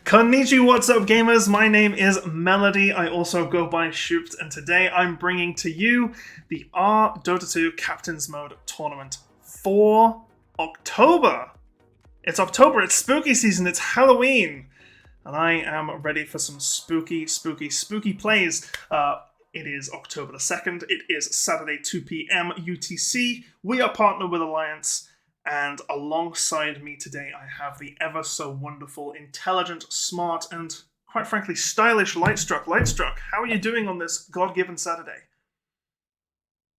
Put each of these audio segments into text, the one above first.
Konnichiwa, what's up, gamers? My name is Melody. I also go by Shooped, and today I'm bringing to you the dota2 Captain's Mode tournament for October. It's October, it's spooky season, it's Halloween, and I am ready for some spooky plays. It is October the 2nd, it is Saturday 2 p.m. UTC. We are partnered with Alliance. And alongside me today, I have the ever so wonderful, intelligent, smart, and quite frankly, stylish Lightstruck. Lightstruck, how are you doing on this God-given Saturday?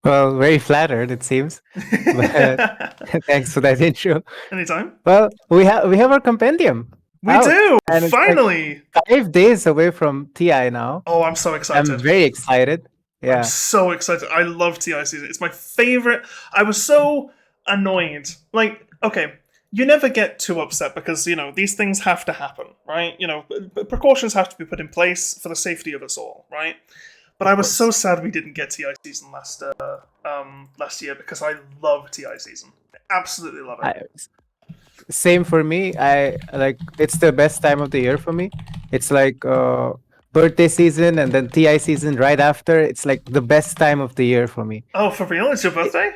Well, very flattered, it seems. But thanks for that intro. Anytime. Well, we have our compendium. We do! And finally! Like 5 days away from TI now. Oh, I'm so excited. I'm very excited. Yeah. I'm so excited. I love TI season. It's my favorite. I was so annoyed. Like, okay, you never get too upset because, these things have to happen, right? Precautions have to be put in place for the safety of us all, right? But I was so sad we didn't get TI season last year because I love TI season. I absolutely love it. Same for me. It's the best time of the year for me. It's like birthday season and then TI season right after. It's like the best time of the year for me. Oh, for real? It's your birthday?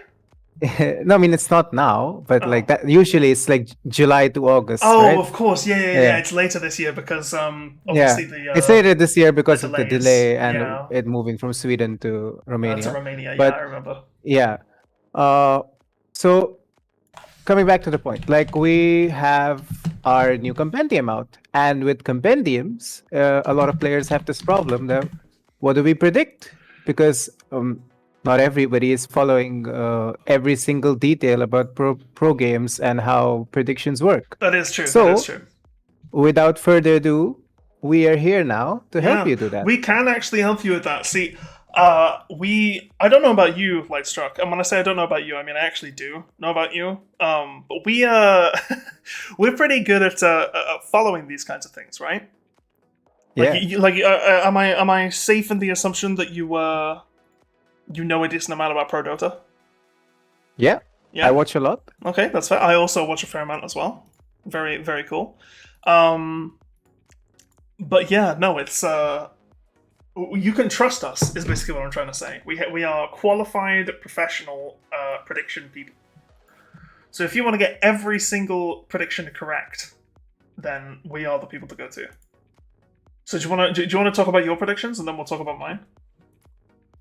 No, I mean it's not now, but like that. Usually it's like July to August. Oh, right? Of course, yeah. It's later this year because obviously it's later this year because of the delays. delay and it moving from Sweden to Romania. To Romania, but, I remember. Yeah. So coming back to the point, like we have our new compendium out, and with compendiums, a lot of players have this problem. Though, what do we predict? Because not everybody is following every single detail about pro games and how predictions work. That is true. So, that is true. Without further ado, we are here now to help you do that. We can actually help you with that. See, I don't know about you, Lightstruck, and when I say I don't know about you, I mean I actually do know about you. But we're pretty good at following these kinds of things, right? Am I safe in the assumption that you know a decent amount about Pro Dota? Yeah. I watch a lot. Okay, that's fair. I also watch a fair amount as well. Very, very cool. But yeah, no, it's you can trust us. Is basically what I'm trying to say. We are qualified, professional prediction people. So if you want to get every single prediction correct, then we are the people to go to. So do you want to talk about your predictions and then we'll talk about mine?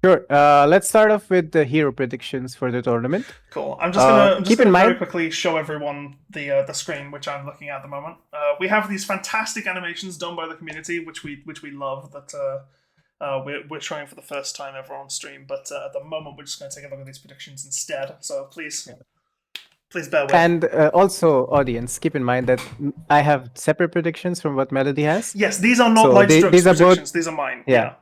Sure. Let's start off with the hero predictions for the tournament. Cool. I'm just gonna very quickly show everyone the screen which I'm looking at the moment. We have these fantastic animations done by the community, which we love. That we're showing for the first time ever on stream. But at the moment, we're just going to take a look at these predictions instead. So please bear with. And also, audience, keep in mind that I have separate predictions from what Melody has. Yes, these are not Lightstruck's predictions. These are mine. Yeah.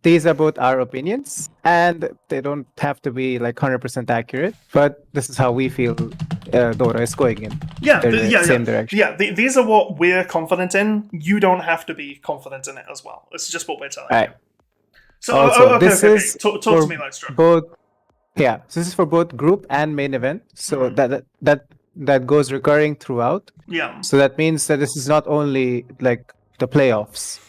These are both our opinions, and they don't have to be like 100% accurate. But this is how we feel Dota is going in. Same direction. Yeah, these are what we're confident in. You don't have to be confident in it as well. It's just what we're telling you. So also, okay. Talk to me, Lightstruck. So this is for both group and main event. So that goes recurring throughout. Yeah. So that means that this is not only like the playoffs.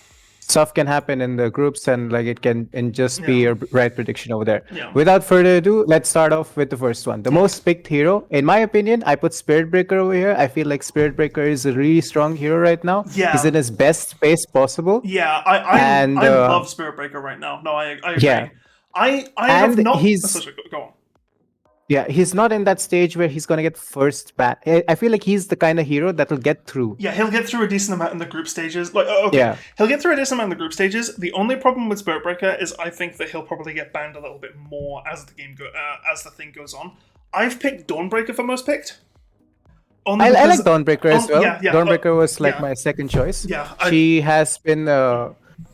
Stuff can happen in the groups and like it can just be your right prediction over there. Yeah. Without further ado, let's start off with the first one. The most picked hero, in my opinion, I put Spirit Breaker over here. I feel like Spirit Breaker is a really strong hero right now. Yeah. He's in his best pace possible. Yeah, I love Spirit Breaker right now. No, I agree. Yeah. I have not... Go on. Yeah, he's not in that stage where he's going to get first bat. I feel like he's the kind of hero that will get through. Yeah, he'll get through a decent amount in the group stages. He'll get through a decent amount in the group stages. The only problem with Spirit Breaker is I think that he'll probably get banned a little bit more as the thing goes on. I've picked Dawnbreaker for most picked. I like Dawnbreaker as well. Yeah, Dawnbreaker was like my second choice. Yeah, she has been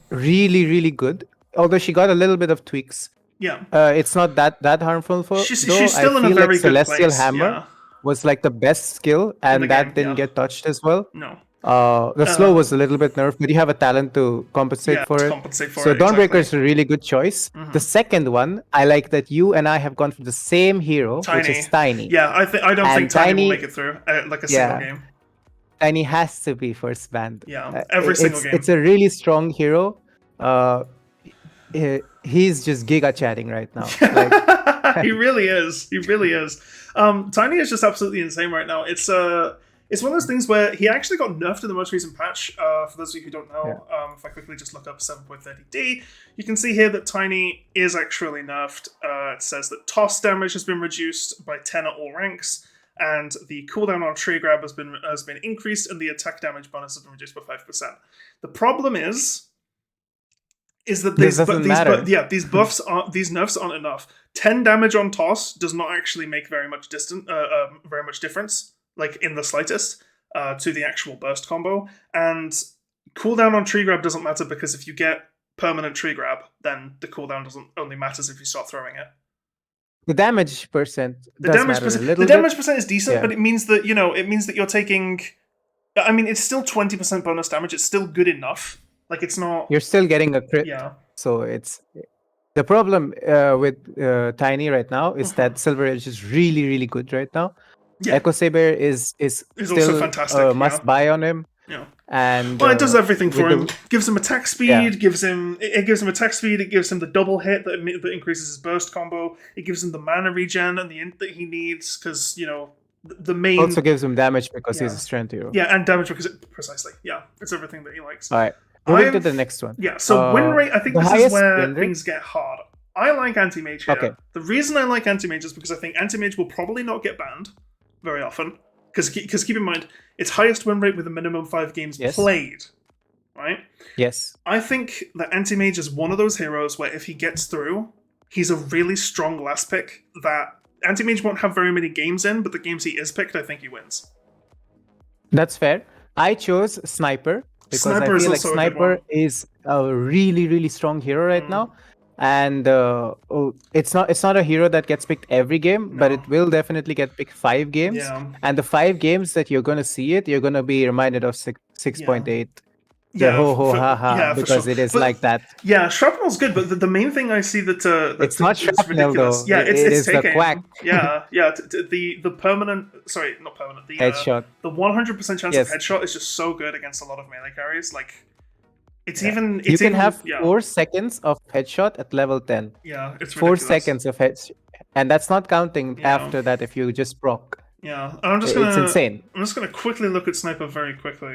really, really good. Although she got a little bit of tweaks. Yeah, it's not that harmful for. She's still in a very good Celestial place. Hammer was like the best skill, and that didn't get touched as well. No. The slow was a little bit nerfed, but you have a talent to compensate for it. So Dawnbreaker is a really good choice. Mm-hmm. The second one, I like that you and I have gone for the same hero, which is Tiny. Yeah, I don't think Tiny will make it through like a single game. Tiny has to be first banned. Yeah, every single game. It's a really strong hero. He's just giga chatting right now. Like He really is. He really is. Tiny is just absolutely insane right now. It's one of those things where he actually got nerfed in the most recent patch. For those of you who don't know, if I quickly just look up 7.30D, you can see here that Tiny is actually nerfed. It says that toss damage has been reduced by 10 at all ranks, and the cooldown on tree grab has been increased, and the attack damage bonus has been reduced by 5%. The problem is that these buffs aren't, these nerfs aren't enough. 10 damage on toss does not actually make very much difference, like in the slightest, to the actual burst combo. And cooldown on tree grab doesn't matter because if you get permanent tree grab, then the cooldown only matters if you start throwing it. The damage percent is decent, but it means that you're taking. I mean, it's still 20% bonus damage. It's still good enough. Like, it's not. You're still getting a crit. Yeah. So it's the problem with Tiny right now is that Silver Edge is really, really good right now. Yeah. Echo Saber is still also fantastic. Must buy on him. Yeah. And it does everything for him. Gives him attack speed. Gives him attack speed. It gives him the double hit that increases his burst combo. It gives him the mana regen and the int that he needs because the main also gives him damage because he's a strength hero. Yeah, and damage because precisely. Yeah, it's everything that he likes. All right. Moving to the next one. Yeah, so win rate, I think this is where things get hard. I like Anti-Mage here. Okay. The reason I like Anti-Mage is because I think Anti-Mage will probably not get banned very often. Because keep in mind, it's highest win rate with a minimum 5 games played. Right? Yes. I think that Anti-Mage is one of those heroes where if he gets through, he's a really strong last pick that Anti-Mage won't have very many games in, but the games he is picked, I think he wins. That's fair. I chose Sniper. Because I feel like Sniper is a really, really strong hero right now. And it's not a hero that gets picked every game, but it will definitely get picked 5 games. Yeah. And the 5 games that you're going to see it, you're going to be reminded of 6.8. Because it is like that. Yeah, Shrapnel's good, but the main thing I see that it's not Shrapnel though. Yeah, it's the quack. Yeah. The permanent, sorry, not permanent. The headshot. The 100% chance of headshot is just so good against a lot of melee carries. Like, it's even. You can have 4 seconds of headshot at level 10. Yeah, it's 4 seconds of headshot, and that's not counting after that if you just proc. Yeah, it's insane. I'm just gonna quickly look at Sniper very quickly.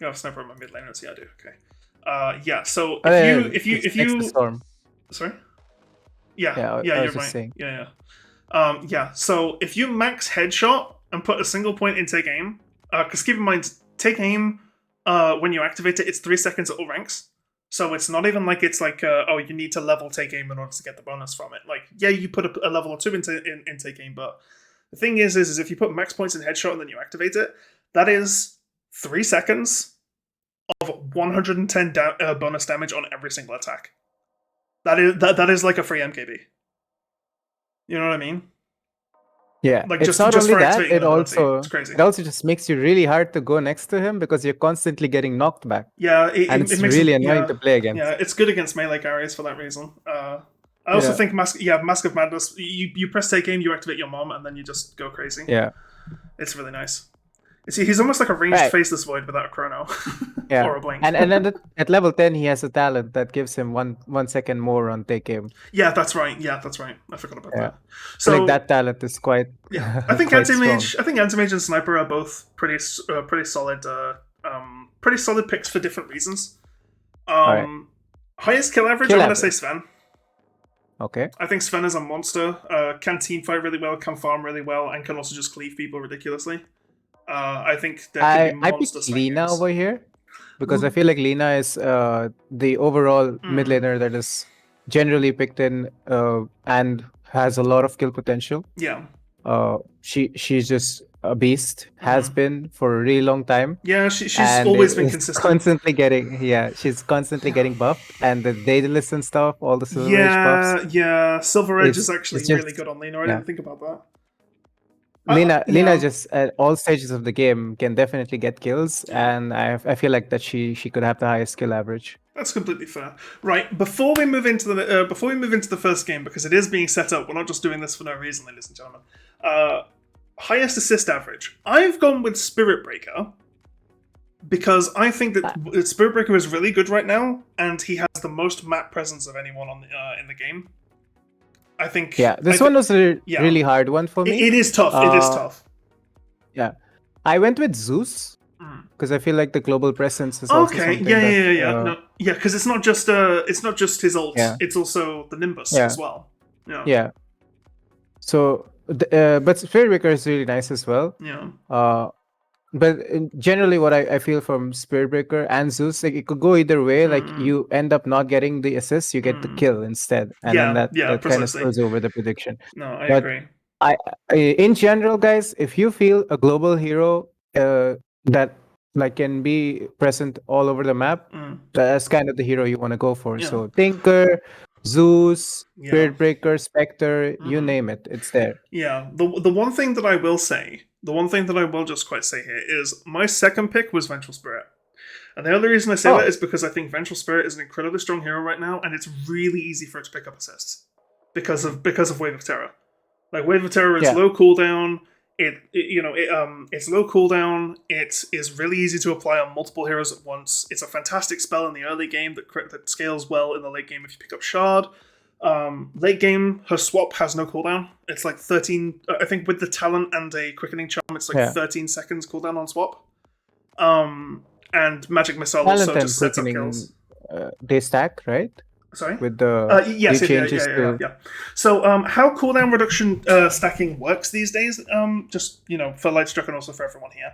I have Sniper in my mid laners. Yeah, I do. Okay. So if you Storm. Sorry. Yeah, you're right. Saying. Yeah. So if you max headshot and put a single point in take aim, because keep in mind, take aim when you activate it, it's 3 seconds at all ranks. So it's not even like it's like you need to level take aim in order to get the bonus from it. Like you put a level or 2 in take aim, but the thing is if you put max points in headshot and then you activate it, that is 3 seconds of 110 bonus damage on every single attack. That is like a free MKB. You know what I mean? Yeah. Like it's not only that, it also just makes you really hard to go next to him because you're constantly getting knocked back. Yeah, it's really annoying to play against. Yeah, it's good against melee carries for that reason. I also think Mask of Madness. You press take aim, you activate your mom, and then you just go crazy. Yeah, it's really nice. He's almost like a ranged Faceless Void without a chrono. Or a blink. And then at level 10, he has a talent that gives him one second more on take aim. Yeah, that's right. I forgot about that. So like that talent is quite. Yeah, I think Anti-Mage. I think Anti-Mage and Sniper are both pretty solid. Pretty solid picks for different reasons. Highest kill average. I'm gonna say Sven. Okay. I think Sven is a monster. Can team fight really well, can farm really well, and can also just cleave people ridiculously. I think there could be monster picked Lina over here because I feel like Lina is the overall mid laner that is generally picked in and has a lot of kill potential. Yeah. She's just a beast, has been for a really long time. Yeah, she's always been consistent. She's constantly getting buffed, and the Daedalus and stuff, all the Silver Edge buffs. Yeah, Silver Edge is actually really good on Lina. I didn't think about that. Lina just at all stages of the game can definitely get kills, and I feel like that she could have the highest skill average. That's completely fair. Right, before we move into the first game, because it is being set up, we're not just doing this for no reason, ladies and gentlemen. highest assist average. I've gone with Spirit Breaker because I think that Spirit Breaker is really good right now, and he has the most map presence of anyone on in the game. I think. Yeah, this one was a really hard one for me. It is tough. It is tough. Yeah, I went with Zeus because I feel like the global presence is also something. Yeah. Because it's not just his ult. Yeah. It's also the Nimbus as well. Yeah. So, but Spirit Breaker is really nice as well. Yeah. But generally, what I feel from Spirit Breaker and Zeus, like it could go either way. Like you end up not getting the assist, you get the kill instead, and then that kind of screws over the prediction. No, I agree. In general, guys, if you feel a global hero that like can be present all over the map, that's kind of the hero you want to go for. So Tinker, Zeus, Spirit Breaker, Spectre, you name it, it's there. Yeah. The one thing that I will say, the one thing that I will just quite say here is my second pick was Vengeful Spirit. And the only reason I say that is because I think Vengeful Spirit is an incredibly strong hero right now, and it's really easy for it to pick up assists because of Wave of Terror. Like Wave of Terror is low cooldown. It's low cooldown. It is really easy to apply on multiple heroes at once. It's a fantastic spell in the early game that scales well in the late game if you pick up Shard. Late game, her swap has no cooldown. It's like 13. I think with the talent and a quickening charm, it's like 13 seconds cooldown on swap. And Magic Missile talent also just sets up kills. They stack, right? Sorry? With the yes, yeah. So how cooldown reduction stacking works these days, just for Lightstruck and also for everyone here,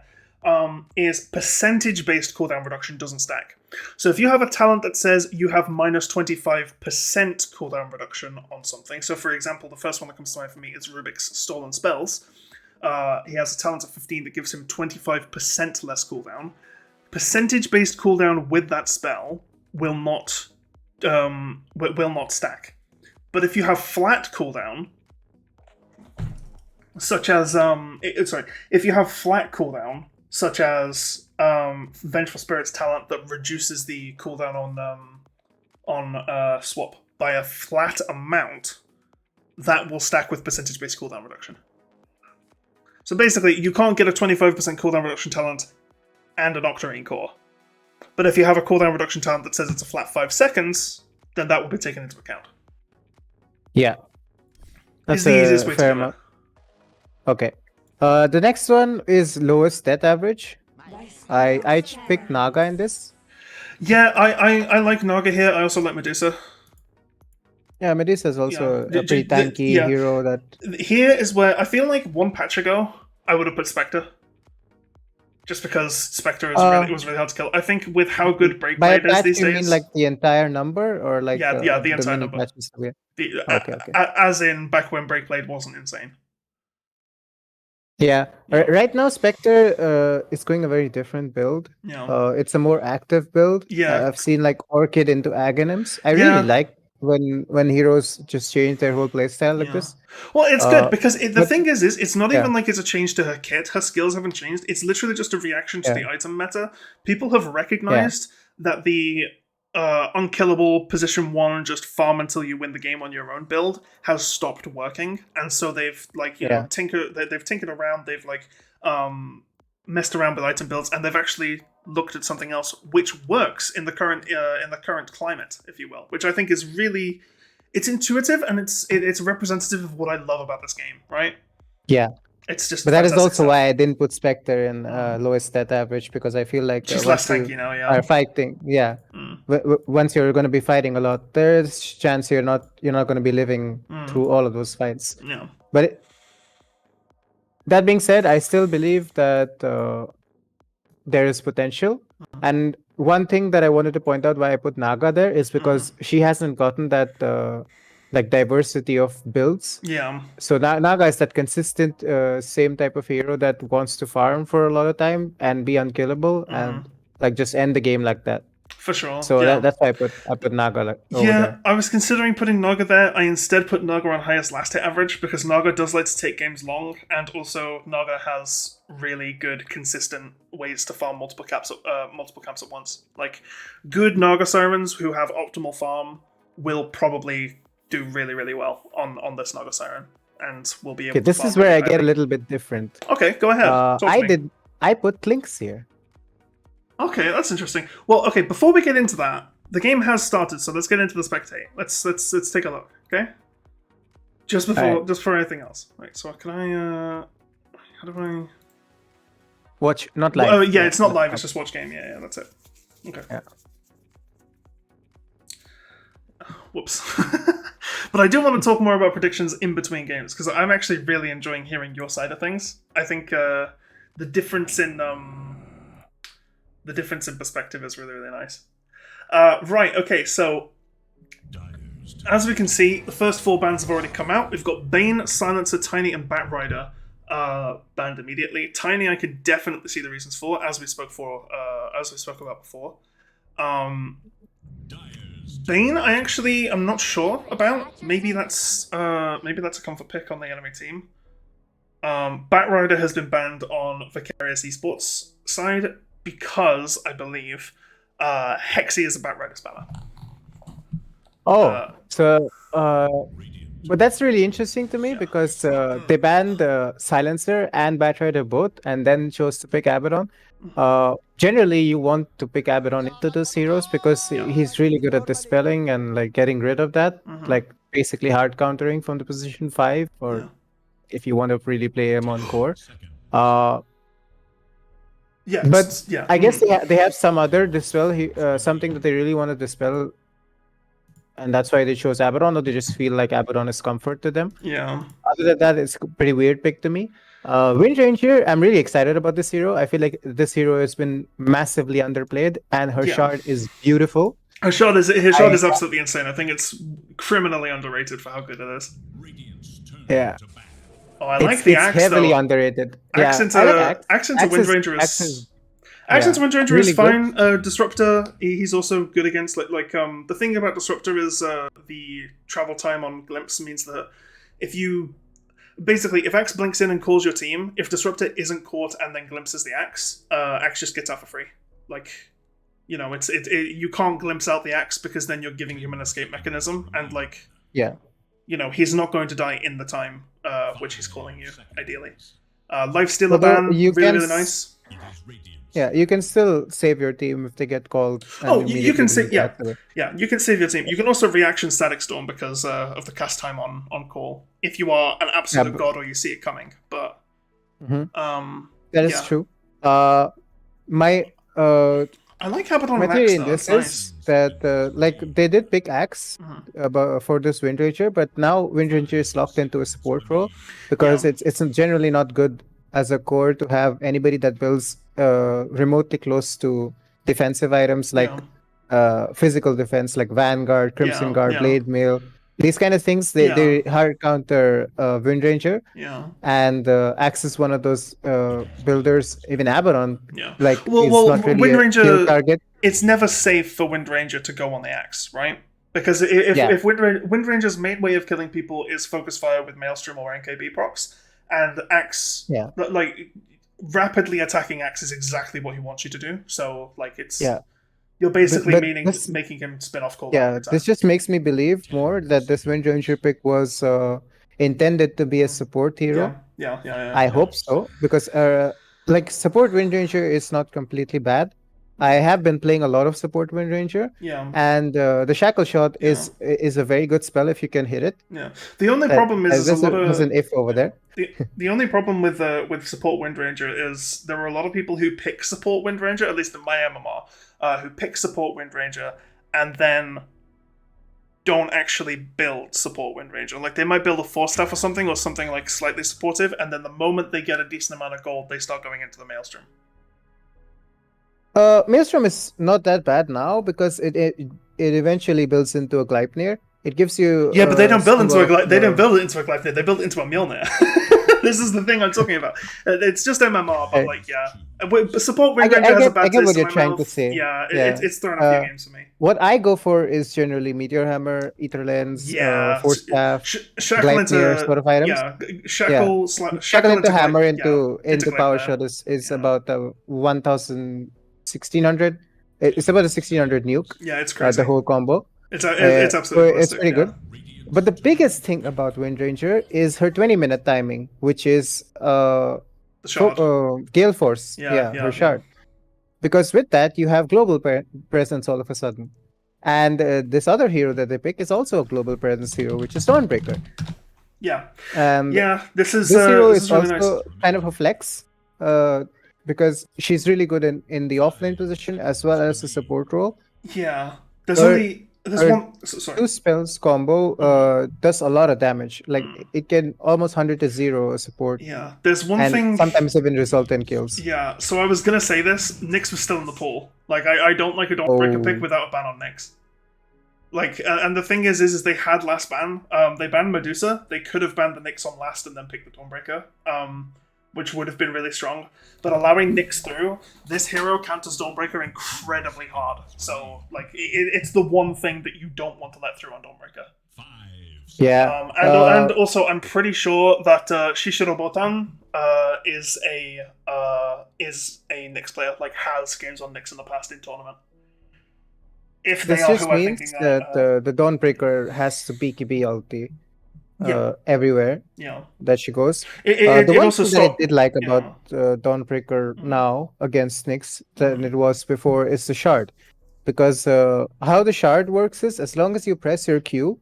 is percentage-based cooldown reduction doesn't stack. So if you have a talent that says you have minus 25% cooldown reduction on something, so for example, the first one that comes to mind for me is Rubik's Stolen Spells. He has a talent of 15 that gives him 25% less cooldown. Percentage-based cooldown with that spell will not stack. But if you have flat cooldown, such as if you have flat cooldown, such as Vengeful Spirit's talent that reduces the cooldown on swap by a flat amount, that will stack with percentage-based cooldown reduction. So basically, you can't get a 25% cooldown reduction talent and an Octarine core. But if you have a cooldown reduction talent that says it's a flat 5 seconds, then that will be taken into account. Yeah. That's the easiest way to do it. Okay. The next one is lowest stat average. I picked Naga in this. Yeah, I like Naga here. I also like Medusa. Yeah, Medusa is also a pretty tanky hero. That here is where I feel like one patch ago I would have put Spectre. Just because Spectre was really hard to kill. I think with how good Breakblade is these days. You mean like the entire number, or like the entire number? Okay. As in back when Breakblade wasn't insane. Yeah. Right now Spectre is going a very different build. Yeah. It's a more active build. Yeah. I've seen like Orchid into Aghanims. I really like when heroes just change their whole playstyle like this. Well, it's good because the thing is it's not even like it's a change to her kit. Her skills haven't changed. It's literally just a reaction to the item meta. People have recognized that the unkillable position 1 just farm until you win the game on your own build has stopped working, and so they've they've tinkered around. They've messed around with item builds, and they've actually looked at something else which works in the current climate, if you will, which I think is really, it's intuitive and it's representative of what I love about this game, right? Yeah. It's just, but that is also why I didn't put Spectre in lowest stat average, because I feel like she's less tanky now. Yeah, are fighting. Yeah, once you're going to be fighting a lot, there's chance you're not going to be living through all of those fights. Yeah, but that being said, I still believe that there is potential. And one thing that I wanted to point out why I put Naga there is because she hasn't gotten that like diversity of builds. Yeah. So Naga is that consistent same type of hero that wants to farm for a lot of time and be unkillable and like just end the game like that. For sure. So that's why I put Naga over there. I was considering putting Naga there. I instead put Naga on highest last hit average because Naga does like to take games long, and also Naga has really good consistent ways to farm multiple camps at once. Like good Naga Sirens who have optimal farm will probably do really, really well on this Naga Siren. and we'll be able Okay, to this farm is where really I get a highly. little bit different. Okay, go ahead. Talk to me. I put links here. Okay, that's interesting. Well, okay, before we get into that, the game has started, so let's get into the spectate. Let's take a look, okay? Just before anything else. Right, so can I how do I Watch, not live. Well, yeah, it's not live, it's just watch game. Yeah, that's it. Okay. Yeah. Whoops. But I do want to talk more about predictions in between games, because I'm actually really enjoying hearing your side of things. I think the difference in perspective is really, really nice. Right, okay, so as we can see, the first 4 bands have already come out. We've got Bane, Silencer, Tiny, and Batrider banned immediately. Tiny, I could definitely see the reasons for, as we spoke about before. Bane, I'm not sure about. Maybe that's a comfort pick on the enemy team. Batrider has been banned on Vicarious Esports side because I believe Hexy is a Batrider spammer. But that's really interesting to me because they banned Silencer and Batrider both, and then chose to pick Abaddon. Generally, you want to pick Abaddon into those heroes because he's really good at dispelling and like getting rid of that, like basically hard countering from the position 5, or if you want to really play him on core. I guess they have some other dispel, something that they really want to dispel, and that's why they chose Abaddon, or they just feel like Abaddon is comfort to them. Yeah. Other than that, it's a pretty weird pick to me. Wind Ranger, I'm really excited about this hero. I feel like this hero has been massively underplayed, and her shard is beautiful. His shard is absolutely insane. I think it's criminally underrated for how good it is. Yeah. Oh, I like the axe, heavily though. underrated. Axe into Wind Ranger is... Accent Wind Ranger is fine. Disruptor, he's also good against the thing about Disruptor is the travel time on Glimpse means that if Axe blinks in and calls your team, if Disruptor isn't caught and then glimpses the Axe, Axe just gets out for free. You can't glimpse out the Axe because then you're giving him an escape mechanism, and he's not going to die in the time which he's calling you. Ideally, Lifestealer ban really nice. Yeah, you can still save your team if they get called. You can save. You can save your team. You can also reaction Static Storm because of the cast time on call. If you are an absolute god or you see it coming, but that is true. I like Abaddon. My theory in this is that they did pick Axe for this Wind Ranger, but now Wind Ranger is locked into a support role because it's generally not good as a core to have anybody that builds remotely close to defensive items like physical defense, like Vanguard, Crimson Guard, Blade Mail. These kind of things, they hard counter Wind Ranger. Yeah. And Axe is one of those builders, even Abaddon. Yeah. It's not really Wind Ranger, target. It's never safe for Wind Ranger to go on the Axe, right? Because if Wind Ranger's main way of killing people is focus fire with Maelstrom or NKB procs, and Axe, rapidly attacking Axe is exactly what he wants you to do. So, you're basically making him spin off cooldown. Yeah, this just makes me believe more that this Wind Ranger pick was intended to be a support hero. Yeah. I hope so, because support Wind Ranger is not completely bad. I have been playing a lot of support Wind Ranger. Yeah. And the Shackle Shot is a very good spell if you can hit it. Yeah. The only problem is there's an if over there. The only problem with support Wind Ranger is there are a lot of people who pick support Wind Ranger, at least in my MMR, who pick support Wind Ranger and then don't actually build support Wind Ranger. Like, they might build a 4-staff or something slightly supportive, and then the moment they get a decent amount of gold, they start going into the Maelstrom. Maelstrom is not that bad now because it eventually builds into a Gleipnir. It gives you but they don't build into a they don't build it into a Gleipnir. They build it into a Mjolnir. This is the thing I'm talking about. It's just MMR, but support Wind Ranger has a bad taste. I get what you're trying to say. Yeah, it's thrown a few games for me. What I go for is generally Meteor Hammer, Ether Lens, Force Staff, Gleipnir sort of items. Shackle into Hammer into Power Shot is about 1600. It's about a 1600 nuke. Yeah, it's crazy. The whole combo. It's absolutely it's pretty good. But the biggest thing about Windranger is her 20-minute timing, which is The shard. Gale Force. Yeah, Her shard. Because with that, you have global presence all of a sudden. And this other hero that they pick is also a global presence hero, which is Dawnbreaker. Yeah. And Yeah, this hero is is really also nice. kind of a flex, because she's really good in the offlane position as well as the support role. Yeah. There's Her, there's her one sorry. 2 spells combo does a lot of damage. Like it can almost 100 to 0 a support. Yeah. There's one And thing sometimes even result in kills. Yeah, so I was gonna say this, Nyx was still in the pool. Like I don't like a Dawnbreaker pick Oh. without a ban on Nyx. Like, and the thing is they had last ban. They banned Medusa. They could have banned the Nyx on last and then picked the Dawnbreaker, which would have been really strong. But allowing Nyx through, this hero counters Dawnbreaker incredibly hard. So, like, it's the one thing that you don't want to let through on Dawnbreaker. Yeah. And also, I'm pretty sure that Shishiro Botan is a Nyx player. Like, has games on Nyx in the past in tournament. If they this are just who I'm means thinking that the Dawnbreaker has to BKB ulti everywhere yeah. that she goes. It The one also thing that I stopped. did like about Dawnbreaker now against Nyx than it was before is the shard. Because how the shard works is as long as you press your Q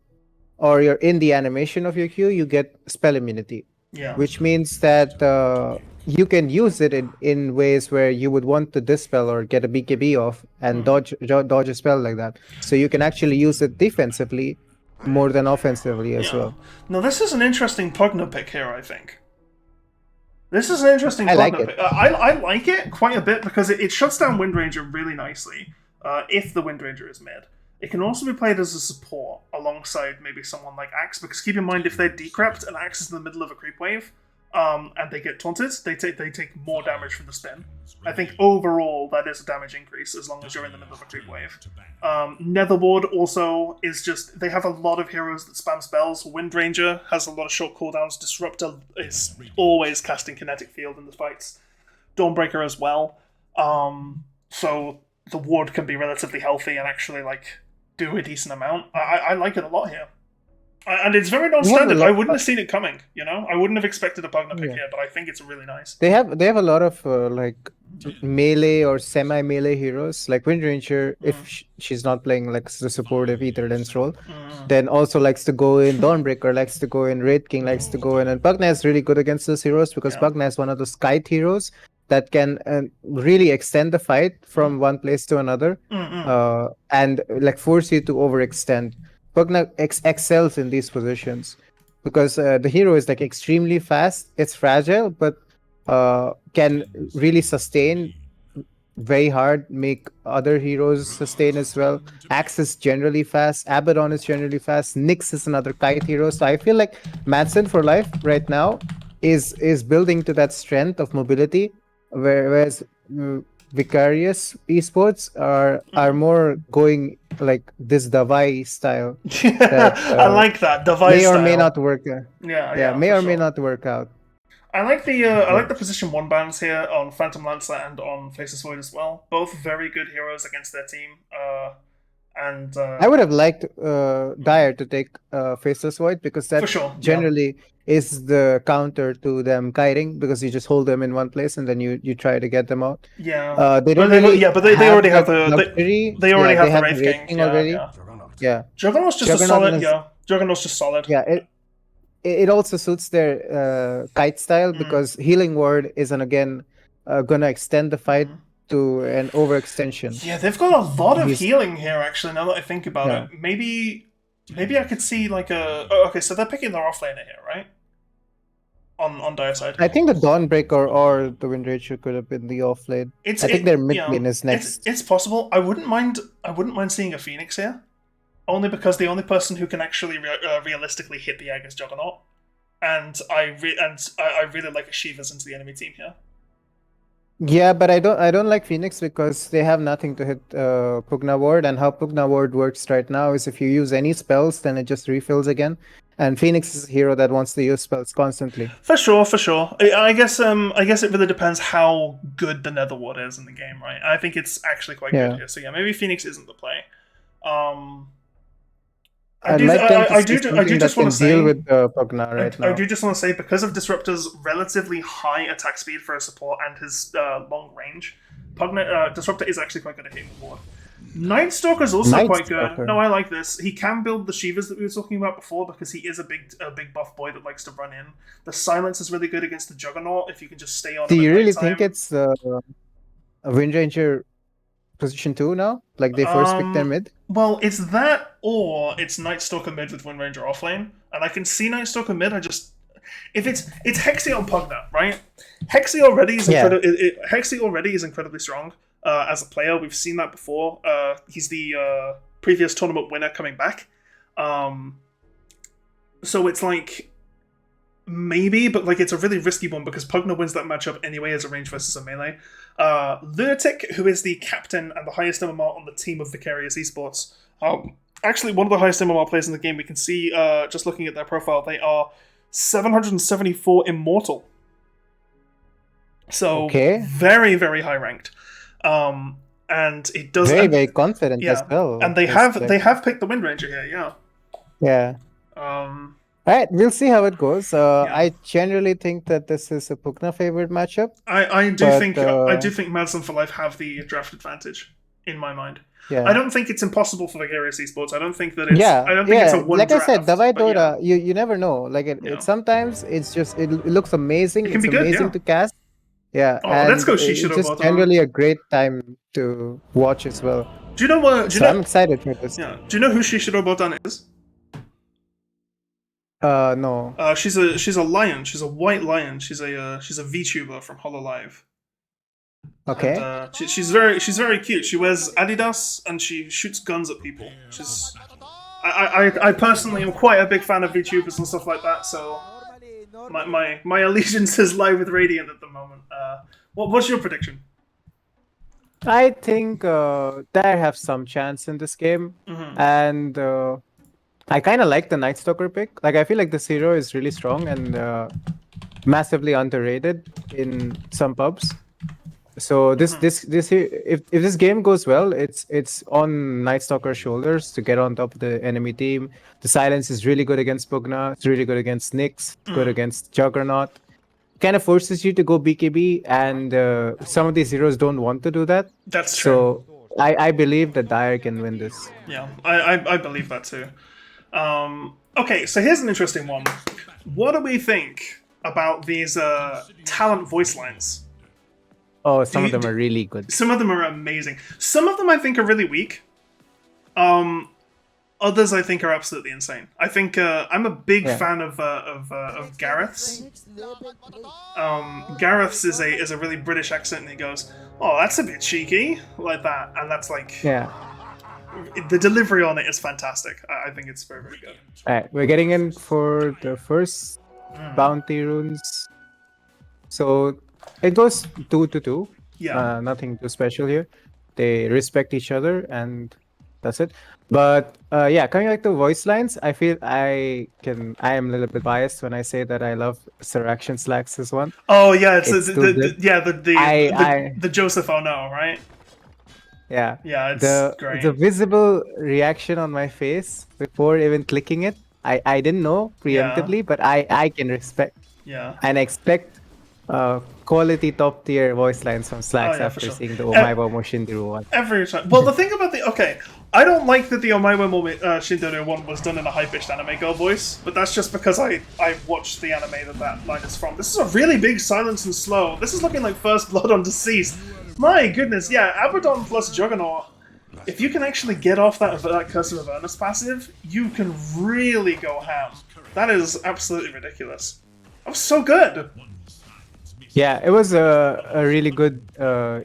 or you're in the animation of your Q, you get spell immunity. Yeah. Which means that you can use it in ways where you would want to dispel or get a BKB off and dodge a spell like that. So you can actually use it defensively more than offensively as well. Now this is an interesting Pugna pick here, I think. This is an interesting I like Pugna it. pick. I like it quite a bit because it shuts down Windranger really nicely if the Windranger is mid. It can also be played as a support alongside maybe someone like Axe, because keep in mind if they're decrept and Axe is in the middle of a creep wave, and they get taunted, they take more damage from the spin. I think overall that is a damage increase as long as you're in the middle of a creep wave. Netherward also is just, they have a lot of heroes that spam spells. Windranger has a lot of short cooldowns. Disruptor is always casting kinetic field in the fights. Dawnbreaker as well. So the ward can be relatively healthy and actually like do a decent amount. I like it a lot here. And it's very non-standard. I wouldn't have seen it coming, you know? I wouldn't have expected a Pugna pick here, but I think it's really nice. They have a lot of like melee or semi-melee heroes. Like Windranger, if she's not playing like the supportive Ether Lens role, then also likes to go in. Dawnbreaker likes to go in. Wraith King likes to go in. And Pugna is really good against those heroes because Pugna is one of those kite heroes that can really extend the fight from one place to another and like force you to overextend. Pugna excels in these positions because the hero is like extremely fast. It's fragile, but can really sustain very hard, make other heroes sustain as well. Axe is generally fast. Abaddon is generally fast. Nyx is another kite hero. So I feel like Madsen for Life right now is building to that strength of mobility, whereas Vicarious esports are more going like this Davai style. I like that Davai may style. or may not work. May or may sure. not work out. I like the I like the position 1 bans here on Phantom Lancer and on Faceless Void as well. Both very good heroes against their team. I would have liked Dire to take Faceless Void because that generally is the counter to them kiting, because you just hold them in one place and then you try to get them out. Yeah. They don't really. But they already have the luxury. they already have the Wraith Wraith King already. Yeah. Juggernaut's just a solid. Juggernaut's just solid. Yeah. It also suits their kite style because Healing Ward isn't again gonna extend the fight to an overextension. Yeah, they've got a lot of healing here. Actually, now that I think about it, maybe I could see like a. Oh, okay, so they're picking their offlaner here, right? On Dire side. I think the Dawnbreaker or the Windranger could have been the offlane. I think their mid lane is next. It's possible. I wouldn't mind seeing a Phoenix here. Only because the only person who can actually realistically hit the egg is Juggernaut, and I really like a Shivas into the enemy team here. Yeah, but I don't like Phoenix because they have nothing to hit Pugna Ward, and how Pugna Ward works right now is if you use any spells, then it just refills again. And Phoenix is a hero that wants to use spells constantly. For sure. I guess it really depends how good the Nether Ward is in the game, right? I think it's actually quite good here. So yeah, maybe Phoenix isn't the play. I I'd do, like them to I see do, I do something that just want can to say, deal with Pugna right I now. do just want to say, because of Disruptor's relatively high attack speed for a support and his long range, Disruptor is actually quite good at hitting the board. Night Stalker's also Night quite good. Stalker. No, I like this. He can build the Shivas that we were talking about before because he is a big buff boy that likes to run in. The silence is really good against the Juggernaut if you can just stay on Do him you at really nighttime. think it's a Wind Ranger position 2 now? Like they first picked their mid? Well, it's that or it's Night Stalker mid with Wind Ranger offlane, and I can see Night Stalker mid. If it's Hexion Pugna, right? Hexi already is Hexi already is incredibly strong as a player. We've seen that before. He's the previous tournament winner coming back. So it's like maybe, but like it's a really risky one because Pugna wins that matchup anyway as a range versus a melee. Lunatic, who is the captain and the highest MMR on the team of Vicarious Esports, actually one of the highest MMR players in the game. We can see just looking at their profile, they are 774 immortal. So very, very high ranked. And it does very confident as well. And they have picked the Wind Ranger here, yeah. Yeah. All right, we'll see how it goes. I generally think that this is a Pugna favored matchup. I do think Madsen for Life have the draft advantage in my mind. Yeah. I don't think it's impossible for Vicarious Esports. I don't think that it's. I don't think it's a one like draft. I said, Davai Dota, you never know. Like it sometimes it's just it looks amazing. It can be good, amazing to cast. Yeah. Oh, let's go Shishido It's just generally a great time to watch as well. Do you know what? I'm excited for this. Yeah. Do you know who Shishido Botan is? No. She's a lion. She's a white lion. She's a VTuber from HoloLive. Okay. And, she's very cute. She wears Adidas and she shoots guns at people. I personally am quite a big fan of VTubers and stuff like that. So my allegiances lie with Radiant at the moment. What's your prediction? I think they have some chance in this game, and I kind of like the Night Stalker pick. Like I feel like this hero is really strong and massively underrated in some pubs. So if this game goes well, it's on Night Stalker's shoulders to get on top of the enemy team. The silence is really good against Pugna. It's really good against Nyx. It's good against Juggernaut. Kind of forces you to go BKB, and some of these heroes don't want to do that. That's true. So I believe that Dire can win this. Yeah, I believe that too. Okay, so here's an interesting one. What do we think about these talent voice lines? Oh, some of them are really good. Some of them are amazing. Some of them I think are really weak. Others I think are absolutely insane. I think I'm a big fan of Gareth's. Gareth's is a really British accent, and he goes, "Oh, that's a bit cheeky," like that, and that's like the delivery on it is fantastic. I think it's very, very good. All right, we're getting in for the first bounty runes. So it goes 2-2. Yeah. Nothing too special here. They respect each other, and that's it. But coming back to voice lines, I feel I am a little bit biased when I say that I love Sir Action Slacks' one. Oh yeah, it's the Joseph Oh No, right? Yeah. Yeah, it's great. The visible reaction on my face before even clicking it, I didn't know preemptively, but I can respect and expect quality top tier voice lines from Slacks after seeing the Omaiwa Moshindiru one. Every time. Well, the thing about I don't like that the Omaiwa Moshindiru one was done in a high-pitched anime girl voice, but that's just because I watched the anime that line is from. This is a really big silence and slow. This is looking like First Blood on Deceased. My goodness, yeah, Abaddon plus Juggernaut. If you can actually get off that Curse of Avernus passive, you can really go ham. That is absolutely ridiculous. That was so good. Yeah, it was a really good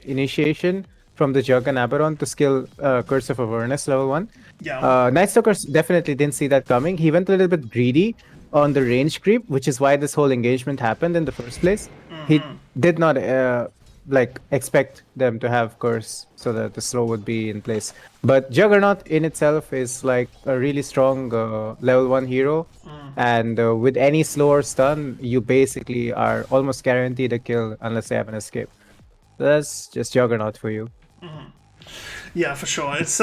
initiation from the Jug and Abaddon to skill Curse of Avernus level 1. Yeah. Night Stalker definitely didn't see that coming. He went a little bit greedy on the range creep, which is why this whole engagement happened in the first place. He did not expect them to have Curse so that the slow would be in place. But Juggernaut in itself is like a really strong level 1 hero, and with any slow or stun, you basically are almost guaranteed a kill unless they have an escape. That's just Juggernaut for you. Yeah, for sure. It's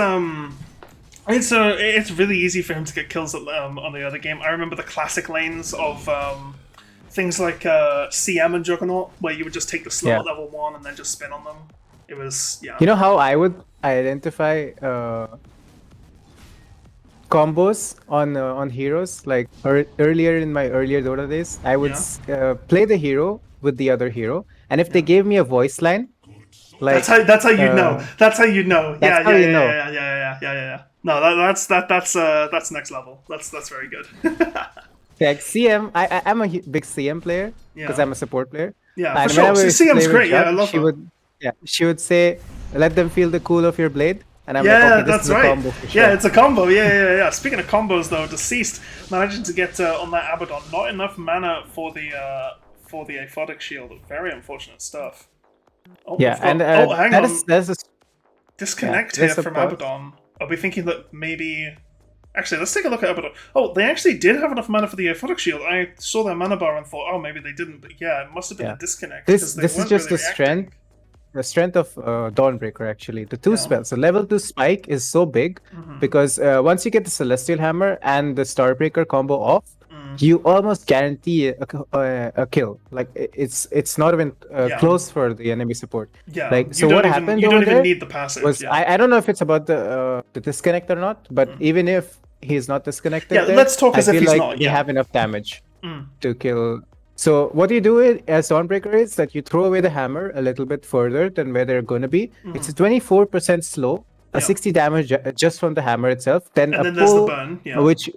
It's really easy for him to get kills on the other game. I remember the classic lanes of things like CM and Juggernaut, where you would just take the slow Yeah. at level 1 and then just spin on them. It was, yeah. You know how I would identify combos on heroes? Like earlier in my earlier Dota days, I would play the hero with the other hero, and if they gave me a voice line, like that's how you know. That's how you know. That's Yeah, how yeah, you yeah, know. yeah, yeah, yeah, yeah, yeah, yeah. No, that's next level. That's very good. Like CM, I'm a big CM player because Yeah. I'm a support player. Yeah, And for sure. whenever I used to CM's play with great. Yeah, I Jug, love her. she would say, "Let them feel the cool of your blade," and I'm like, Yeah, "Okay, this that's is a right. combo for sure." Yeah, it's a combo. Yeah, yeah, yeah. Speaking of combos, though, Deceased managing to get on that Abaddon. Not enough mana for the aphotic shield. Very unfortunate stuff. Oh, Yeah, we've got, and hang on. that's a Disconnect yeah, here from Abaddon. Are we thinking that maybe... Actually, let's take a look at Abaddon. Oh, they actually did have enough mana for the aphotic shield. I saw their mana bar and thought, oh, maybe they didn't. But yeah, it must have been a disconnect. This They is weren't just really the reacting. strength of Dawnbreaker actually. The two spells. So level 2 spike is so big because once you get the Celestial Hammer and the Starbreaker combo off, you almost guarantee a kill. Like it's not even close for the enemy support. Yeah, Like so, what happened over there need the passive. was I don't know if it's about the disconnect or not, but even if he's not disconnected, there, let's talk I as if feel he's like not. they Yeah. have enough damage to kill. So what you do as Dawnbreaker is that you throw away the hammer a little bit further than where they're going to be. It's a 24% slow, a 60 damage just from the hammer itself, then And a then there's the pull, burn,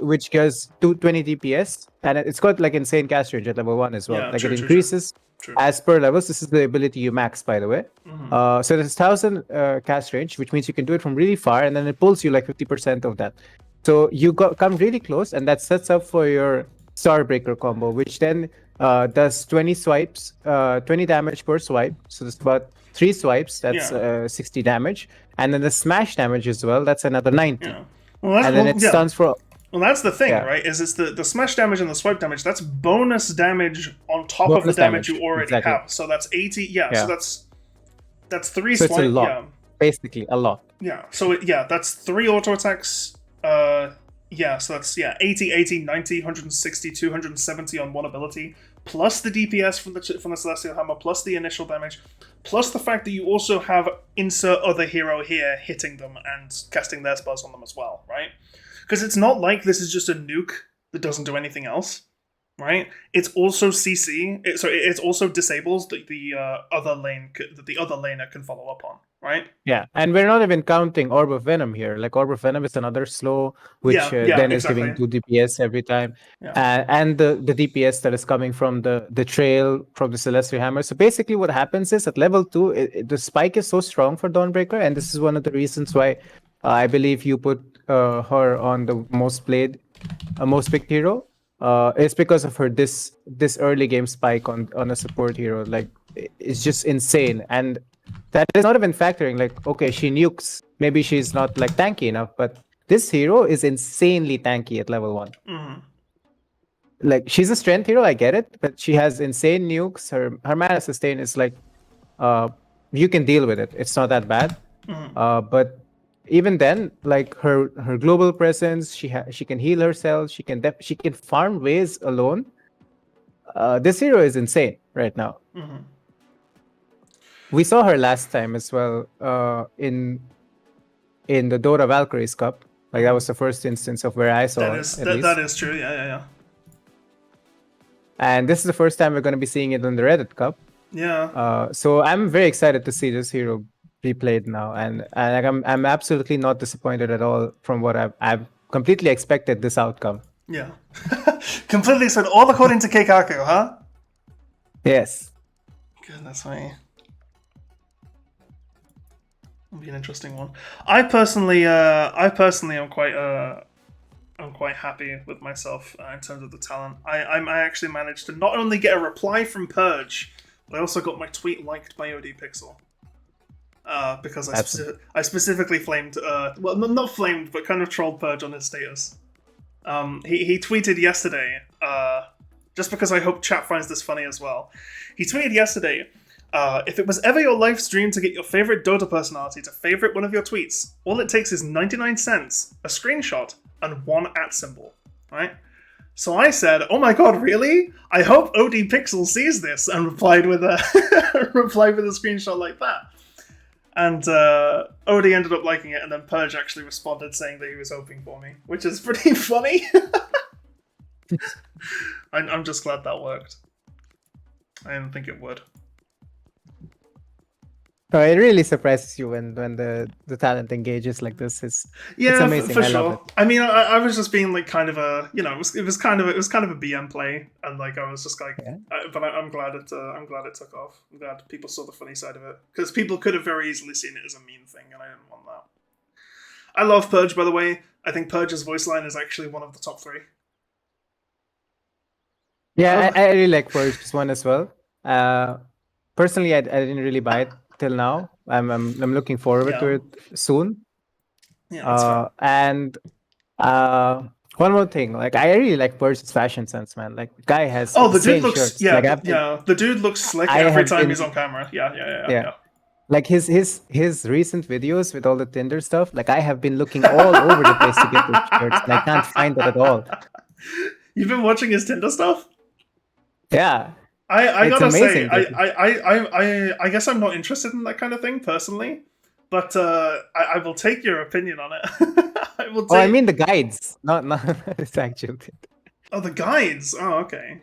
which gives 220 DPS, and it's got like insane cast range at level 1 as well. Yeah, Like true, it true, increases true. as per levels. This is the ability you max, by the way. So there's 1000 cast range, which means you can do it from really far, and then it pulls you like 50% of that. So you come really close, and that sets up for your Starbreaker combo, which then does 20 swipes, 20 damage per swipe. So it's about 3 swipes. That's 60 damage, and then the smash damage as well. That's another 90. Yeah. Well, and then it stuns for. Well, that's the thing, right? Is it's the smash damage and the swipe damage. That's bonus damage on top of the damage you already have. So that's 80. Yeah. So that's 3 so swipes. It's a lot. Basically, a lot. Yeah. So that's 3 auto attacks. Yeah, so that's 80, 80, 90, 160, 270 on one ability, plus the DPS from the Celestial Hammer, plus the initial damage, plus the fact that you also have insert other hero here hitting them and casting their spells on them as well, right? Because it's not like this is just a nuke that doesn't do anything else, right? It's also CC. It also disables the other lane that the other laner can follow up on, right? Yeah, and we're not even counting Orb of Venom here. Like Orb of Venom is another slow, which then is giving 2 DPS every time, and the DPS that is coming from the trail from the Celestial Hammer. So basically, what happens is at level 2, the spike is so strong for Dawnbreaker, and this is one of the reasons why I believe you put her on the most played, most picked hero. It's because of her this early game spike on a support hero. Like it's just insane, and that is not even factoring like, okay, she nukes, maybe she's not like tanky enough, but this hero is insanely tanky at level 1. Like she's a strength hero, I get it, but she has insane nukes. Her mana sustain is like you can deal with it, it's not that bad. But even then, like her global presence, she can heal herself, she can farm waves alone. This hero is insane right now. We saw her last time as well in the Dota Valkyries Cup. Like that was the first instance of where I saw that is true. Yeah. And this is the first time we're going to be seeing it in the Reddit Cup. Yeah. So I'm very excited to see this hero be played now, and I'm absolutely not disappointed at all from what I've completely expected this outcome. Yeah. Completely said all according to Keikaku, huh? Yes. Goodness me. It'll be an interesting one. I personally am quite happy with myself in terms of the talent. I actually managed to not only get a reply from Purge, but I also got my tweet liked by OD Pixel. Because I specifically flamed, well, not flamed, but kind of trolled Purge on his status. He tweeted yesterday, just because I hope chat finds this funny as well. He tweeted yesterday, If it was ever your life's dream to get your favorite Dota personality to favorite one of your tweets, all it takes is 99 cents, a screenshot, and one @ symbol, right? So I said, "Oh my god, really? I hope OD Pixel sees this," and replied with a replied with a screenshot like that. And OD ended up liking it, and then Purge actually responded saying that he was hoping for me, which is pretty funny. I'm just glad that worked. I didn't think it would. So it really surprises you when the talent engages like this. It's amazing. For I sure. love it. I mean, I was just being like kind of a, you know, it was kind of a BM play, and like I was just like, but I'm glad it took off. I'm glad people saw the funny side of it, because people could have very easily seen it as a mean thing, and I didn't want that. I love Purge, by the way. I think Purge's voice line is actually one of the top 3. Yeah, I really like Purge's one as well. Personally, I didn't really buy it till now. I'm looking forward to it soon. Yeah, that's fair. And one more thing, like I really like Purge's fashion sense, man. Like the guy has the dude looks shirts. the dude looks slick every time he's on camera. Yeah. Like his recent videos with all the Tinder stuff, like I have been looking all over the place to get those shirts, and I can't find it at all. You've been watching his Tinder stuff? Yeah. I gotta amazing, say, I guess I'm not interested in that kind of thing personally, but I will take your opinion on it. I mean the guides, not it's actually. Oh, the guides. Oh, okay,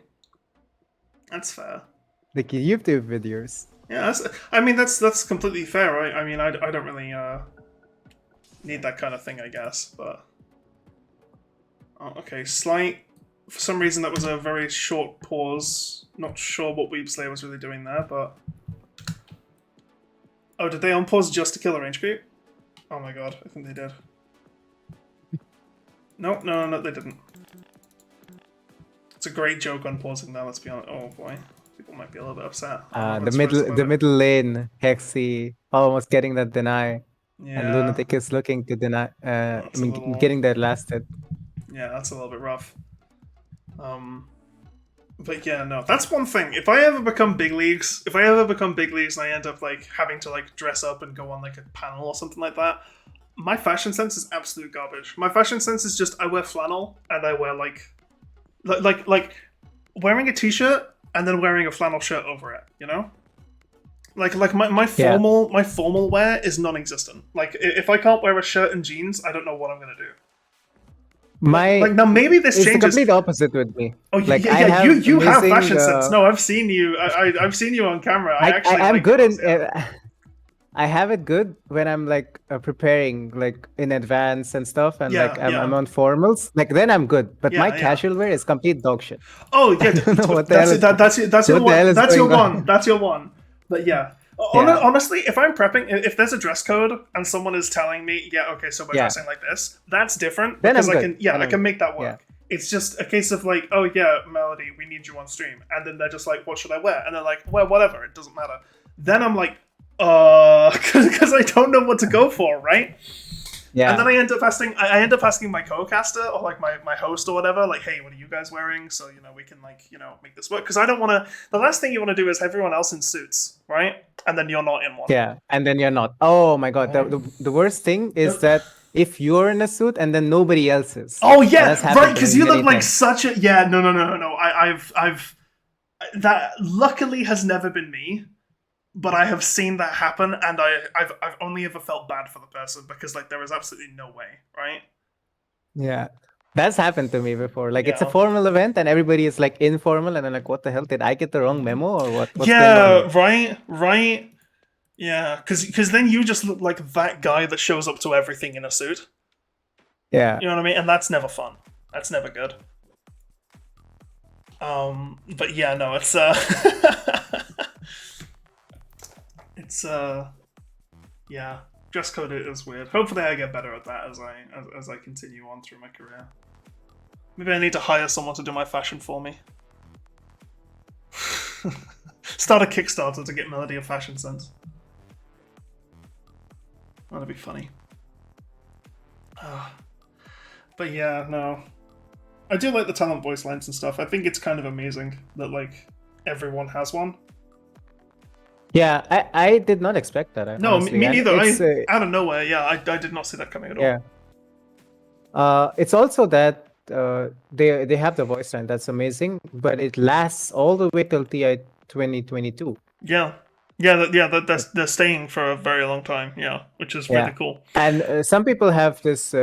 that's fair. The YouTube videos. Yeah, that's completely fair, right? I mean, I don't really need that kind of thing, I guess, but okay, slight. For some reason, that was a very short pause. Not sure what Weeb Slayer was really doing there, but... Oh, did they unpause just to kill a range creep? Oh my god, I think they did. No, they didn't. It's a great joke unpausing that, let's be honest. Oh boy, people might be a little bit upset. The middle lane, Hexy, almost getting that deny. Yeah. And Lunatic is looking to deny, getting that lasted. Yeah, that's a little bit rough. But yeah, no, that's one thing. If I ever become big leagues and I end up like having to like dress up and go on like a panel or something like that, my fashion sense is absolute garbage. My fashion sense is just I wear flannel and I wear like wearing a t-shirt and then wearing a flannel shirt over it, you know? Like my formal wear is non-existent. Like if I can't wear a shirt and jeans, I don't know what I'm gonna do. Now maybe this changes. It's the complete opposite with me. Oh like, yeah, you have fashion sense. No, I've seen you. I've seen you on camera. I'm good in. I have it good when I'm like preparing like in advance and stuff, and I'm on formals. Like then I'm good, but my casual wear is complete dog shit. Oh yeah, that's your one. But yeah. Honestly, if I'm prepping, if there's a dress code and someone is telling me, okay, so we're dressing like this, that's different because I can make that work. Yeah. It's just a case of like, oh yeah, Melody, we need you on stream, and then they're just like, what should I wear? And they're like, well, whatever, it doesn't matter. Then I'm like, because I don't know what to go for, right? Yeah. And then I end up asking my co-caster or like my host or whatever, like, hey, what are you guys wearing? So, we can like, make this work. Because I don't want to, the last thing you want to do is have everyone else in suits, right? And then you're not in one. Yeah, and then you're not. Oh my god, the worst thing is that if you're in a suit and then nobody else is. Oh yeah, right, because you look like such a, no. I've, that luckily has never been me. But I have seen that happen, and I've only ever felt bad for the person because like there was absolutely no way, right? Yeah, that's happened to me before. Like it's a formal event, and everybody is like informal, and I'm like, what the hell? Did I get the wrong memo or what? What's going on? Right. Yeah, because then you just look like that guy that shows up to everything in a suit. Yeah, you know what I mean, and that's never fun. That's never good. But yeah, no, it's It's dress code is weird. Hopefully I get better at that as I continue on through my career. Maybe I need to hire someone to do my fashion for me. Start a Kickstarter to get Melody a fashion sense. That'd be funny. But yeah, no. I do like the talent voice lines and stuff. I think it's kind of amazing that like everyone has one. Yeah, I did not expect that, No, honestly. me And neither. it's Out of nowhere, yeah, I did not see that coming at all. yeah. It's also that they have the voice line. That's amazing, but it lasts all the way till TI 2022. Yeah, they're staying for a very long time. Yeah, which is really Yeah. cool. And some people have this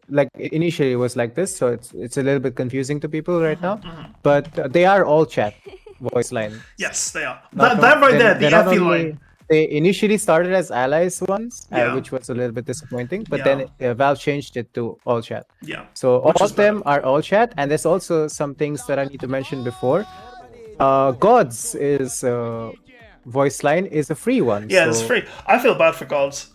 like initially it was like this, so it's a little bit confusing to people right now. But they are all chat voice lines. Yes, they are. Not That right there, they're the not Effie only line. they initially started as allies ones, Yeah. which was a little bit disappointing. But Yeah. then Valve changed it to all chat. Yeah. So all Which is of them better. are all chat, and there's also some things that I need to mention before. Gods is voice line is a free one. Yeah, so it's free. I feel bad for gods.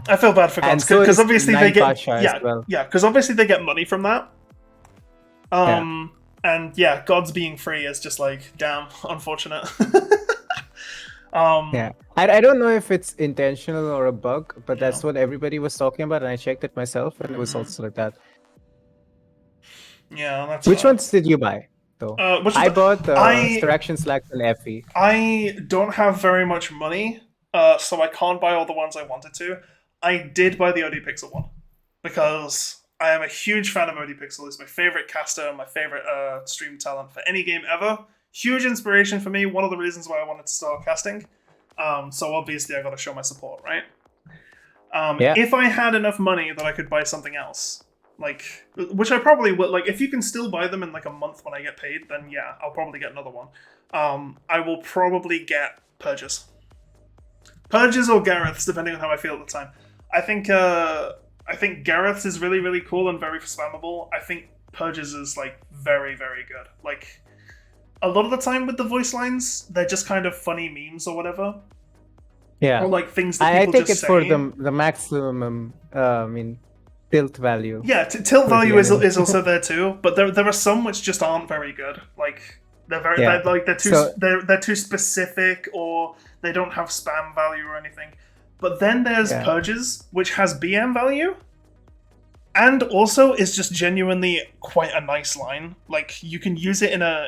I feel bad for and gods so because is obviously they Nine get Pasha as well. because obviously they get money from that. Yeah. And yeah, gods being free is just like damn unfortunate. Yeah, I don't know if it's intentional or a bug, but that's Yeah. what everybody was talking about, and I checked it myself, and it was also like that. Yeah, that's Which ones did you buy, though? I bought Extraction Slacks and Effie. I don't have very much money, so I can't buy all the ones I wanted to. I did buy the OD Pixel one because I am a huge fan of OD Pixel. He's my favorite caster, my favorite stream talent for any game ever. Huge inspiration for me. One of the reasons why I wanted to start casting. So obviously I got to show my support, right? Yeah. If I had enough money that I could buy something else, like, which I probably would, like, if you can still buy them in like a month when I get paid, then yeah, I'll probably get another one. I will probably get Purges. Purges or Gareth's, depending on how I feel at the time. I think Gareth's is really, really cool and very spammable. I think Purges is like very, very good. Like, a lot of the time with the voice lines, they're just kind of funny memes or whatever. Yeah. Or like things that I people think just it's for say. the maximum, tilt value. Yeah, tilt for value the is enemy. also there too, but there are some which just aren't very good. Like they're very Yeah. they're too specific, or they don't have spam value or anything. But then there's Yeah. Purges, which has BM value, and also is just genuinely quite a nice line. Like you can use it in a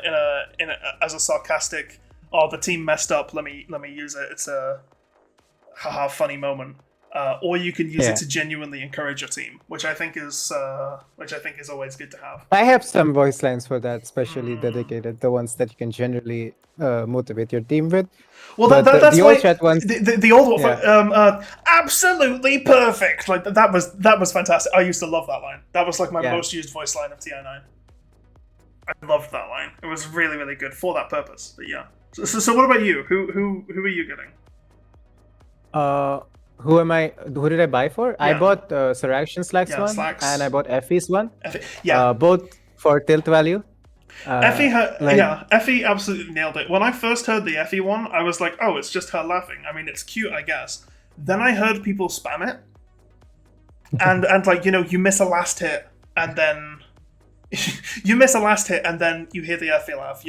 as a sarcastic, "Oh, the team messed up. Let me use it. It's a haha funny moment." Or you can use Yeah. it to genuinely encourage your team, which I think is always good to have. I have some voice lines for that, especially dedicated, the ones that you can generally motivate your team with. Well, But that's the why old chat ones, the old one, Yeah. absolutely perfect. Like that was fantastic. I used to love that line. That was like my Yeah. most used voice line of TI9. I loved that line. It was really, really good for that purpose. But yeah. So what about you? Who are you getting? who did I buy for? I Yeah. bought Seraction Slacks Yeah, one, Slacks. and I bought Effie's one. Yeah. Both for tilt value. Effie, like- Effie absolutely nailed it. When I first heard the Effie one, I was like, "Oh, it's just her laughing." I mean, it's cute, I guess. Then I heard people spam it, and like you miss a last hit, and then you miss a last hit, and then you hear the Effie laugh.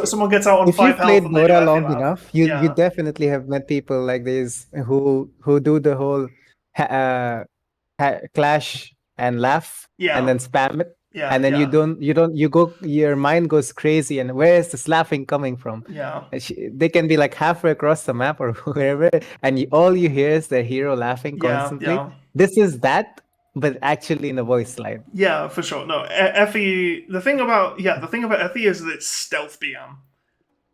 Someone gets out on If 5 you've health played and they do Dota Effie long laugh. enough, you Yeah. definitely have met people like this who do the whole clash and laugh Yeah. and then spam it. Yeah, And then yeah. your mind goes crazy, and where is this laughing coming from? Yeah. And they can be like halfway across the map or wherever, and all you hear is the hero laughing Yeah, constantly. yeah. This is that, but actually in a voice line. Yeah, for sure. No, Effie. The thing about Effie is that it's stealth BM.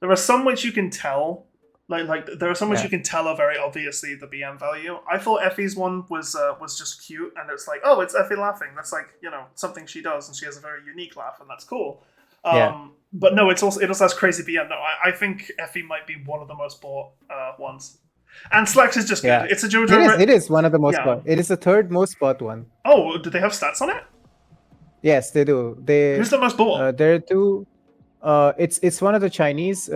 There are some which you can tell, like there are some which Yeah. you can tell are very obviously the BM value. I thought Effie's one was just cute, and it's like, oh, it's Effie laughing. That's like something she does, and she has a very unique laugh, and that's cool. Yeah. But no, it also has crazy BM. No, I think Effie might be one of the most bought ones. And Slacks is just good. Yeah. It's a JoJo. It is one of the most Yeah. bought. It is the third most bought one. Oh, do they have stats on it? Yes, they do. Who's the most bought? There are two. It's one of the Chinese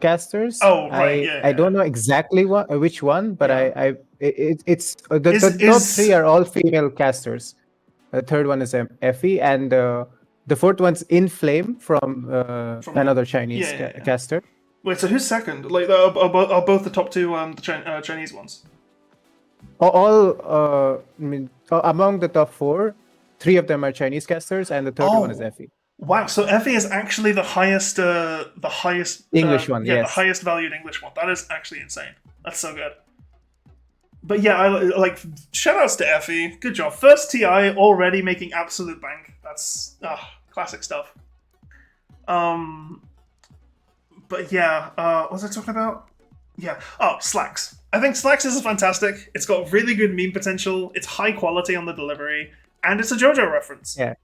casters. Oh, right, I don't know exactly which one, but Yeah. it's the top three are all female casters. The third one is Effie, and the fourth one's In Flame from another Chinese caster. Wait, so who's second? Like, are both the top two the Chinese ones? Among the top four, three of them are Chinese casters, and the third one is Effie. Wow, so Effie is actually the highest, English one, yeah, the yes. highest valued English one. That is actually insane. That's so good. But yeah, I like shoutouts to Effie. Good job. First TI already making absolute bank. That's classic stuff. But yeah, what was I talking about? Yeah. Oh, Slacks. I think Slacks is fantastic. It's got really good meme potential. It's high quality on the delivery, and it's a JoJo reference. Yeah.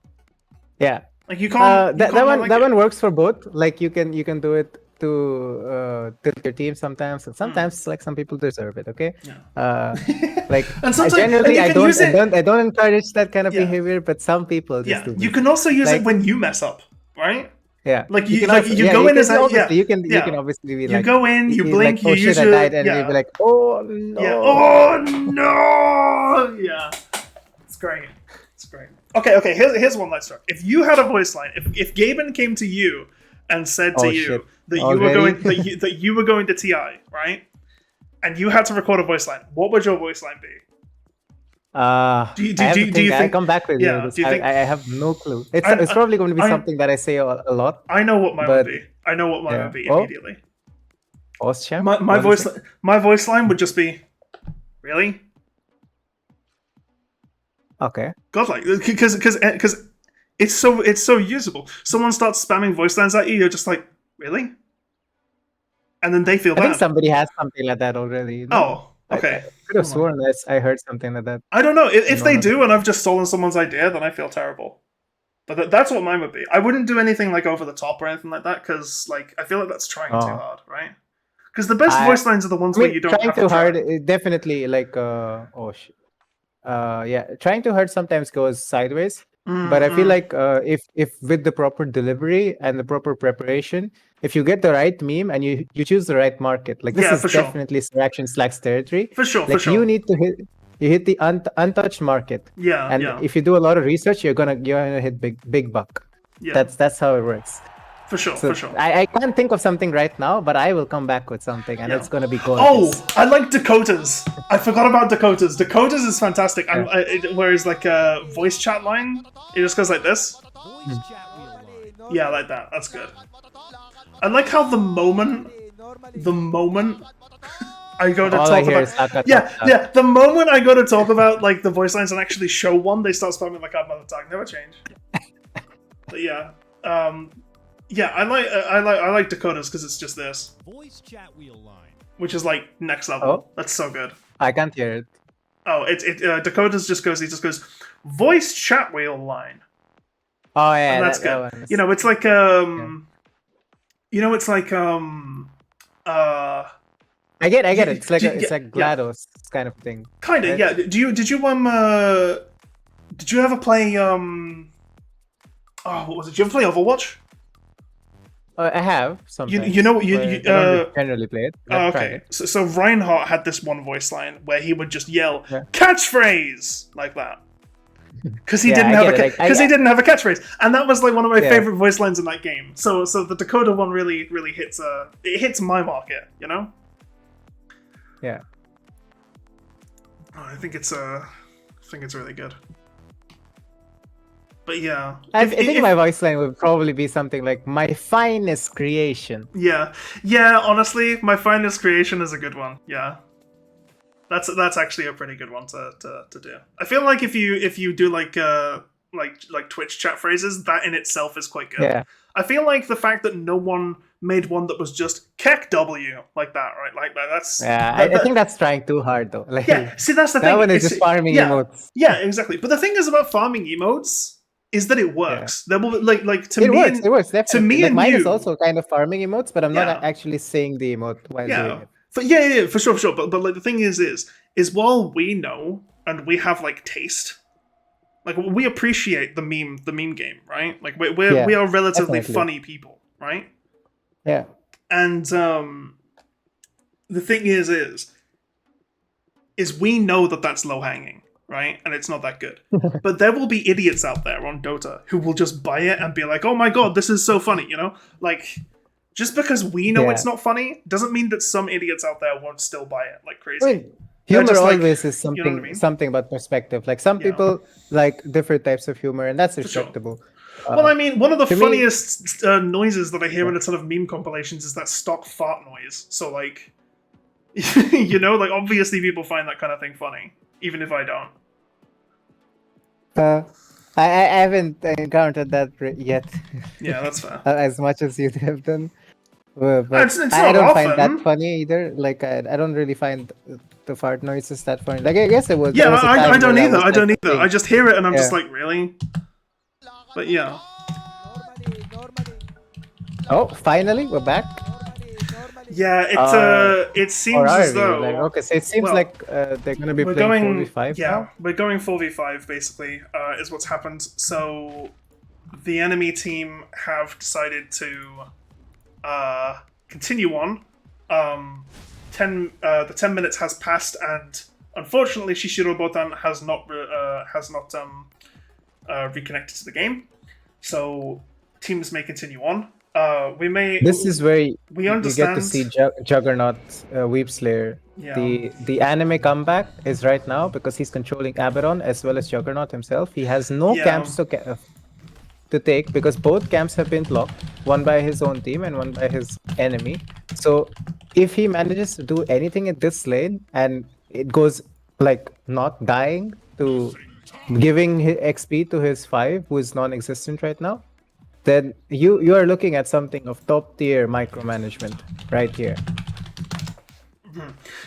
Yeah. Like you can't. That one works for both. Like you can do it to tilt your team sometimes, and sometimes like some people deserve it. Okay. Yeah. Like and sometimes generally I don't encourage that kind of behavior, but some people just do. You can also use it when you mess up, right? Yeah, like you go in as you can obviously be you go in, you blink, like, oh, you use shit, your, I died, and you'll be like, oh no, oh no, yeah, it's great, it's great. Okay, here's one last story. If you had a voice line, if Gaben came to you and said to you that you were going that you were going to TI, right, and you had to record a voice line, what would your voice line be? Do you think I come back with you? I have no clue. It's probably going to be something that I say a lot. I know what mine would be. I know what mine would be immediately. My voice line would just be, really? Okay. God, like, because it's so usable. Someone starts spamming voice lines at you, you're just like, really? And then they feel bad. I think somebody has something like that already. You know? Oh, okay. I could have sworn I heard something like that. I don't know. If they do and I've just stolen someone's idea, then I feel terrible. But that's what mine would be. I wouldn't do anything like over the top or anything like that, because like I feel like that's trying too hard, right? Because the best voice lines are the ones where you don't trying have too to try. hard. Definitely like trying too hard sometimes goes sideways. But I feel like if with the proper delivery and the proper preparation, if you get the right meme and you choose the right market, like this is definitely Seraction Slacks territory. For sure. You need to hit the untouched market. And if you do a lot of research, you're gonna hit big buck. Yeah. That's how it works. For sure. I can't think of something right now, but I will come back with something, and it's gonna be gorgeous. Oh, I like Dakotas. I forgot about Dakotas. Dakotas is fantastic. Whereas like a voice chat line, it just goes like this. Yeah, like that. That's good. I like how the moment I go to talk about the moment I go to talk about like the voice lines and actually show one, they start spamming like another tag. Never change. But yeah. Yeah, I like Dakotas because it's just this. Voice chat wheel line. Which is like next level. Oh. That's so good. I can't hear it. Oh, Dakotas just goes voice chat wheel line. Oh yeah, and that's good. That you know, it's like I get it. It's like GLaDOS kind of thing. Kind of, right? Yeah. Did you ever play what was it? Did you ever play Overwatch? I have sometimes. You don't generally play it. Oh, okay. So Reinhardt had this one voice line where he would just yell catchphrase like that. Because he didn't have a catchphrase, and that was like one of my favorite voice lines in that game. So the Dakota one really hits my market, you know. Yeah. Oh, I think it's really good. But yeah, I think my voice line would probably be something like my finest creation. Yeah. Honestly, my finest creation is a good one. Yeah. That's actually a pretty good one to do. I feel like if you do like Twitch chat phrases, that in itself is quite good. Yeah. I feel like the fact that no one made one that was just Keck W like that, right? Like that's I think that's trying too hard though. Like, yeah, see that's the thing. That one is just farming emotes. Yeah, exactly. But the thing is about farming emotes is that it works. There will like to me. It works definitely. To me, and mine you, is also kind of farming emotes, but I'm not actually saying the emote while doing it. For sure. But like the thing is while we know and we have like taste, like we appreciate the meme game, right? Like we are relatively funny people, right? Yeah. And the thing is we know that that's low hanging, right? And it's not that good. But there will be idiots out there on Dota who will just buy it and be like, "Oh my god, this is so funny," you know? Like just because we know it's not funny doesn't mean that some idiots out there won't still buy it like crazy. I mean, humor always is something, something about perspective. Like some people like different types of humor, and that's respectable. Well, I mean, one of the to me- funniest noises that I hear in a ton of meme compilations is that stock fart noise. So, like, you know, like, obviously people find that kind of thing funny, even if I don't. I haven't encountered that yet. Yeah, that's fair. As much as you have done. But It's I not don't find that often. funny either. Like I don't really find the fart noises that funny. Like I guess it was. Yeah, there was a I time don't where either. was I don't like, either. okay, I just hear it and I'm just yeah. like, really? But yeah. Oh, finally we're back. Yeah, it Or seems are as we? though. Like okay, so it seems well, like they're gonna be we're playing going 4v5 yeah, now. we're going 4v5 basically, is what's happened. So the enemy team have decided to continue on. The 10 minutes has passed, and unfortunately Shishiro Botan has not reconnected to the game. So teams may continue on. This is where we you get to understand. see Juggernaut, Weep Slayer. Yeah. The anime comeback is right now because he's controlling Abaddon as well as Juggernaut himself. He has no Yeah. camps to take because both camps have been blocked, one by his own team and one by his enemy. So if he manages to do anything in this lane and it goes like not dying to giving XP to his 5, who is non-existent right now, then you are looking at something of top tier micromanagement right here.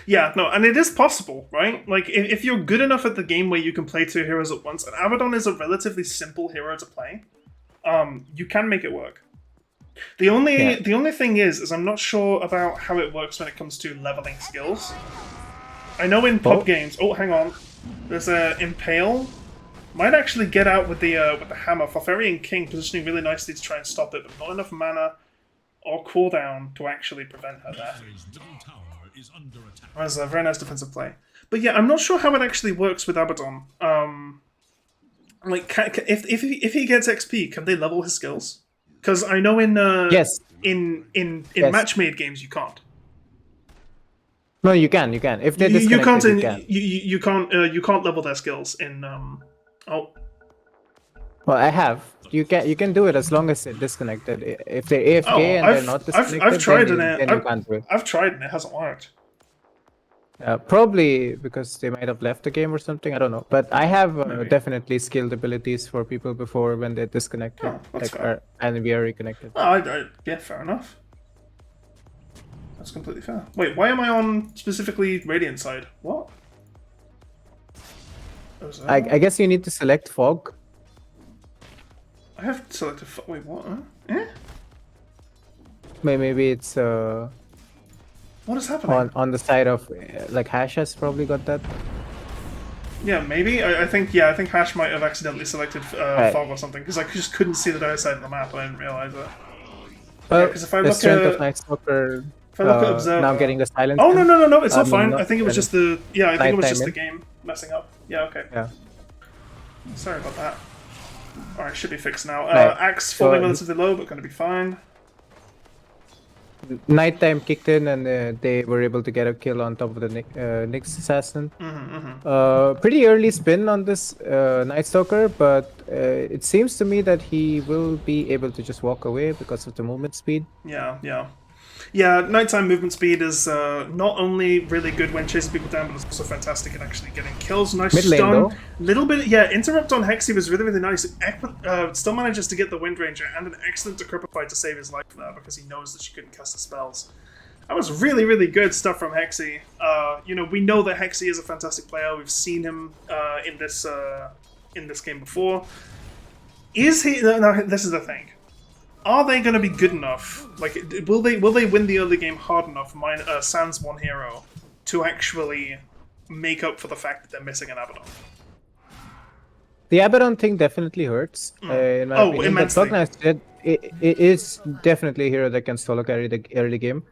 Yeah, no, and it is possible, right? Like, if you're good enough at the game where you can play 2 heroes at once, and Abaddon is a relatively simple hero to play, you can make it work. The only thing is I'm not sure about how it works when it comes to leveling skills. I know in pub games. Oh, hang on. There's a Impale. Might actually get out with the hammer. Farfarian King positioning really nicely to try and stop it, but not enough mana or cooldown to actually prevent her there. That's a very nice defensive play. But yeah, I'm not sure how it actually works with Abaddon. Like, if he gets XP, can they level his skills? Because I know in yes. in Yes. match-made games you can't. No, you can. If they're You can't. disconnected, You can't. You can't level their skills in. Oh. Well, I have. You can do it as long as they're disconnected. If they're AFK and they're not disconnected, I've tried then you can't do it. I've tried and it hasn't worked. Probably because they might have left the game or something. I don't know. But I have definitely skilled abilities for people before when they're disconnected, and we are reconnected. Oh, yeah, fair enough. That's completely fair. Wait, why am I on specifically Radiant side? What? I guess you need to select Fog. I have selected. Wait, what? Eh? Maybe it's What is happening? on the side of like Hash has probably got that. Yeah, maybe. I think Hash might have accidentally selected Fog or something because I just couldn't see the other side of the map. I didn't realize that. Well, because if I the look strength at of Night Stalker. if I look at Observer, now getting the silence. Oh no! It's all fine. not I think it was just the I think it was just the nighttime game messing up. Yeah, okay. Yeah. Sorry about that. All right, should be fixed now. Right. Axe falling relatively low, but going to be fine. Nighttime kicked in and they were able to get a kill on top of the Nyx assassin. Pretty early spin on this Night Stalker, but it seems to me that he will be able to just walk away because of the movement speed. Yeah, nighttime movement speed is not only really good when chasing people down, but it's also fantastic at actually getting kills. Nice Mid lane, stun. though. Little bit, interrupt on Hexy was really, really nice. Still manages to get the Wind Ranger and an excellent Decrepify to save his life there because he knows that she couldn't cast the spells. That was really, really good stuff from Hexy. We know that Hexy is a fantastic player. We've seen him in this game before. Is he? Now, this is the thing. Are they going to be good enough? Like, will they win the early game hard enough? Sans one hero to actually make up for the fact that they're missing an Abaddon. The Abaddon thing definitely hurts. In my opinion. Immensely. But said, it is definitely a hero that can solo carry the early game.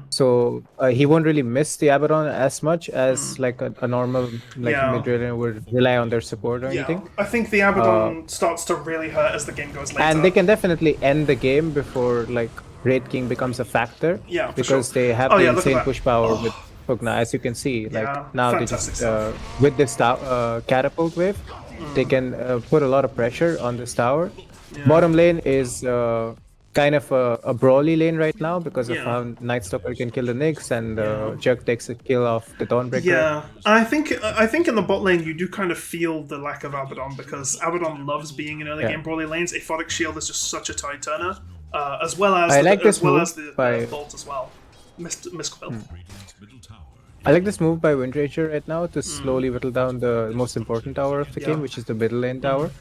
So he won't really miss the Abaddon as much as like a normal mid-laner would rely on their support or anything. I think the Abaddon starts to really hurt as the game goes later. And they can definitely end the game before like Raid King becomes a factor. Yeah, because they have the insane push power with Pugna, as you can see. Like now they just with this catapult wave, they can put a lot of pressure on this tower. Yeah. Bottom lane is kind of a brawly lane right now because of Yeah. how Night Stalker can kill the Nyx and Yeah. Jug takes a kill off the Dawnbreaker. Yeah, I think in the bot lane you do kind of feel the lack of Abaddon because Abaddon loves being in early game brawly lanes. Aphotic Shield is just such a tide turner, as well as I like this as well move as the by- bolt as well. Mist Quill. I like this move by Windranger right now to slowly whittle down the most important tower of the Yeah. game, which is the middle lane tower.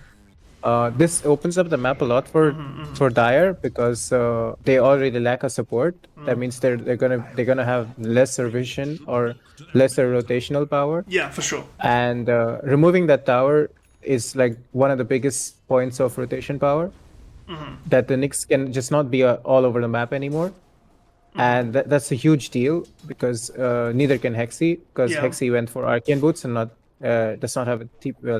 This opens up the map a lot for Dire because they already lack a support. That means they're gonna have lesser vision or lesser rotational power. Yeah, for sure. And removing that tower is like one of the biggest points of rotation power. That the Nyx can just not be all over the map anymore. And that's a huge deal because neither can Hexy because Yeah. Hexy went for Arcane Boots and not does not have a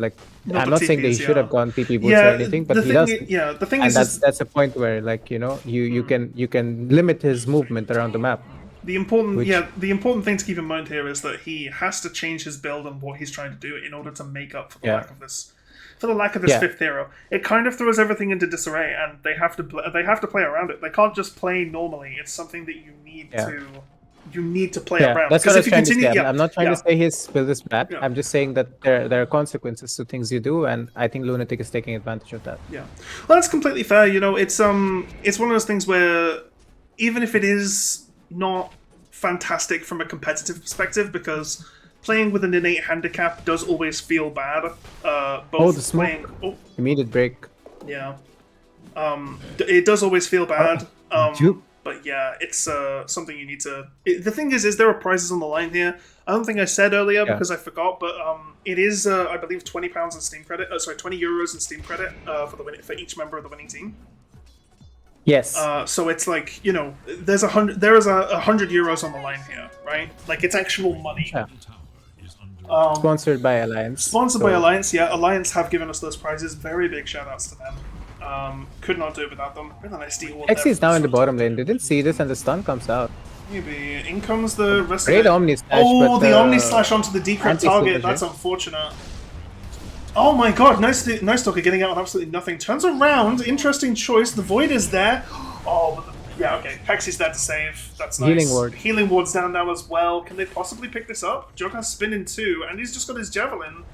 like. Not I'm the not saying that he TPs, should yeah. have gone TP Boots Yeah, or anything, but the he thing does. the thing And is that's a point where like you can limit his movement around the map. the important which- the important thing to keep in mind here is that he has to change his build and what he's trying to do in order to make up for the lack of this. For the lack of this Yeah. fifth hero, it kind of throws everything into disarray, and they have to play around it. They can't just play normally. It's something that you need to play Yeah, around. that's what I was if you trying to continue, say. I'm not trying yeah. to say his build is bad. Yeah. I'm just saying that there are consequences to things you do, and I think Lunatic is taking advantage of that. Yeah, well, that's completely fair. It's one of those things where even if it is not fantastic from a competitive perspective, because playing with an innate handicap does always feel bad. Both the smoke. playing, Immediate break. yeah, it does always feel bad. Dupe. But yeah, it's something you need to. The thing is there are prizes on the line here. I don't think I said earlier because I forgot, but it is I believe £20 in Steam credit. Sorry, €20 in Steam credit for each member of the winning team. Yes. So it's like there is €100 on the line here, right? Like it's actual money. Yeah. Sponsored by Alliance. Sponsored by Alliance, yeah. Alliance have given us those prizes. Very big shout outs to them. Could not do it without them. Really nice deal. Hexy is now in the bottom lane. They didn't see this and the stun comes out. Maybe. In comes the rest Great of it. Omni Slash. Oh, but the Omni Slash onto the decrypt anti-synergy. target. That's unfortunate. Oh my god, Nice Stalker getting out on absolutely nothing. Turns around. Interesting choice. The Void is there. Oh, but yeah, okay. Hexy's there to save. That's nice. Healing Ward. Healing Ward's down now as well. Can they possibly pick this up? Jog has spin in 2, and he's just got his Javelin.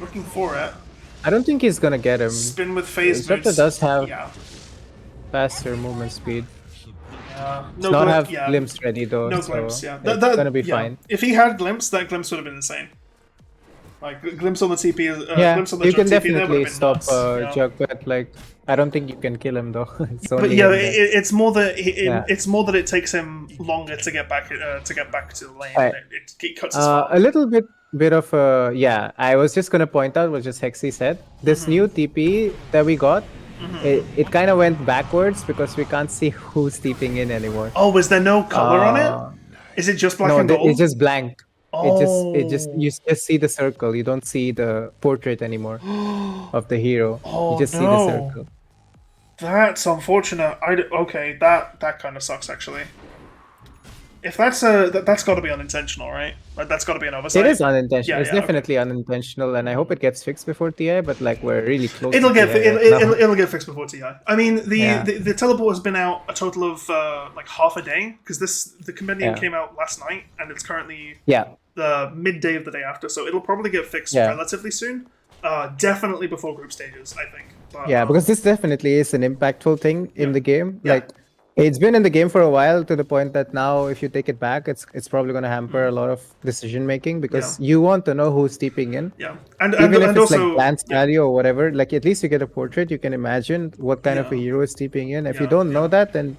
Looking for it. I don't think he's gonna get him. Spin with phase Disruptor boots. does have Yeah. faster movement speed. No Does not have yeah. glimpse ready though. No so glimpse, yeah. It's gonna be fine. If he had glimpse, that glimpse would have been insane. Like glimpse on the TP is Yeah, glimpse on the you can TP there would definitely have been stop nuts, yeah. Jug, but like I don't think you can kill him though. It's But only yeah, him there. it's more that Yeah. it's more that it takes him longer to get back to the lane. Right. It cuts his path. A little bit of yeah. I was just gonna point out what just Hexy said. This new TP that we got, it kind of went backwards because we can't see who's TPing in anymore. Oh, is there no color on it? Is it just black No, and gold? it's just blank. It just Oh. you just see the circle. You don't see the portrait anymore of the hero. Oh, you just see the no. circle. That's unfortunate. Okay, that kind of sucks actually. If that's got to be unintentional, right? Like, that's got to be an oversight. It is unintentional. Yeah, It's yeah, okay. definitely unintentional, and I hope it gets fixed before TI. But like we're really close. It'll to get TI right now. it'll get fixed before TI. I mean, Yeah. the teleport has been out a total of like half a day because the compendium Yeah. came out last night and it's currently Yeah, the midday of the day after, so it'll probably get fixed Yeah. relatively soon. Definitely before group stages, I think. But, yeah, because this definitely is an impactful thing in the game. Yeah. Like it's been in the game for a while to the point that now if you take it back, it's probably going to hamper a lot of decision making because you want to know who's steeping in. yeah, and Even if and it's also like Lance value or whatever, like at least you get a portrait. You can imagine what kind of a Yeah. hero is steeping in. If Yeah, you don't know that, then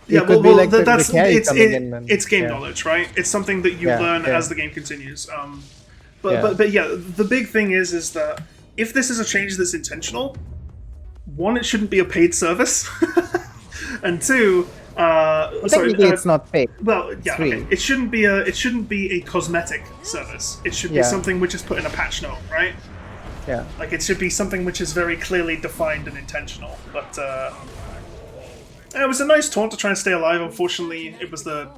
yeah, it could be like the carry it's coming in. And, it's game yeah. knowledge, right? It's something that you Yeah, learn yeah. as the game continues. But Yeah. but yeah, the big thing is that if this is a change that's intentional, one, it shouldn't be a paid service, and two, Technically, it's not fake. Well, yeah, free. okay. It shouldn't be a cosmetic service. It should be Yeah. something which is put in a patch note, right? Yeah. Like it should be something which is very clearly defined and intentional. But it was a nice taunt to try and stay alive. Unfortunately, it was the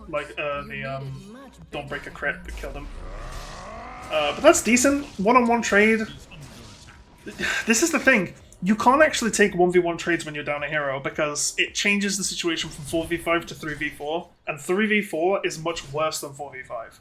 Dawnbreaker crit that killed him. But that's decent. One-on-one trade. This is the thing. you can't actually take 1v1 trades when you're down a hero because it changes the situation from 4v5 to 3v4, and 3v4 is much worse than 4v5.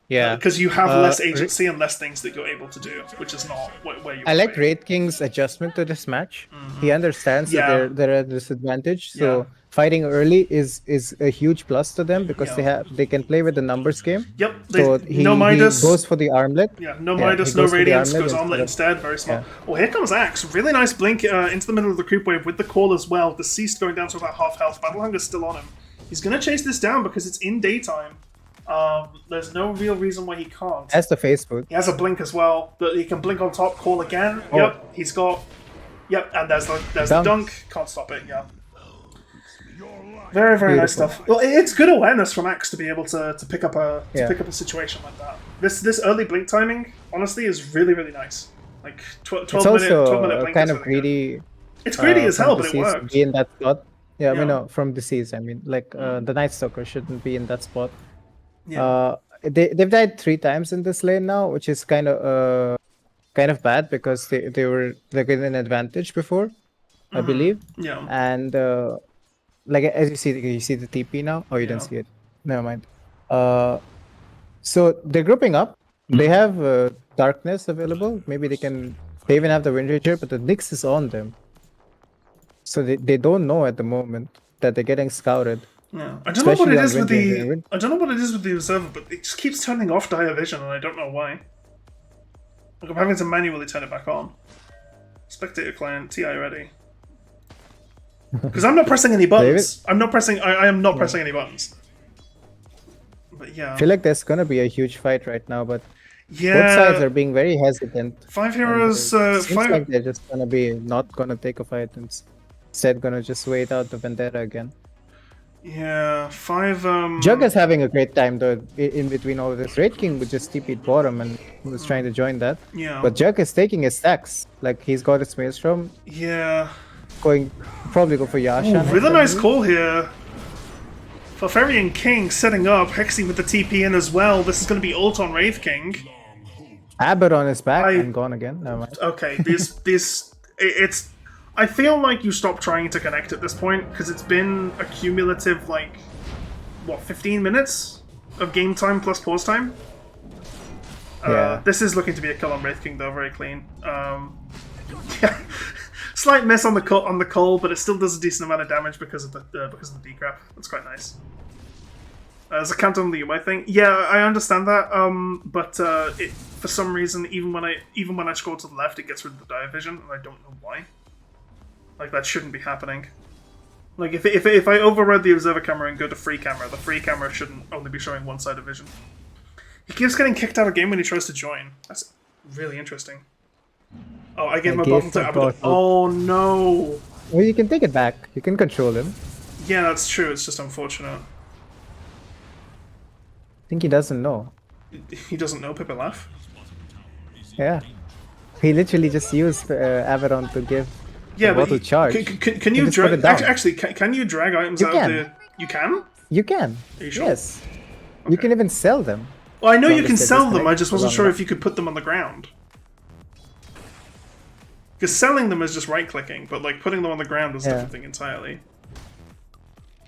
Yeah. Because you have less agency and less things that you're able to do, which is not where you I like be. Wraith King's adjustment to this match. He understands that they're at a disadvantage, so fighting early is a huge plus to them because they can play with the numbers game. Yep. So he goes for the armlet. Yeah, no Midas, no Radiance, goes armlet instead. Very smart. Oh, here comes Axe. Really nice blink into the middle of the creep wave with the call as well. Deceased going down to about half health. Battle Hunger's still on him. He's going to chase this down because it's in daytime. There's no real reason why he can't. That's the face boot. He has a blink as well. He can blink on top, call again. Oh. Yep, he's got... Yep, and there's the dunk. Can't stop it, yeah. Very, very nice stuff. Well, it's good awareness from Axe to be able to pick up a situation like that. This early blink timing, honestly, is really, really nice. Like 12 minute blink. Kind of greedy. It's greedy as hell, but it works. Be in that spot. Yeah, I mean, no, from Disease. I mean, like the Night Stalker shouldn't be in that spot. Yeah. They've died 3 times in this lane now, which is kind of bad because they were in an advantage before, I believe. Yeah. And like as you see the TP now. Oh, you didn't see it. Never mind. So they're grouping up. They have darkness available. Maybe they even have the Wind Ranger, but the Nyx is on them. So they don't know at the moment that they're getting scouted. Yeah. I don't know what it is with the observer, but it just keeps turning off dire vision, and I don't know why. Like I'm having to manually turn it back on. Spectator client, TI ready. Because I'm not pressing any buttons. I am not pressing any buttons. But yeah. I feel like there's gonna be a huge fight right now, but both sides are being very hesitant. 5 heroes. Seems like they're just not gonna take a fight and instead gonna just wait out the Vendetta again. Yeah, 5. Jug is having a great time though. In between all of this, Wraith King would just TP'd bottom and was trying to join that. Yeah. But Jug is taking his stacks. Like he's got his Maelstrom. Yeah. Probably go for Yasha. Ooh, really nice call here. Farfarian King setting up, Hexy with the TP in as well. This is going to be ult on Wraith King. Abbott on his back and gone again. Never mind. Okay, I feel like you stop trying to connect at this point because it's been a cumulative, like, what, 15 minutes of game time plus pause time? This is looking to be a kill on Wraith King though, very clean. Yeah. Slight miss on the call, but it still does a decent amount of damage because of the decrap. That's quite nice. There's a count on the UI thing. Yeah, I understand that. But for some reason, even when I scroll to the left, it gets rid of the dire vision, and I don't know why. Like that shouldn't be happening. Like if I override the observer camera and go to free camera, the free camera shouldn't only be showing one side of vision. He keeps getting kicked out of game when he tries to join. That's really interesting. Oh, I gave him a bottle to Abaddon. Oh no! Well, you can take it back. You can control him. Yeah, that's true. It's just unfortunate. I think he doesn't know. He doesn't know Pippa Laugh? Yeah. He literally just used Abaddon to give the bottle charge. Can you drag... Actually, can you drag items out of the... You can? You can. Are you sure? Yes. Okay. You can even sell them. Well, I know you can sell them. I just wasn't sure if you could put them on the ground. Because selling them is just right-clicking, but like putting them on the ground is a different thing entirely.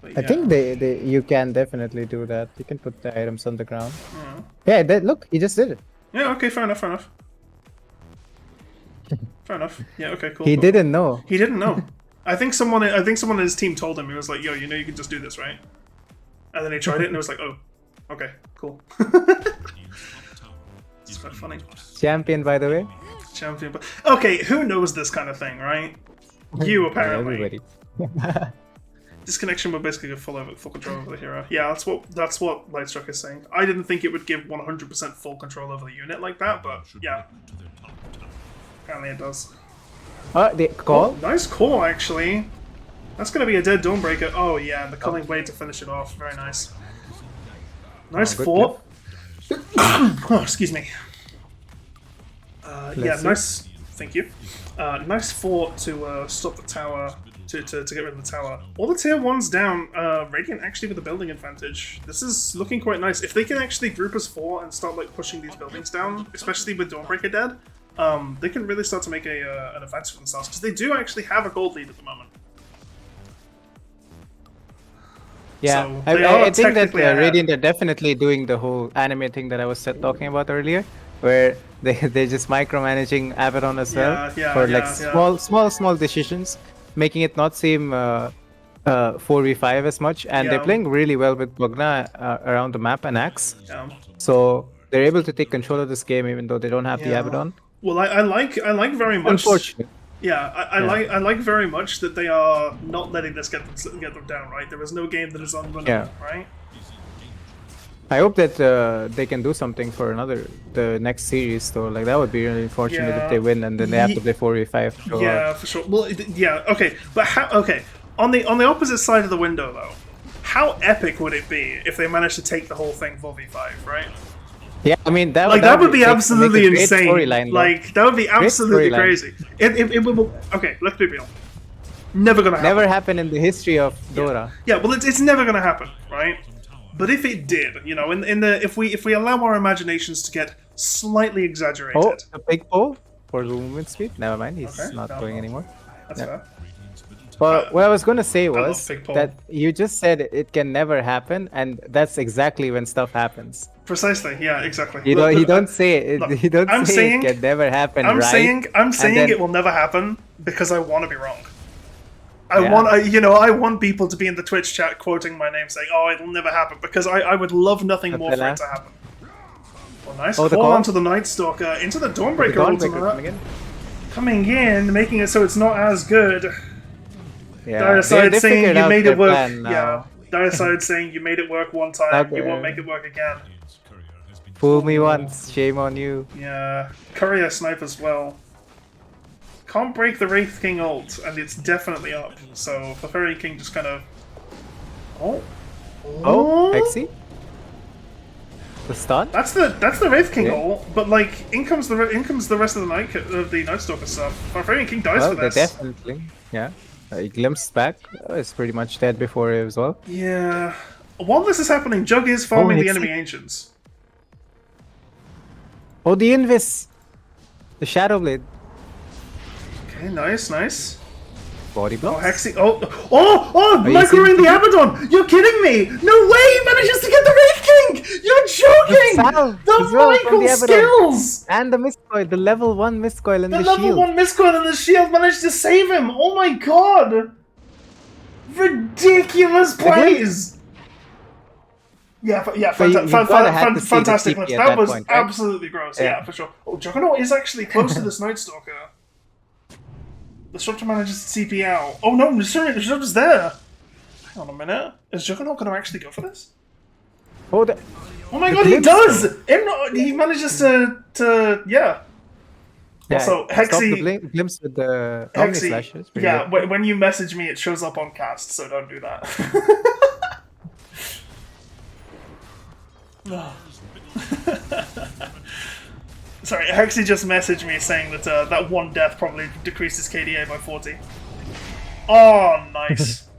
But, I think you can definitely do that. You can put the items on the ground. Yeah, look, he just did it. Yeah, okay, fair enough, fair enough. Fair enough. Yeah, okay, cool. He didn't know. He didn't know. I think someone in his team told him. He was like, "Yo, you know you can just do this, right?" And then he tried it, and it was like, "Oh, okay, cool." It's quite funny. Champion, by the way. Champion, but okay, who knows this kind of thing, right? You apparently. Everybody. Disconnection will basically give full control over the hero. Yeah, that's what Lightstruck is saying. I didn't think it would give 100% full control over the unit like that, but yeah, apparently it does. The call. Oh, nice call, actually. That's gonna be a dead Dawnbreaker. Oh yeah, and the Culling Blade to finish it off. Very nice. Nice fort. Oh, excuse me. Yeah, nice. Thank you. Nice fort to stop the tower. To get rid of the tower. All the tier 1s down. Radiant actually with the building advantage. This is looking quite nice. If they can actually group as 4 and start like pushing these buildings down, especially with Dawnbreaker dead, they can really start to make an advance for themselves because they do actually have a gold lead at the moment. Yeah, So I think that technically ahead. Radiant are definitely doing the whole anime thing that I was talking about earlier, where they're just micromanaging Abaddon as well for like small decisions, making it not seem 4v5 as much, and they're playing really well with Bugna around the map and Axe. Yeah. So they're able to take control of this game even though they don't have the Abaddon. Well, I like very much. Unfortunate. Yeah, I like very much that they are not letting this get them down. Right, there is no game that is unwinnable. Right. I hope that they can do something for the next series though. Like that would be really unfortunate if they win and then they have to play 4v5. Yeah, for sure. Well, yeah, okay, but on the opposite side of the window though, how epic would it be if they managed to take the whole thing 4v5, right? Yeah, I mean that would be absolutely insane. Like that would be absolutely crazy. It will. Okay, let's be real. Never gonna happen. Never happened in the history of Dota. Yeah, well, it's never gonna happen, right? But if it did, you know, if we allow our imaginations to get slightly exaggerated. Oh, a big pull for the movement speed. Never mind, he's not going anymore. That's fair. Well, what I was gonna say was that you just said it can never happen, and that's exactly when stuff happens. Precisely. Yeah. Exactly. You don't say it. You don't say it can never happen. I'm saying it will never happen because I want to be wrong. I want people to be in the Twitch chat quoting my name saying, "Oh, it'll never happen," because I would love nothing more for it to happen. Well, nice call onto the Night Stalker into the Dawnbreaker ultimate. Coming in, making it so it's not as good. Yeah, Direside saying you made it work. Yeah, Direside saying you made it work one time, you won't make it work again. Fool me once, shame on you. Yeah, Courier snipe as well. Can't break the Wraith King ult, and it's definitely up. So the Fairy King just kind of. Oh, Hexy. The stun. That's the Wraith King ult, but like in comes the rest of the Night Stalker stuff. Fairy King dies for this. Definitely, yeah. He glimpsed back. It's pretty much dead before it as well. Yeah. While this is happening, Jug is farming the enemy ancients. Oh, the Invis! The Shadow Blade. Okay, nice. Body block. Oh, Hexy. Microing the Abaddon! You're kidding me! No way! He manages to get the Wraith King! You're joking! The Michael skills! And the miscoil, the level 1 miscoil and the shield. The level 1 miscoil and the shield managed to save him! Oh my god! Ridiculous plays! Fantastic. That was absolutely gross. Yeah, for sure. Oh, Juggernaut is actually close to this Night Stalker. The Disruptor manages to CP out. Oh no, the Disruptor's there! Hang on a minute. Is Juggernaut going to actually go for this? Oh my god, he does! He manages to yeah. Also, Hexy... Stop the glimpse with the Omni Slashes. Yeah, when you message me, it shows up on cast, so don't do that. Sorry, Hexy just messaged me saying that that one death probably decreases KDA by 40. Oh, nice.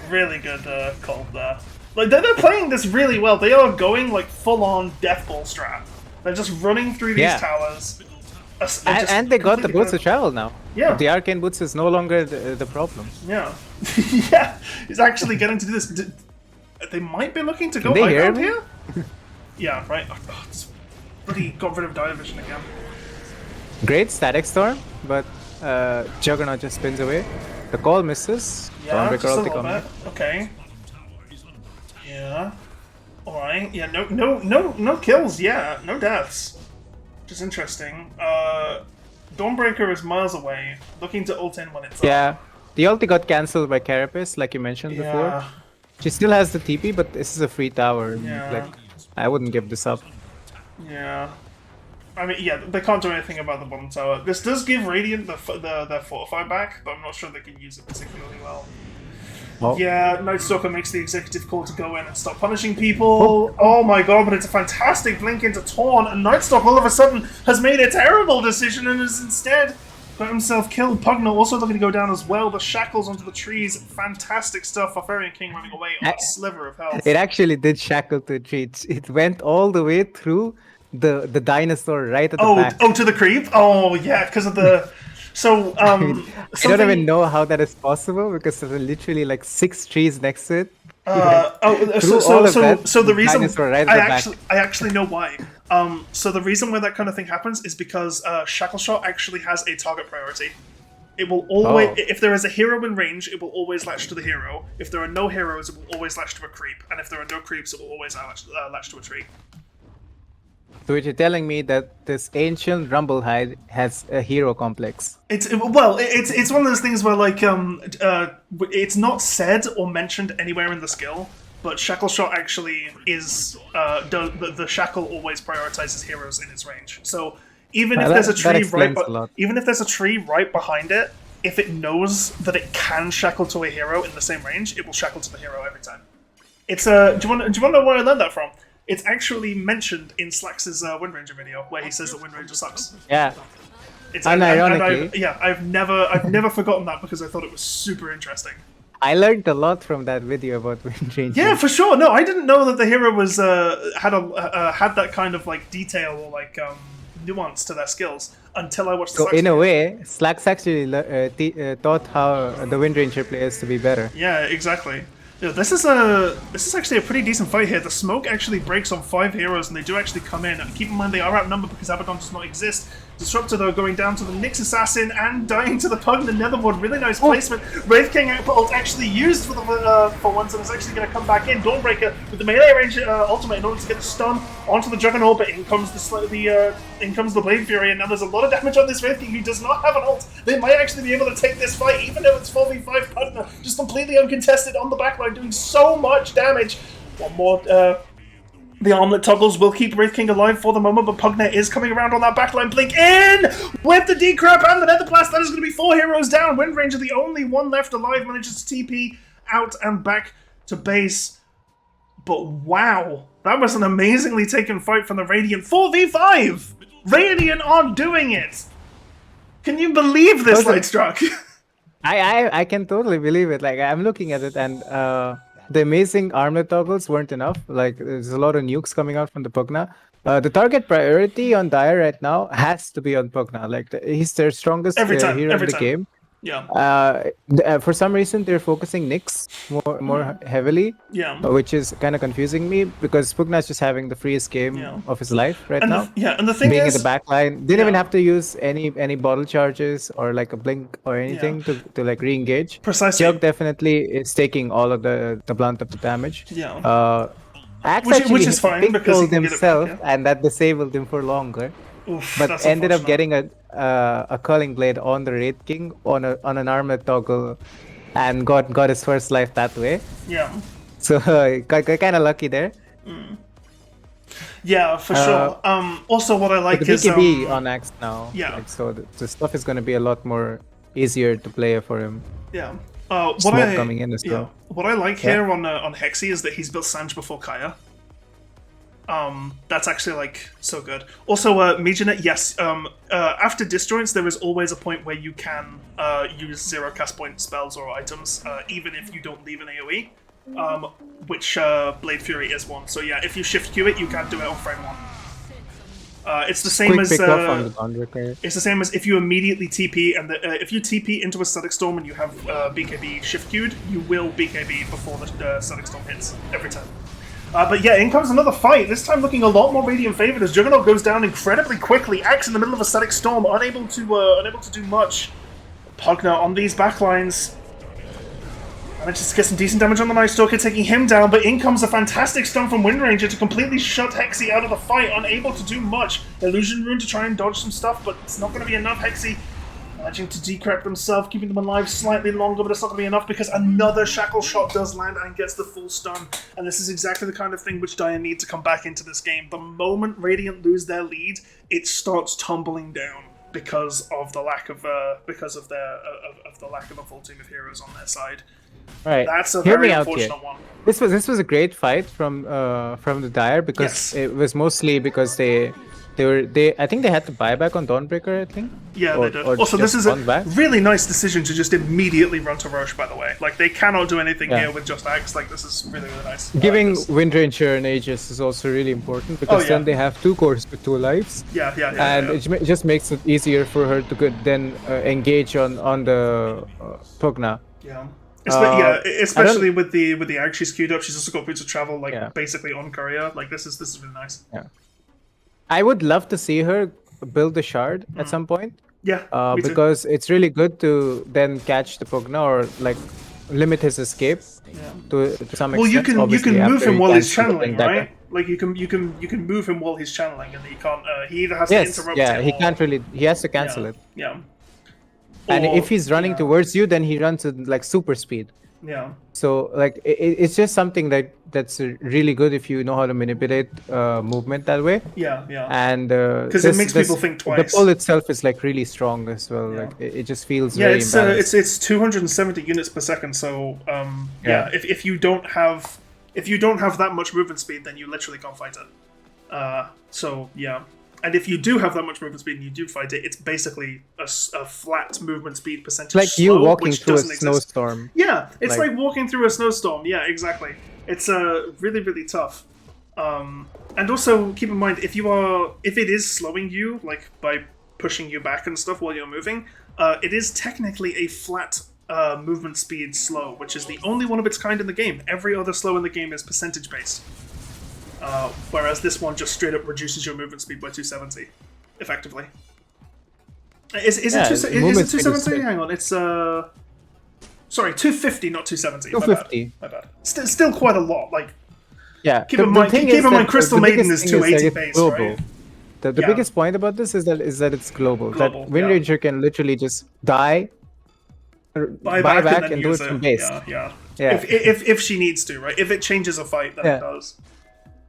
Really good call there. Like, they're playing this really well. They are going, like, full-on death ball strat. They're just running through these towers. And they got the boots to travel now. Yeah. The arcane boots is no longer the problem. Yeah. Yeah, he's actually getting to do this. They might be looking to go high ground here? Yeah, right. Oh, it's bloody got rid of Dire Vision again. Great static storm, but Juggernaut just spins away. The call misses. Yeah, just a little bit. Okay. Yeah. Alright. Yeah, no kills, yeah. No deaths. Which is interesting. Dawnbreaker is miles away, looking to ult in when it's up. The ulti got cancelled by Carapace, like you mentioned before. She still has the TP, but this is a free tower. Like, I wouldn't give this up. Yeah. I mean, yeah, they can't do anything about the bottom tower. This does give Radiant their Fortify back, but I'm not sure they can use it particularly well. Oh. Yeah, Night Stalker makes the executive call to go in and stop punishing people. Oh my god, but it's a fantastic blink into Torn, and Night Stalker all of a sudden has made a terrible decision and has instead got himself killed. Pugna also looking to go down as well. The shackles onto the trees. Fantastic stuff. Barbarian King running away on a sliver of health. It actually did shackle to trees. It went all the way through the dinosaur right at the Oh, back. to the creep. Oh yeah, because of the. So I mean, I don't even something- know how that is possible because there are literally like 6 trees next to it. so Through all of that, the reason dinosaur right at I the back. actually know why. So the reason why that kind of thing happens is because Shackle Shot actually has a target priority. It will always, Oh. if there is a hero in range, it will always latch to the hero. If there are no heroes, it will always latch to a creep, and if there are no creeps, it will always latch to a tree. So which you're telling me that this ancient Rumblehide has a hero complex. It's one of those things where like it's not said or mentioned anywhere in the skill, but Shackle Shot actually is the Shackle always prioritizes heroes in its range. So even if there's a tree even if there's a tree right behind it, if it knows that it can shackle to a hero in the same range, it will shackle to the hero every time. It's do you want to know where I learned that from? It's actually mentioned in Slax's Wind Ranger video where he says that Wind Ranger sucks. Yeah. It's Unironically. I've never forgotten that because I thought it was super interesting. I learned a lot from that video about Wind Ranger. Yeah, for sure. No, I didn't know that the hero was had that kind of like detail or like nuance to their skills until I watched the So Slax in a video. way, Slacks actually taught how the Wind Ranger players to be better. Yeah, exactly. Yeah, this is actually a pretty decent fight here. The smoke actually breaks on 5 heroes, and they do actually come in. And keep in mind they are outnumbered because Abaddon does not exist. Disruptor though going down to the Nyx Assassin and dying to the Pug and the Netherwood. Really nice placement. Wraith King ult actually used for the for once, and it's actually going to come back in. Dawnbreaker with the melee range ultimate in order to get the stun onto the Juggernaut, but in comes the Blade Fury, and now there's a lot of damage on this Wraith King who does not have an ult. They might actually be able to take this fight, even though it's 4v5 Pugna, just completely uncontested on the backline, doing so much damage. One more. The armlet toggles will keep Wraith King alive for the moment, but Pugna is coming around on that backline. Blink in with the Decrep and the Netherblast. That is going to be 4 heroes down. Wind Ranger, the only one left alive, manages to TP out and back to base. But wow, that was an amazingly taken fight from the Radiant. 4v5! Radiant are doing it! Can you believe this, Lightstruck? I can totally believe it. Like I'm looking at it, and the amazing armlet toggles weren't enough. Like there's a lot of nukes coming out from the Pugna. The target priority on Dire right now has to be on Pugna. Like he's their strongest hero in the game. Yeah. For some reason, they're focusing Nyx more heavily. Yeah. Which is kind of confusing me because Pugna's just having the freest game of his life right now. And the thing being is, in the back line, didn't even have to use any bottle charges or like a blink or anything to like re-engage. Precisely. Jug definitely is taking all of the blunt of the damage. Yeah. Axe Which is fine because he can get it himself, back, and that disabled him for longer. Oof, But that's ended up unfortunate. getting a curling blade on the Wraith King on an armlet toggle, and got his first life that way. Yeah. So kind of lucky there. Yeah, for sure. Also, what I like The is BKB on Axe now. Yeah. Like, so the stuff is going to be a lot more easier to play for him. Yeah. Smoke coming in as well. What I like here on Hexy is that he's built Sanj before Kaya. That's actually like so good. Also, Mijanet, yes. After disjoints, there is always a point where you can use 0 cast point spells or items, even if you don't leave an AOE. Which Blade Fury is one. So yeah, if you shift Q it, you can't do it on frame 1. It's the same as it's the same as if you immediately TP and if you TP into a Static Storm and you have BKB shift queued, you will BKB before the Static Storm hits every time. But yeah, in comes another fight. This time looking a lot more Radiant favored as Juggernaut goes down incredibly quickly. Axe in the middle of a Static Storm, unable to do much. Pugna on these backlines. Manages to get some decent damage on the Night Stalker, taking him down, but in comes a fantastic stun from Wind Ranger to completely shut Hexy out of the fight, unable to do much. Illusion Rune to try and dodge some stuff, but it's not going to be enough. Hexy managing to decrep themselves, keeping them alive slightly longer, but it's not going to be enough because another Shackle Shot does land and gets the full stun. And this is exactly the kind of thing which Dire need to come back into this game. The moment Radiant lose their lead, it starts tumbling down because of the lack of the lack of a full team of heroes on their side. Right. That's a Hear very me out unfortunate here. one. This was a great fight from the Dire because it was mostly because they I think they had to buy back on Dawnbreaker, I think. Yeah, or, they did. or Also, this just is a gone back. really nice decision to just immediately run to Roche, by the way. Like, they cannot do anything Yeah. here with just Axe. Like, this is really, really nice. I Giving like this. Windranger an Aegis is also really important because yeah. then they have 2 cores with 2 lives. And it just makes it easier for her to then engage on the Pugna. Yeah. Uh, Especially with the Ag she's queued up, she's also got boots of travel, like Yeah. basically on courier. Like this is really nice. Yeah. I would love to see her build the shard at some point. Yeah, me too. Because it's really good to then catch the Pugna or like limit his escape to some extent. Well, you can obviously, move after him he while he's cancels the channeling, Vendetta. right? Like you can move him while he's channeling, and he can't. He either has to Yes, interrupt yeah, it he or- can't really. He has to cancel it. Yeah. And Or- if he's running yeah. towards you, then he runs at like super speed. Yeah. So like it's just something that's really good if you know how to manipulate movement that way. Yeah. Yeah. And 'Cause it makes people think twice. The pull itself is like really strong as well. Yeah. Like it just feels Yeah, very imbalanced. it's 270 units per second. So yeah, if you don't have that much movement speed, then you literally can't fight it. So yeah, and if you do have that much movement speed and you do fight it, it's basically a flat movement speed percentage. It's like you slow, walking which through a doesn't exist. snowstorm. Yeah, it's Like- like walking through a snowstorm. Yeah, exactly. It's really really tough. And also keep in mind if it is slowing you like by pushing you back and stuff while you're moving, it is technically a flat movement speed slow, which is the only one of its kind in the game. Every other slow in the game is percentage based, whereas this one just straight up reduces your movement speed by 270, effectively. Is it Yeah, 270? speed is- Hang on, it's sorry, 250, not 270. 250. My bad. Still quite a lot. Like. Yeah. Keep in mind, Crystal Maiden is biggest thing 280 that base, it's global. right? The Yeah. biggest point about this is that it's global. Global, that Windranger can literally just die, Buy back then and do use it from base. Yeah. Yeah. If she needs to, right? If it changes a fight, then Yeah. it does.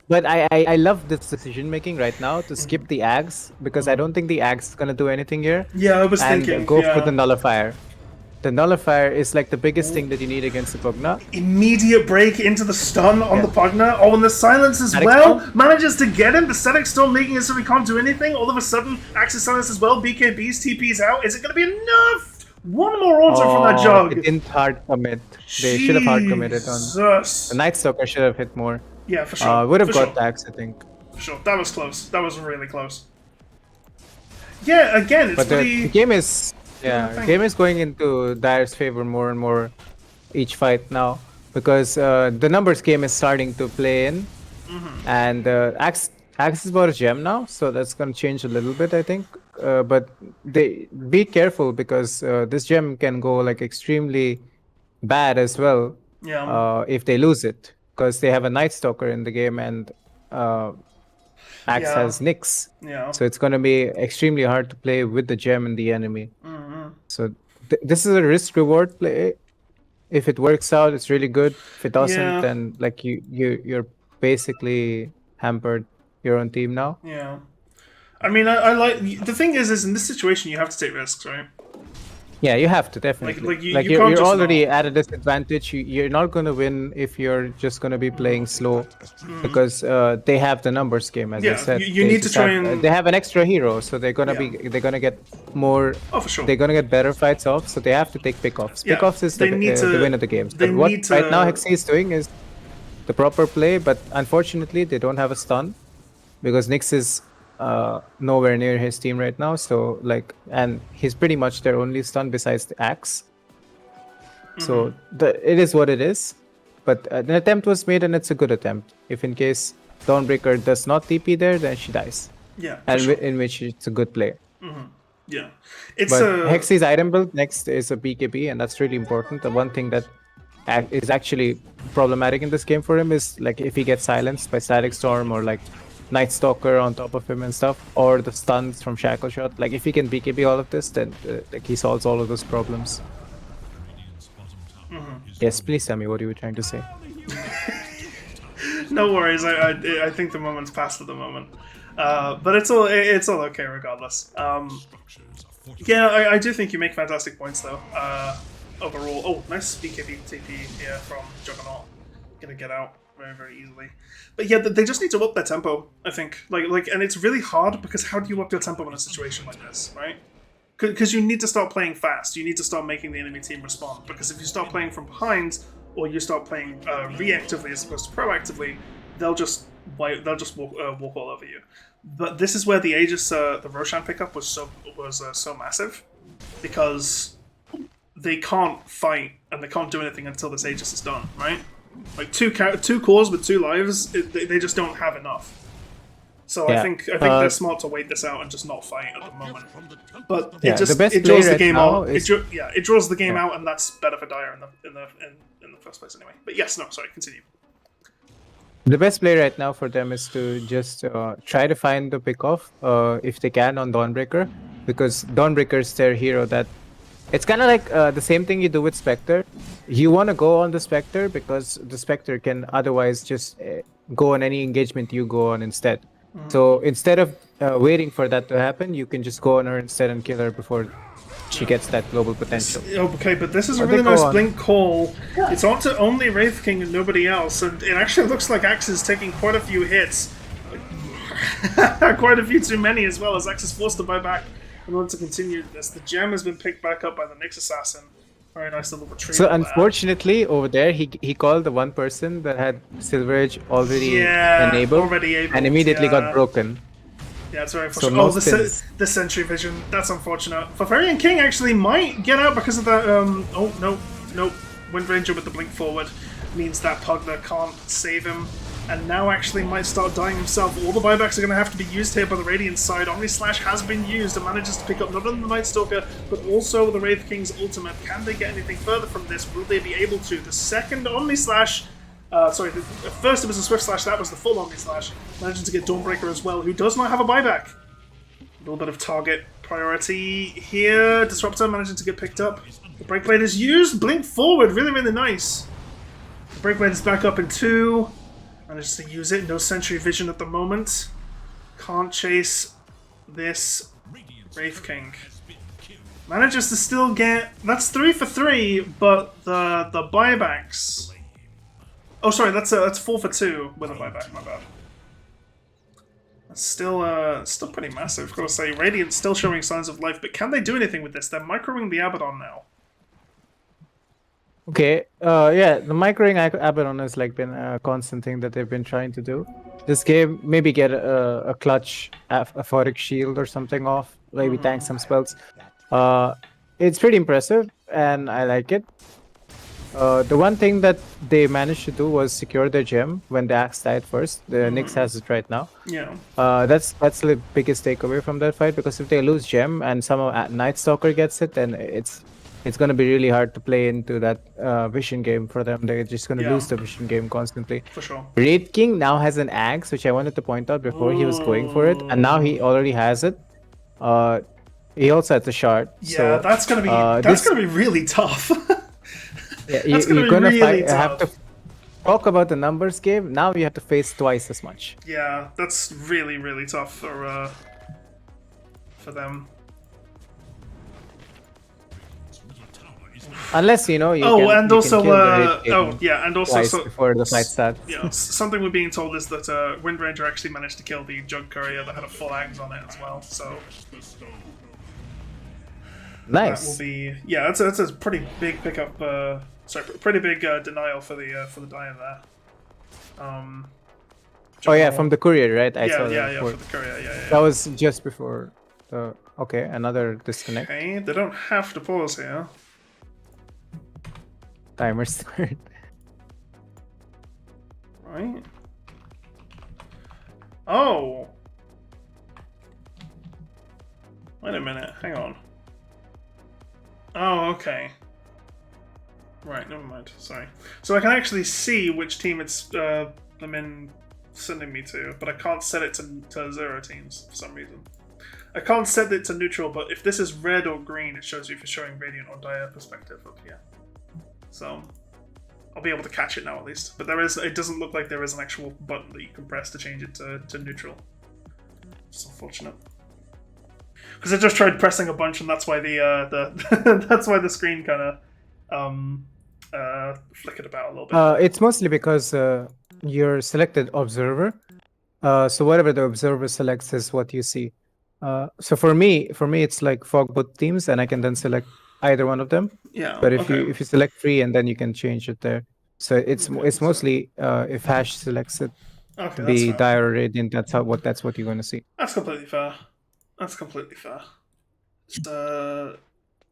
But I love this decision making right now to skip the Ags because I don't think the Ags is gonna do anything here. Yeah, I was And thinking. go yeah. for the Nullifier. The Nullifier is like the biggest thing that you need against the Pugna. Immediate break into the stun on the Pugna. Oh, and the silence as Static well. Storm? Manages to get him. The static storm making it so we can't do anything. All of a sudden, Axis silence as well. BKB's TP's out. Is it going to be enough? One more auto from that jug. It didn't hard commit. They should have hard committed on. Jesus. The Night Stalker should have hit more. Yeah, for sure. Would have for got sure. the Axe, I think. For sure. That was close. That was really close. Yeah, again, it's But the pretty... game is thing. game is going into Dire's favor more and more each fight now because the numbers game is starting to play in, and Axe is about a gem now, so that's gonna change a little bit, I think. But they be careful because this gem can go like extremely bad as well if they lose it because they have a Night Stalker in the game and Axe Yeah. has Nyx. Yeah. So it's going to be extremely hard to play with the gem and the enemy. So this is a risk reward play. If it works out, it's really good. If it doesn't, Yeah. then like you're basically hampered your own team now. Yeah. I mean, I like... The thing is in this situation, you have to take risks, right? Yeah, you have to definitely. like you you're, can't you're just already not. at a disadvantage. You're not going to win if you're just going to be playing slow, because they have the numbers game. As I Yeah, said, you They need to just try have- and- They have an extra hero, so they're gonna Yeah. they're gonna get more. Oh, for sure. They're gonna get better fights off, so they have to take pickoffs. Yeah, Pickoffs is they need to- the win of the games. they But what need right now to- Hexy is doing is the proper play, but unfortunately they don't have a stun because Nyx is nowhere near his team right now. So like, and he's pretty much their only stun besides the Axe. So it is what it is, but an attempt was made and it's a good attempt. If in case Dawnbreaker does not TP there, then she dies, Yeah. for and sure. in which it's a good play. Yeah. It's But a... Hexy's item build next is a BKB, and that's really important. The one thing that is actually problematic in this game for him is like if he gets silenced by Static Storm or like Night Stalker on top of him and stuff, or the stuns from Shackle Shot. Like if he can BKB all of this, then like he solves all of those problems. Yes, please tell me what you were trying to say. No worries. I think the moment's passed at the moment, but it's all okay regardless. Yeah, I do think you make fantastic points though. Overall, oh, nice BKB TP here from Juggernaut. gonna get out very easily. But yeah, they just need to up their tempo. I think and it's really hard because how do you up your tempo in a situation like this, right? Because you need to start playing fast. You need to start making the enemy team respond. Because if you start playing from behind, or you start playing reactively as opposed to proactively, they'll just walk all over you. But this is where the Aegis, the Roshan pickup was so massive, because they can't fight and they can't do anything until this Aegis is done, right? Like two cores with 2 lives, they just don't have enough. So yeah. I think they're smart to wait this out and just not fight at the moment. But it draws the game out. It draws the game out, and that's better for Dire in the first place anyway. But yes, no, sorry, continue. The best play right now for them is to just try to find the pickoff if they can on Dawnbreaker, because Dawnbreaker is their hero. That it's kind of like the same thing you do with Spectre. You want to go on the Spectre because the Spectre can otherwise just go on any engagement you go on instead. Mm-hmm. So instead of waiting for that to happen, you can just go on her instead and kill her before she gets that global potential. Okay, but this is a really nice blink call. Yeah. It's on to only Wraith King and nobody else, and it actually looks like Axe is taking quite a few hits. Quite a few too many as well, as Axe is forced to buy back in order to continue this. The gem has been picked back up by the Nyx Assassin. Very nice little retrieve. So unfortunately, over there, he called the one person that had Silver Edge already enabled, and immediately got broken. Yeah, it's very unfortunate. So the Sentry Vision. That's unfortunate. Farfarian King actually might get out because of that. Oh, no. Wind Ranger with the blink forward means that Pugler can't save him. And now actually might start dying himself. All the buybacks are going to have to be used here by the Radiant side. Omni Slash has been used and manages to pick up not only the Night Stalker, but also the Wraith King's ultimate. Can they get anything further from this? Will they be able to? The second Omni Slash... the first it was a Swift Slash, that was the full Omni Slash. Managing to get Dawnbreaker as well, who does not have a buyback. A little bit of target priority here. Disruptor managing to get picked up. The Breakblade is used. Blink forward, really, really nice. The Breakblade is back up in 2. Manages to use it. No Sentry Vision at the moment. Can't chase this Wraith King. Manages to still get... That's 3 for 3, but the buybacks... Oh, sorry, that's 4 for 2 with a buyback, my bad. That's still pretty massive. Gotta say, Radiant's still showing signs of life, but can they do anything with this? They're microing the Abaddon now. Okay, yeah, the microing Abaddon has been a constant thing that they've been trying to do. This game, maybe get a clutch Aphoric Shield or something off, maybe tank some spells. It's pretty impressive, and I like it. The one thing that they managed to do was secure their gem when the Axe died first. The Nyx has it right now. Yeah. That's the biggest takeaway from that fight, because if they lose gem and somehow Night Stalker gets it, then it's going to be really hard to play into that vision game for them. They're just going to lose the vision game constantly. For sure. Wraith King now has an axe, which I wanted to point out before he was going for it, and now he already has it. He also has a shard. Yeah, so, that's going to be really tough. Yeah, you're going to have to talk about the numbers game. Now you have to face twice as much. Yeah, that's really, really tough for them. Unless you and also before the fight starts. Yeah, something we're being told is that Wind Ranger actually managed to kill the Jug Courier that had a full axe on it as well. So nice. That will be that's a pretty big pickup. Pretty big denial for the Dire there. From the courier, right? I saw that for the courier. Yeah. That was just before the. Okay, another disconnect. Okay, they don't have to pause here. Timer start. Right. Oh. Wait a minute. Hang on. Oh, okay. Right, never mind. Sorry. So I can actually see which team it's sending me to, but I can't set it to 0 teams for some reason. I can't set it to neutral, but if this is red or green, it shows you if you're showing Radiant or Dire perspective up here. So I'll be able to catch it now at least. But it doesn't look like there is an actual button that you can press to change it to neutral. It's unfortunate. Because I just tried pressing a bunch, and that's why that's why the screen kind of flickered about a little bit. It's mostly because you're selected observer. So whatever the observer selects is what you see. So for me, it's like Fogbot themes, and I can then select either one of them. Yeah. But if Okay. you select free, and then you can change it there. So it's Okay, it's so- mostly if hash selects it Okay, to that's be fair. dire or radiant. That's what you're going to see. That's completely fair. That's completely fair. It's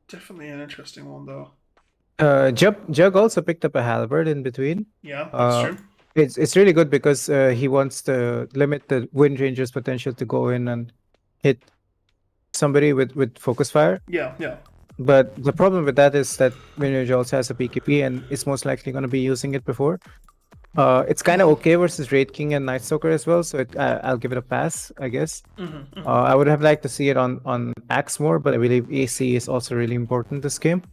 definitely an interesting one though. Jug also picked up a halberd in between. Yeah, that's true. It's really good because he wants to limit the Wind Ranger's potential to go in and hit somebody with focus fire. Yeah, yeah. But the problem with that is that Wind Ranger also has a PKP and is most likely going to be using it before. It's kind of okay versus Raid King and Night Stalker as well, so I'll give it a pass, I guess. I would have liked to see it on Axe more, but I believe AC is also really important this game.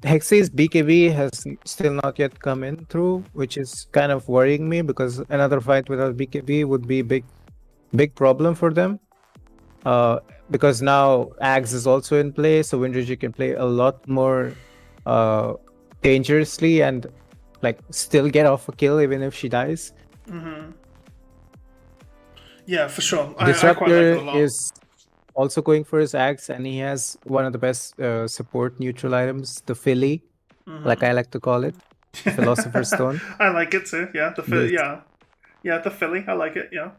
Hexy's BKB has still not yet come in through, which is kind of worrying me because another fight without BKB would be big problem for them. Because now Axe is also in play, so Wind Ranger can play a lot more dangerously and like still get off a kill even if she dies. Yeah, for sure. Disruptor I quite like it a lot. is also going for his axe, and he has one of the best support neutral items, the Philly, like I like to call it, the Philosopher's Stone. I like it too. Yeah, the Philly. Yes. Yeah, the Philly. I like it. Yeah.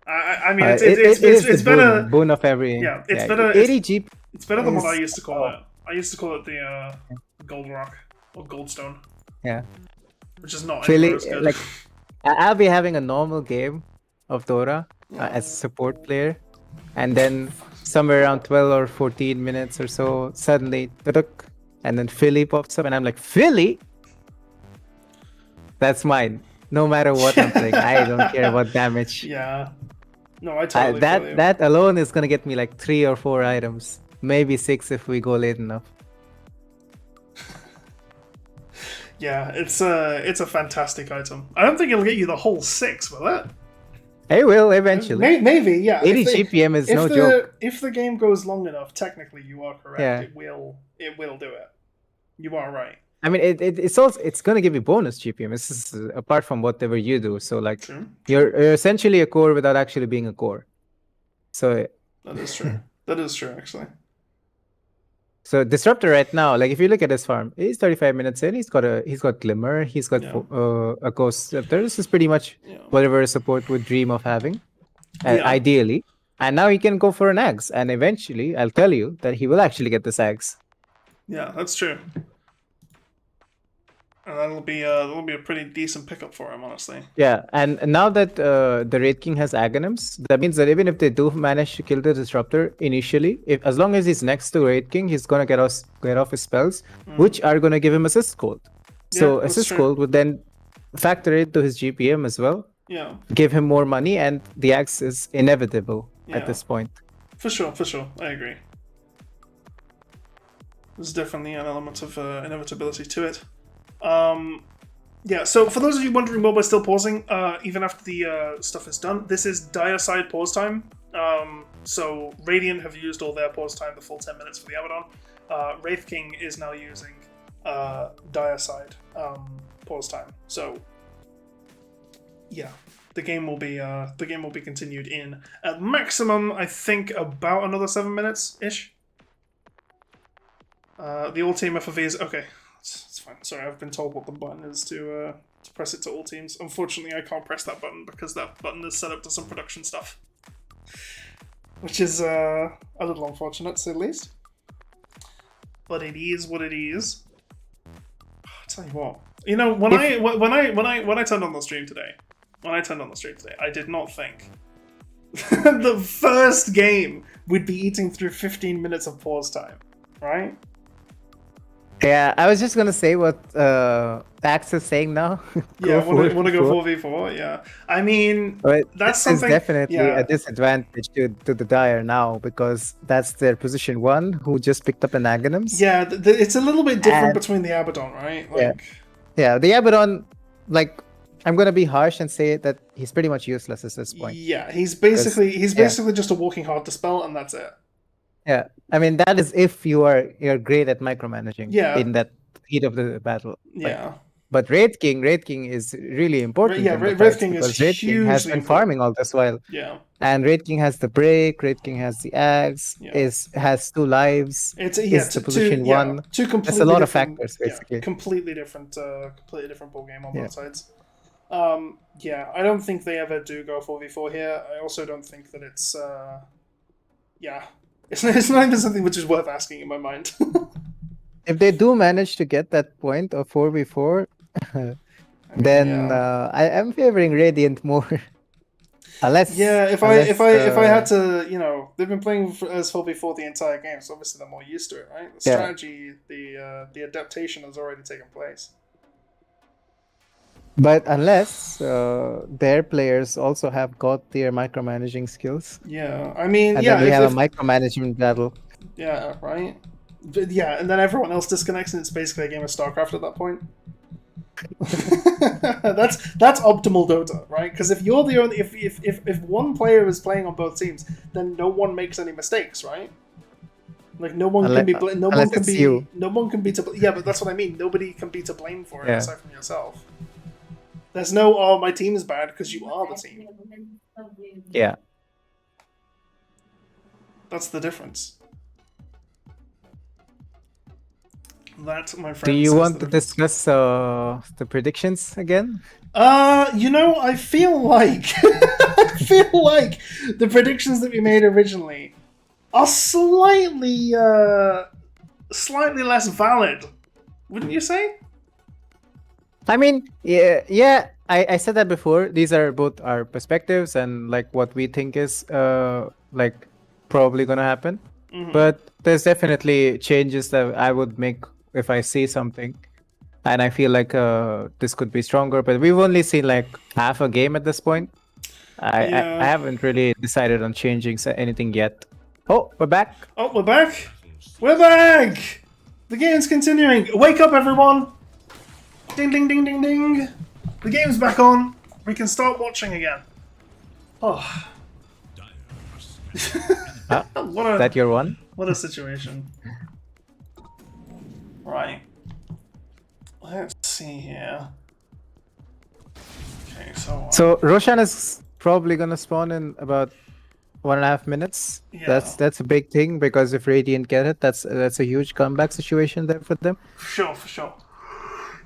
I mean, It it's is the better. boon of every. Yeah, it's better. 80 GP. It's better than what I is- used to call it. I used to call it the Gold Rock or Goldstone, Yeah, which is not Philly. anywhere as good. Like I'll be having a normal game of Dota as a support player, and then somewhere around 12 or 14 minutes or so, suddenly, and then Philly pops up, and I'm like, Philly? That's mine. No matter what I'm playing, I don't care about damage. Yeah. No, I totally feel you. That alone is gonna get me like 3 or 4 items, maybe 6 if we go late enough. Yeah, it's a fantastic item. I don't think it'll get you the whole 6, will it? It will eventually. Maybe, yeah. 80 GPM is no joke. If the game goes long enough, technically you are correct. Yeah. It will do it. You are right. I mean, it's gonna give you bonus GPM. This is apart from whatever you do. So like, True. you're essentially a core without actually being a core. So That is true. That is true, actually. So Disruptor right now, like if you look at his farm, he's 35 minutes in. He's got Glimmer. He's got a Ghost Scepter. This is pretty much whatever a support would dream of having, ideally. And now he can go for an Axe, and eventually, I'll tell you that he will actually get this Axe. Yeah, that's true. And that'll be a pretty decent pickup for him, honestly. Yeah, and now that the Raid King has Aghanims, that means that even if they do manage to kill the Disruptor initially, as long as he's next to Raid King, he's gonna get off his spells, which are gonna give him Assist Cold. So Assist Cold would then factor into his GPM as well. Yeah. Give him more money, and the Axe is inevitable at this point. For sure. I agree. There's definitely an element of inevitability to it. Yeah, so for those of you wondering why we're still pausing, even after the stuff is done, this is Dire Side pause time. So Radiant have used all their pause time, the full 10 minutes for the Abaddon. Wraith King is now using Dire Side pause time. So yeah, the game will be continued in at maximum, I think, about another 7 minutes ish. The all team FFV is okay. It's fine. Sorry, I've been told what the button is to press it to all teams. Unfortunately, I can't press that button because that button is set up to some production stuff, which is a little unfortunate, to say the least. But it is what it is. I'll tell you what. You know, when I turned on the stream today, I did not think the first game would be eating through 15 minutes of pause time, right? Yeah, I was just gonna say what Pax is saying now. Yeah, want to go 4v4? Yeah, I mean, but that's something. Is definitely a disadvantage to the Dire now because that's their position 1 who just picked up an Aghanims. Yeah, it's a little bit different between the Abaddon, right? Like, yeah, the Abaddon, like, I'm gonna be harsh and say that he's pretty much useless at this point. Yeah, he's basically just a walking hard dispel, and that's it. Yeah, I mean that is if you're great at micromanaging Yeah, in that heat of the battle. Like, yeah. but Raid King is really important Yeah, in the Wraith fights King is because Raid King has hugely been important. farming all this while, Yeah, and Raid King has the break, Raid King has the axe, yeah. has 2 lives, It's yeah, is the position yeah, one. two There's a completely lot of different, factors yeah, basically. completely different ball game on Yeah, both sides. Yeah, I don't think they ever do go 4v4 here. I also don't think that it's, yeah, it's not even something which is worth asking in my mind. if they do manage to get that point of 4v4, I mean, then yeah, I am favoring Radiant more. unless yeah. If I if unless I if I had to, they've been playing as 4v4 the entire game, so obviously they're more used to it, right? The yeah. strategy, the adaptation has already taken place. But unless their players also have got their micromanaging skills, Yeah, I mean, and then yeah. we If, have a if micromanagement battle. yeah, right. But yeah, and then everyone else disconnects, and it's basically a game of StarCraft at that point. that's optimal Dota, right? Because if you're the only if one player is playing on both teams, then no one makes any mistakes, right? Like no one can Unless, be unless it's you. no one can be to yeah, but that's what I mean. Nobody can be to blame for it Yeah. aside from yourself. There's no oh my team is bad because you are the team. Yeah. That's the difference. That, my Do friends, you is want the to difference. discuss the predictions again? I feel like I feel like the predictions that we made originally are slightly less valid, wouldn't you say? I mean, yeah. I said that before. These are both our perspectives and like what we think is like probably gonna happen. But there's definitely changes that I would make if I see something, and I feel like this could be stronger. But we've only seen like half a game at this point. I Yeah. haven't really decided on changing anything yet. Oh, we're back. Oh, we're back. We're back. The game's continuing. Wake up, everyone! Ding, ding, ding, ding, ding. The game's back on. We can start watching again. Oh, Ah, what is that a your one? what a situation. Right. Let's see here. Okay, so So Roshan is probably gonna spawn in about 1.5 minutes. yeah, That's a big thing because if Radiant get it, that's a huge comeback situation there for them. for sure.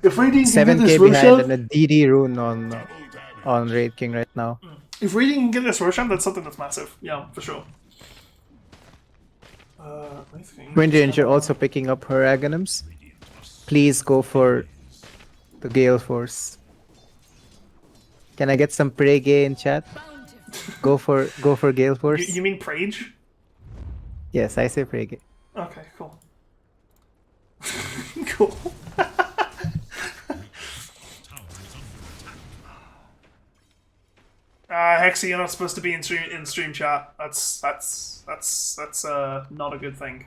If Radiant can get 7K this behind and Roshan, a DD rune on Raid King right now. if Radiant can get this Roshan, that's something that's massive. Yeah, for sure. I think. Wind Ranger also picking up her Aghanims. Please go for the Gale Force. Can I get some Prey Gay in chat? Go for Gale Force. You mean Prage? Yes, I say Prey Gay. Okay, cool. Cool. Hexy, you're not supposed to be in stream chat. That's not a good thing.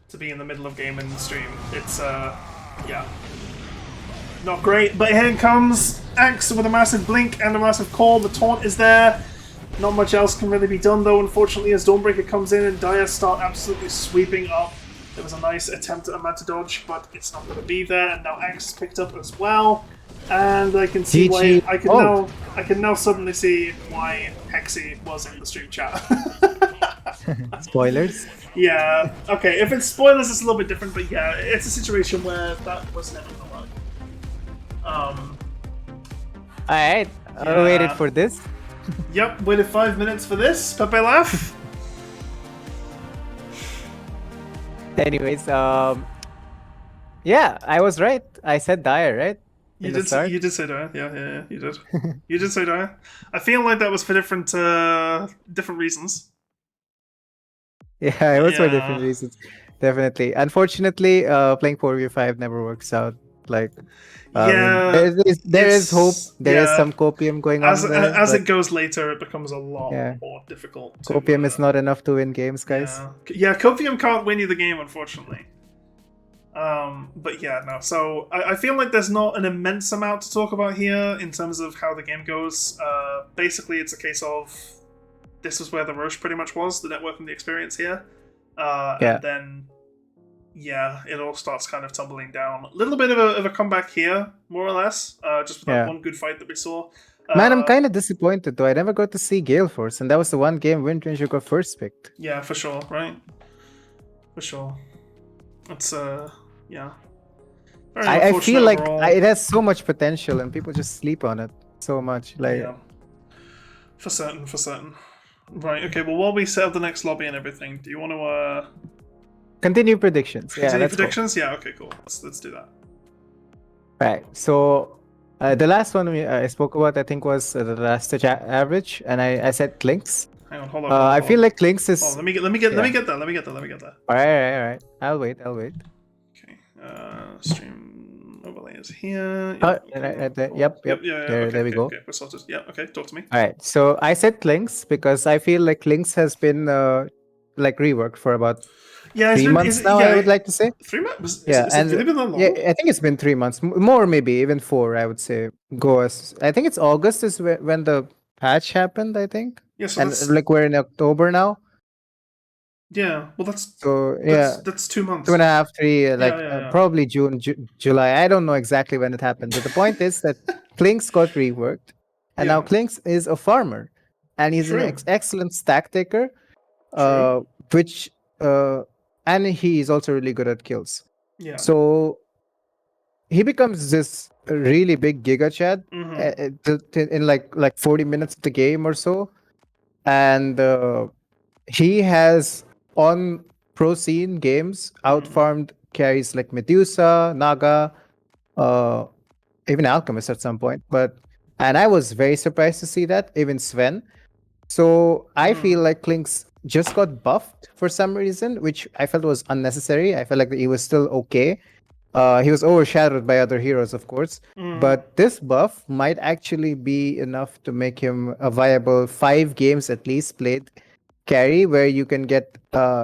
To be in the middle of game in the stream. It's yeah. Not great, but here comes Axe with a massive blink and a massive call. The taunt is there. Not much else can really be done though, unfortunately, as Dawnbreaker comes in and Dire start absolutely sweeping up. There was a nice attempt at a Manta dodge, but it's not going to be there. And now Axe is picked up as well, and I can see why. I can now suddenly see why Hexy was in the stream chat. Spoilers. Yeah. Okay. If it's spoilers, it's a little bit different, but yeah, it's a situation where that was never going to work. Alright, I waited for this. Yep, waited 5 minutes for this. Pepe laugh. Anyways, yeah, I was right. I said Dire, right? You did say Dire. Yeah, you did. You did say Dire. I feel like that was for different reasons. Yeah, it was for different reasons. Definitely. Unfortunately, playing 4v5 never works out. Like, there is hope. There is some copium going on there. As it goes later, it becomes a lot more difficult. Copium is not enough to win games, guys. Yeah, copium can't win you the game, unfortunately. But yeah, no. So I feel like there's not an immense amount to talk about here in terms of how the game goes. Basically, it's a case of this was where the Roche pretty much was, the network and the experience here. Yeah. And then, yeah, it all starts kind of tumbling down. A little bit of a comeback here, more or less, just with that one good fight that we saw. Man, I'm kind of disappointed though. I never got to see Gale Force, and that was the one game Windranger got first picked. Yeah, for sure, right? For sure. It's yeah. Very I feel like overall. it has so much potential, and people just sleep on it so much. Like, yeah. For certain, for certain. Right. Okay. Well, while we set up the next lobby and everything, do you want to continue predictions? continue Yeah, predictions? Yeah. Okay. Cool. Let's do that. Right. So the last one I spoke about, I think, was the last average, and I said Clinks. Hang on. Hold on. I feel like Clinks is. Oh, let me get that. All right. I'll wait. Okay. Stream overlay is here. Yep. There we go. Okay, we're sorted. Yeah. Okay. Talk to me. All right. So I said Clinks because I feel like Clinks has been like reworked for about 3 months now. I would like to say 3 months. Yeah, Is it really been that long? yeah, I think it's been 3 months, more maybe even 4. I would say I think it's August is when the patch happened. I think. Yeah. So and like we're in October now. Yeah. Well, that's 2 months. 2.5, 3, probably June, July. I don't know exactly when it happened, but the point is that Clinks got reworked, and now Clinks is a farmer, and he's an excellent stack taker, which and he is also really good at kills. Yeah. So he becomes this really big Giga Chad in like 40 minutes of the game or so, and he has on pro scene games outfarmed carries like Medusa, Naga, even Alchemist at some point. And I was very surprised to see that, even Sven. So I feel like Clinks just got buffed for some reason, which I felt was unnecessary. I felt like he was still okay. He was overshadowed by other heroes, of course. But this buff might actually be enough to make him a viable 5 games at least played carry where you can get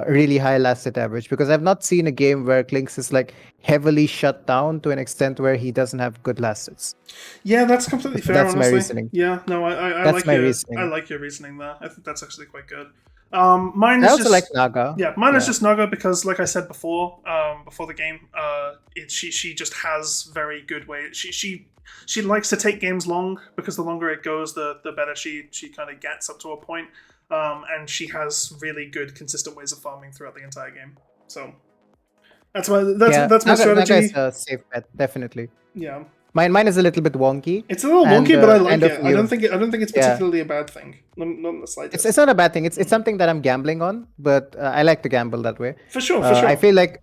really high last hit average, because I've not seen a game where Clinks is like heavily shut down to an extent where he doesn't have good last hits. Yeah, that's completely fair. That's honestly. my reasoning. Yeah, no, I that's like my your reasoning. I like your reasoning there. I think that's actually quite good. Mine is I also just like Naga. Yeah, mine is just Naga because, like I said before the game, she just has very good ways. She likes to take games long, because the longer it goes, the better she kind of gets up to a point. And she has really good, consistent ways of farming throughout the entire game. So that's my strategy. Naga is a safe bet, definitely. Yeah. Mine is a little bit wonky. It's a little wonky, but I like it. I don't think it's Yeah. particularly a bad thing. Not in the slightest. It's not a bad thing. It's something that I'm gambling on, but I like to gamble that way. For sure. I feel like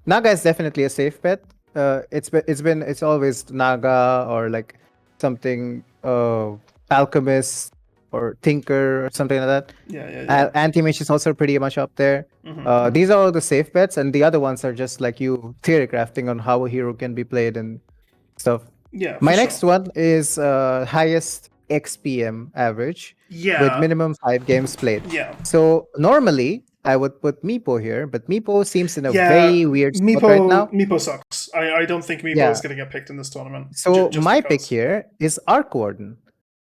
Naga is definitely a safe bet. It's always Naga or like something Alchemist or Tinker or something like that. Yeah. Anti-Mage is also pretty much up there. These are all the safe bets, and the other ones are just like you theory crafting on how a hero can be played and stuff. Yeah. My next one is highest XPM average with minimum 5 games played. Yeah. So normally I would put Meepo here, but Meepo seems in a very weird spot right now. Meepo sucks. I don't think Meepo is going to get picked in this tournament. So my pick here is Arc Warden,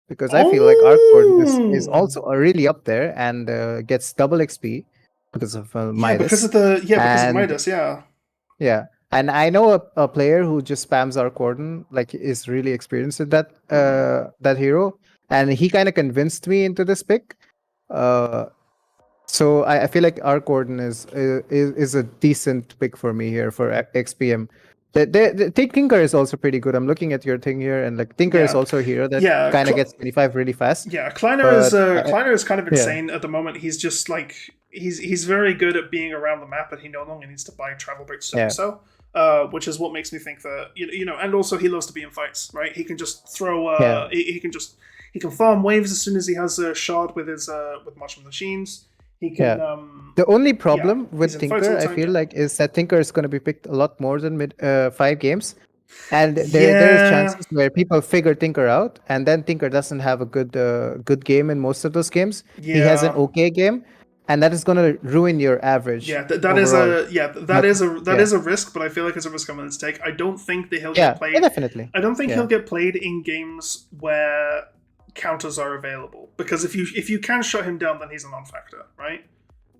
because I feel like Arc Warden is also really up there and gets double XP because of Midas. Because of Midas. Yeah. And I know a player who just spams Arc Warden, like is really experienced at that hero, and he kind of convinced me into this pick. So I feel like Arc Warden is a decent pick for me here for XPM. The Tinker is also pretty good. I'm looking at your thing here, and like Tinker is also a hero that kind of gets 25 really fast. Yeah, Kleiner is kind of insane at the moment. He's just like he's very good at being around the map, and he no longer needs to buy travel bricks to do so. Which is what makes me think that and also he loves to be in fights, right? He can just throw he can farm waves as soon as he has a shard with his with Marshmallow Machines. He can. The only problem with Tinker, I feel like, is that Tinker is going to be picked a lot more than 5 games, and there's chances where people figure Tinker out, and then Tinker doesn't have a good game in most of those games. He has an okay game, and that is going to ruin your average. Yeah, that is a risk, but I feel like it's a risk I'm willing to take. I don't think that he'll get played. Definitely. I don't think he'll get played in games where counters are available. Because if you can shut him down, then he's a non-factor, right?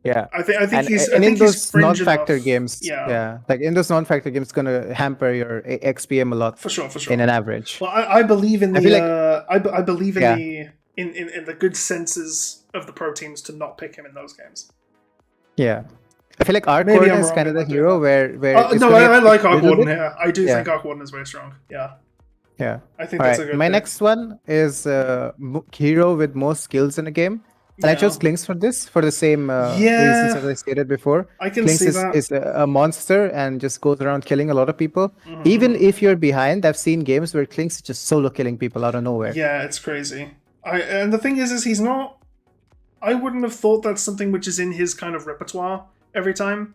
Yeah. I think he's and in he's those fringe non-factor enough. games, Yeah, like in those non-factor games, it's gonna hamper your XPM a lot for sure. in an average. Well, I believe in I the feel like I believe in yeah, the in the good senses of the pro teams to not pick him in those games. yeah. I feel like Arc Maybe Warden I'm is wrong kind of in the not doing hero that. where it's No, gonna I get like picked a Arc little Warden bit. here. I do Yeah. think Arc Warden is very strong. Yeah, Yeah. I think All that's right. a good My pick. next one is hero with most skills in a game. And I Yeah. chose Klinks for this for the same reasons Yeah, as I stated before. I can Klinks see that. is a monster and just goes around killing a lot of people. Mhm, Even mhm. if you're behind, I've seen games where Klinks is just solo killing people out of nowhere. Yeah, it's crazy. And the thing is he's not. I wouldn't have thought that's something which is in his kind of repertoire every time,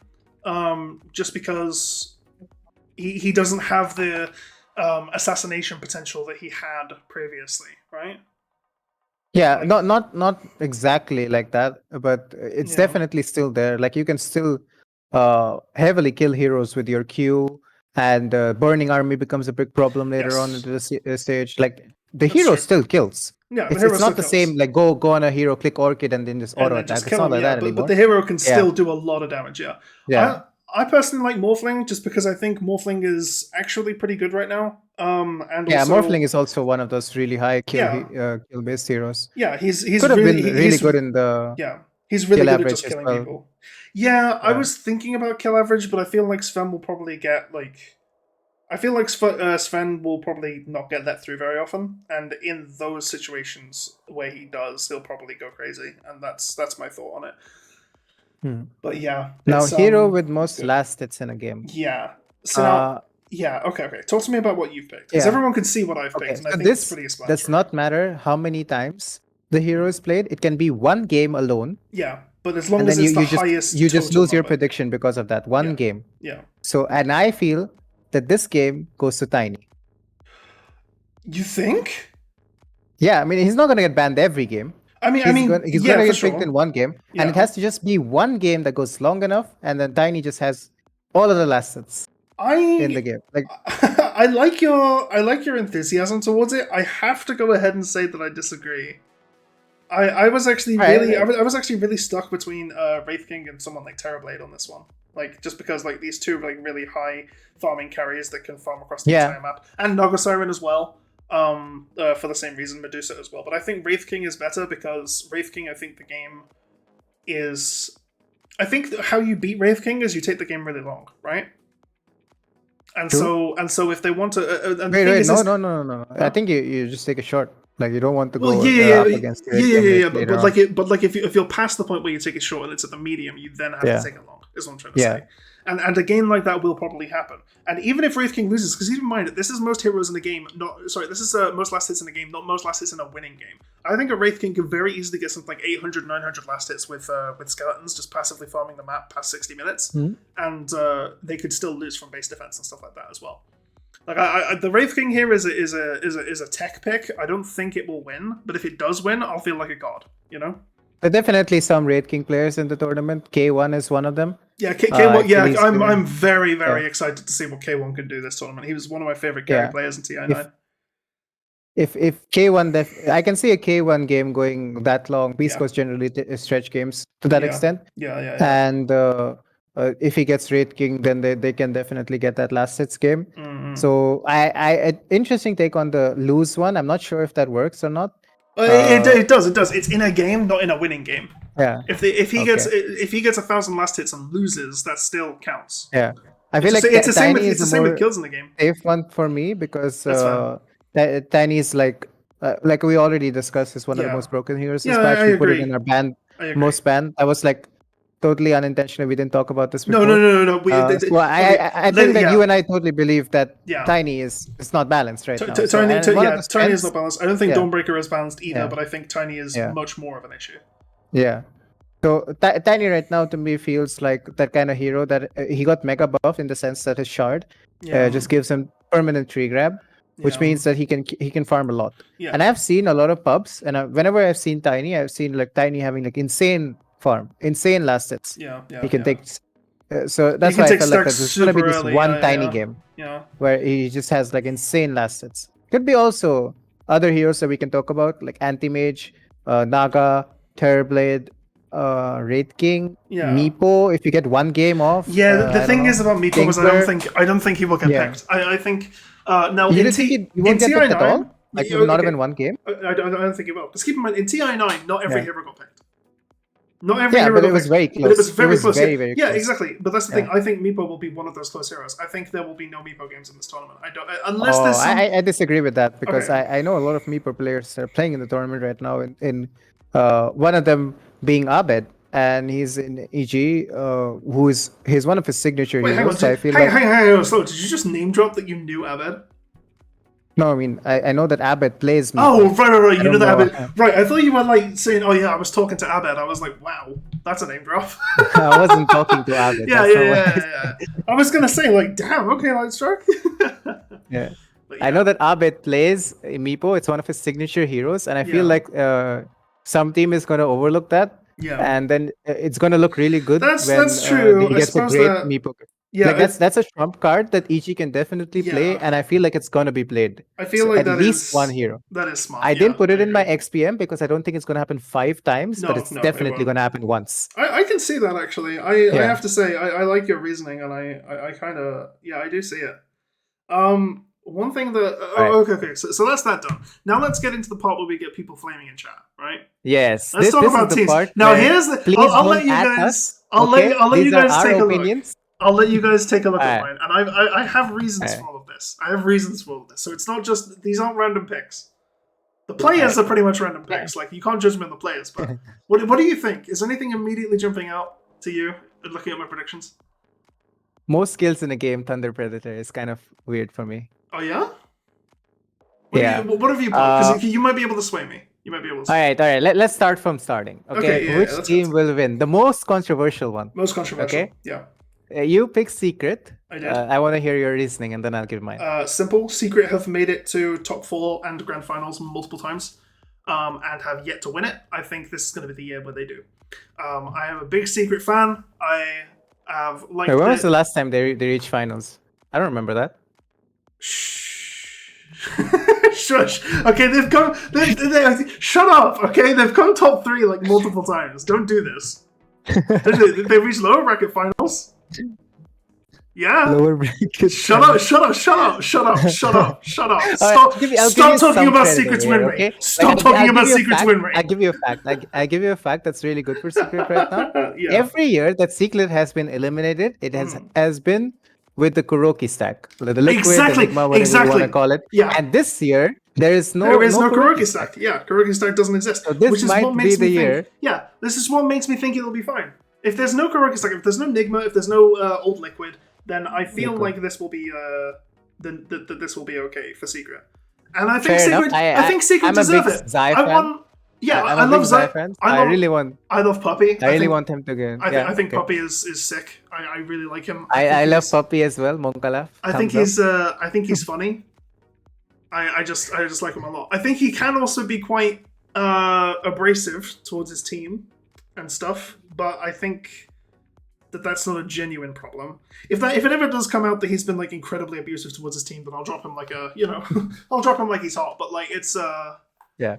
just because he doesn't have the assassination potential that he had previously, right? Yeah, Like, not exactly like that, but it's yeah, definitely still there. Like you can still heavily kill heroes with your Q, and burning army becomes a big problem later on yes, into the stage. Like the that's hero true. still kills. Yeah, the hero It's still not the kills, same like go on a hero, click Orchid, and then just and auto then attack. just It's kill not him. like Yeah, that but anymore. the hero can Yeah, still do a lot of damage. Yeah, yeah. I personally like Morphling just because I think Morphling is actually pretty good right now. And Yeah, also, Morphling is also one of those really high yeah, kill based heroes. yeah, Could have been really good in the yeah, he's really kill good at average just as killing well. people. Yeah, I Yeah. was thinking about kill average, but I feel like Sven will probably get like. I feel like Sven will probably not get let through very often, and in those situations where he does, he'll probably go crazy, and that's my thought on it. Hmm. But yeah, Now, it's hero with it's most good. last hits in a game. Yeah. So now, Uh, yeah, okay. Talk to me about what you've picked, because yeah. everyone can see what I've Okay. picked, and I So think it's this pretty does explanatory. not matter how many times the hero is played. It can be one game alone, Yeah, but as long and as then it's the you highest just total lose your number. prediction because of that one Yeah, game. yeah. So, and I feel that this game goes to Tiny. You think? Yeah, I mean he's not gonna get banned every game. He's Yeah, gonna for get picked in sure. one game, and it Yeah, has to just be one game that goes long enough, and then Tiny just has all of the last hits in the I game. Like, I like your enthusiasm towards it. I have to go ahead and say that I disagree. I was actually really right, I was actually really stuck between Wraith King and someone like Terrorblade on this one. Like just because like these two like really high farming carriers that can farm across the yeah, entire map, and Naga Siren as well. For the same reason, Medusa as well. But I think Wraith King is better because Wraith King, I think the game is. I think how you beat Wraith King is you take the game really long, right? And true. so if they want to, and the Wait, thing wait, is, no. I think you just take a short. Like you don't want to well, go up against your teammates but later on. like if you're past the point where you take it short and it's at the medium, you then have Yeah, to take it long. Is what I'm trying to yeah, say. And a game like that will probably happen. And even if Wraith King loses, because keep in mind this is most heroes in a game, this is most last hits in a game, not most last hits in a winning game. I think a Wraith King can very easily get something like 800, 900 last hits with skeletons just passively farming the map past 60 minutes, and they could still lose from base defense and stuff like that as well. Like the Wraith King here is a tech pick. I don't think it will win, but if it does win, I'll feel like a god. You know? there are definitely some Raid King players in the tournament. K1 is one of them. Yeah, K1. Yeah, Achilles I'm very yeah. excited to see what K1 can do this tournament. He was one of my favorite carry players in TI9. If K1 I can see a K1 game going that long. Beast Coast generally stretch games to that extent. Yeah. And if he gets Raid King, then they can definitely get that last hits game. Mm-hmm. So I interesting take on the lose one. I'm not sure if that works or not. It does. It's in a game, not in a winning game. Yeah. If he gets 1,000 last hits and loses, that still counts. Yeah. I feel it's the same with kills in the game. Safe one for me because Tiny is like we already discussed is one of the most broken heroes. Yeah, patch. We put agree. it in our band, most banned. I was like totally unintentional. We didn't talk about this before. No. I think that you and I totally believe that Tiny is not balanced right now. Tiny is not balanced. I don't think Dawnbreaker is balanced either, but I think Tiny is much more of an issue. Yeah. So Tiny right now to me feels like that kind of hero that he got mega buff in the sense that his shard just gives him permanent tree grab, which means that he can farm a lot. Yeah. And I've seen a lot of pubs, and whenever I've seen Tiny, I've seen like Tiny having like insane farm, insane last hits. He can take. So that's why I felt like there's gonna be this one Tiny game where he just has like insane last hits. Could be also other heroes that we can talk about, like Anti-Mage, Naga, Terrorblade, Wraith King, Yeah. Meepo. If you get one game off, Yeah, the I thing don't know. is about Meepo was I don't think he will get Yeah. picked. I think now You in don't think T you won't in get picked at TI9, all? Like not even one game? I don't think he will. Because keep in mind, in TI9, not every Yeah. hero got picked. Not every Yeah, hero but got it was picked. very close. But it was very close. Very, Yeah, very yeah, close. exactly. But that's the thing. Yeah. I think Meepo will be one of those close heroes. I think there will be no Meepo games in this tournament. I don't unless there's some. I disagree with that because Okay. I know a lot of Meepo players are playing in the tournament right now. In one of them being Abed, and he's in EG, he's one of his signature Wait, hang on. heroes. So I feel hang on. Slow. Did you just name drop that you knew Abed? no, I mean I know that Abed plays Meepo. Oh, right. I You know don't that know. Abed. Right. I thought you were like saying, "Oh yeah, I was talking to Abed." I was like, "Wow, that's a name drop." I wasn't talking to Abed. Yeah, that's not yeah, what I yeah, yeah. I was gonna say like, "Damn, okay, Light Strike." Yeah. But I know that Abed plays Meepo. It's one of his signature heroes, and I feel Yeah. like some team is going to overlook that, Yeah. and then it's going to look really good when That's true. he I gets a suppose great that. Meepo. Yeah, Like that's a trump card that EG can definitely play, Yeah. and I feel like it's going to be played. I feel So like at that least is one hero. that is smart. I Yeah, didn't put it I in my agree. XPM because I don't think it's going to happen 5 times, but No, it's it definitely won't. going to happen once. I can see that actually. I Yeah. have to say I like your reasoning, and I kind of I do see it. One thing that Right. okay. So that's that done. Now let's get into the part where we get people flaming in chat, right? Yes. Let's talk this about is the teams. part Now where here's the. please I'll don't let you at guys. us. I'll Okay? let you These are guys our take a opinions. look. I'll let you guys take a look at Alright. mine, and I have reasons Alright. for all of this. I have reasons for all of this. So it's not just these aren't random picks. The players are pretty much random picks. Like you can't judge me on the players. But what do you think? Is anything immediately jumping out to you looking at my predictions? Most skills in a game, Thunder Predator is kind of weird for me. Oh yeah. Yeah. What have you put? Because you might be able to sway me. You might be able to. All right. Let's start from starting. Okay. yeah, Which let's team will win? The most controversial one. Most controversial. Okay. Yeah. You pick Secret. I did. I want to hear your reasoning, and then I'll give mine. Simple. Secret have made it to top 4 and grand finals multiple times, and have yet to win it. I think this is going to be the year where they do. I am a big Secret fan. I have liked. Wait, when was the last time they reached finals? I don't remember that. Shush. Okay, they've come. Shut up. Okay, they've come top 3 like multiple times. Don't do this. They reached lower bracket finals. Yeah. Lower bracket. Shut up. Stop talking about Secret's win rate. Stop talking about Secret's win rate. I'll give you a fact. I give you a fact that's really good for Secret right now. Yeah. Every year that Secret has been eliminated, it has been with the Kuroki stack. The liquid, Exactly, Enigma, whatever you want to call it. Yeah. And this year, there is no Kuroki stack. Yeah, Kuroki stack doesn't exist. So this which is might what be makes the me year. think. Yeah, this is what makes me think it'll be fine. If there's no Kuroki stack, if there's no Enigma, if there's no old liquid, then I feel like this will be this will be okay for Secret. And I think Fair Secret. enough. I think Secret I'm a deserve big it. Zai I fan. want. Yeah, I'm I a love big Zai Zai. fan. I really want. I love Puppy. I really want him to get. I think Puppy is sick. I really like him. I love Puppy as well. Monkala. I think he's funny. I just like him a lot. I think he can also be quite abrasive towards his team and stuff, but I think that's not a genuine problem. If it ever does come out that he's been like incredibly abusive towards his team, then I'll drop him like I'll drop him like he's hot. But like it's yeah.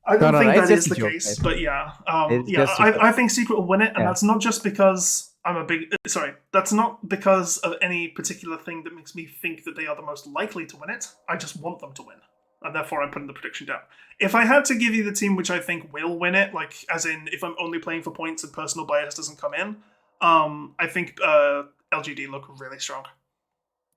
I don't think that is the joke, case, right? but yeah, I think Secret will win it, and that's not just because I'm a big. Sorry, that's not because of any particular thing that makes me think that they are the most likely to win it. I just want them to win, and therefore I'm putting the prediction down. If I had to give you the team which I think will win it, like as in if I'm only playing for points and personal bias doesn't come in, I think LGD look really strong.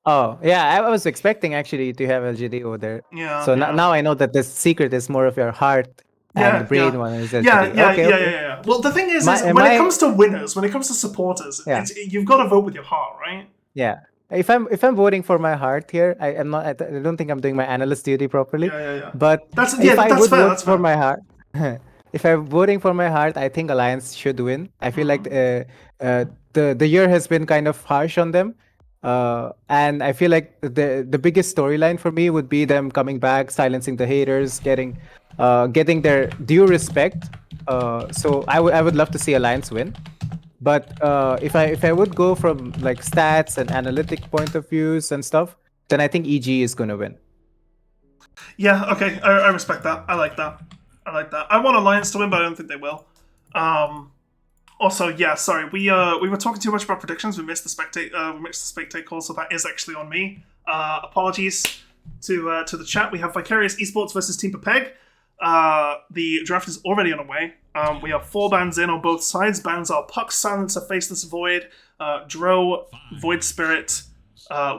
Oh yeah, I was expecting actually to have LGD over there. Yeah. So now I know that the Secret is more of your heart, and the brain one is LGD. Yeah. Well, the thing is when it comes to winners, when it comes to supporters, you've got to vote with your heart, right? Yeah. If I'm voting for my heart here, I don't think I'm doing my analyst duty properly. Yeah. But if I would vote for my heart, if I'm voting for my heart, I think Alliance should win. I feel like the year has been kind of harsh on them. And I feel like the biggest storyline for me would be them coming back, silencing the haters, getting their due respect. So I would love to see Alliance win. But if I would go from like stats and analytic point of views and stuff, then I think EG is gonna win. Yeah, okay, I respect that. I like that. I like that. I want Alliance to win, but I don't think they will. Also, yeah, sorry, we were talking too much about predictions. We missed the spectate call, so that is actually on me. Apologies to the chat. We have Vicarious Esports versus Team Pepeg. The draft is already underway. We have 4 bans in on both sides. Bans are Puck, Silencer, Faceless Void, Dro, Void Spirit,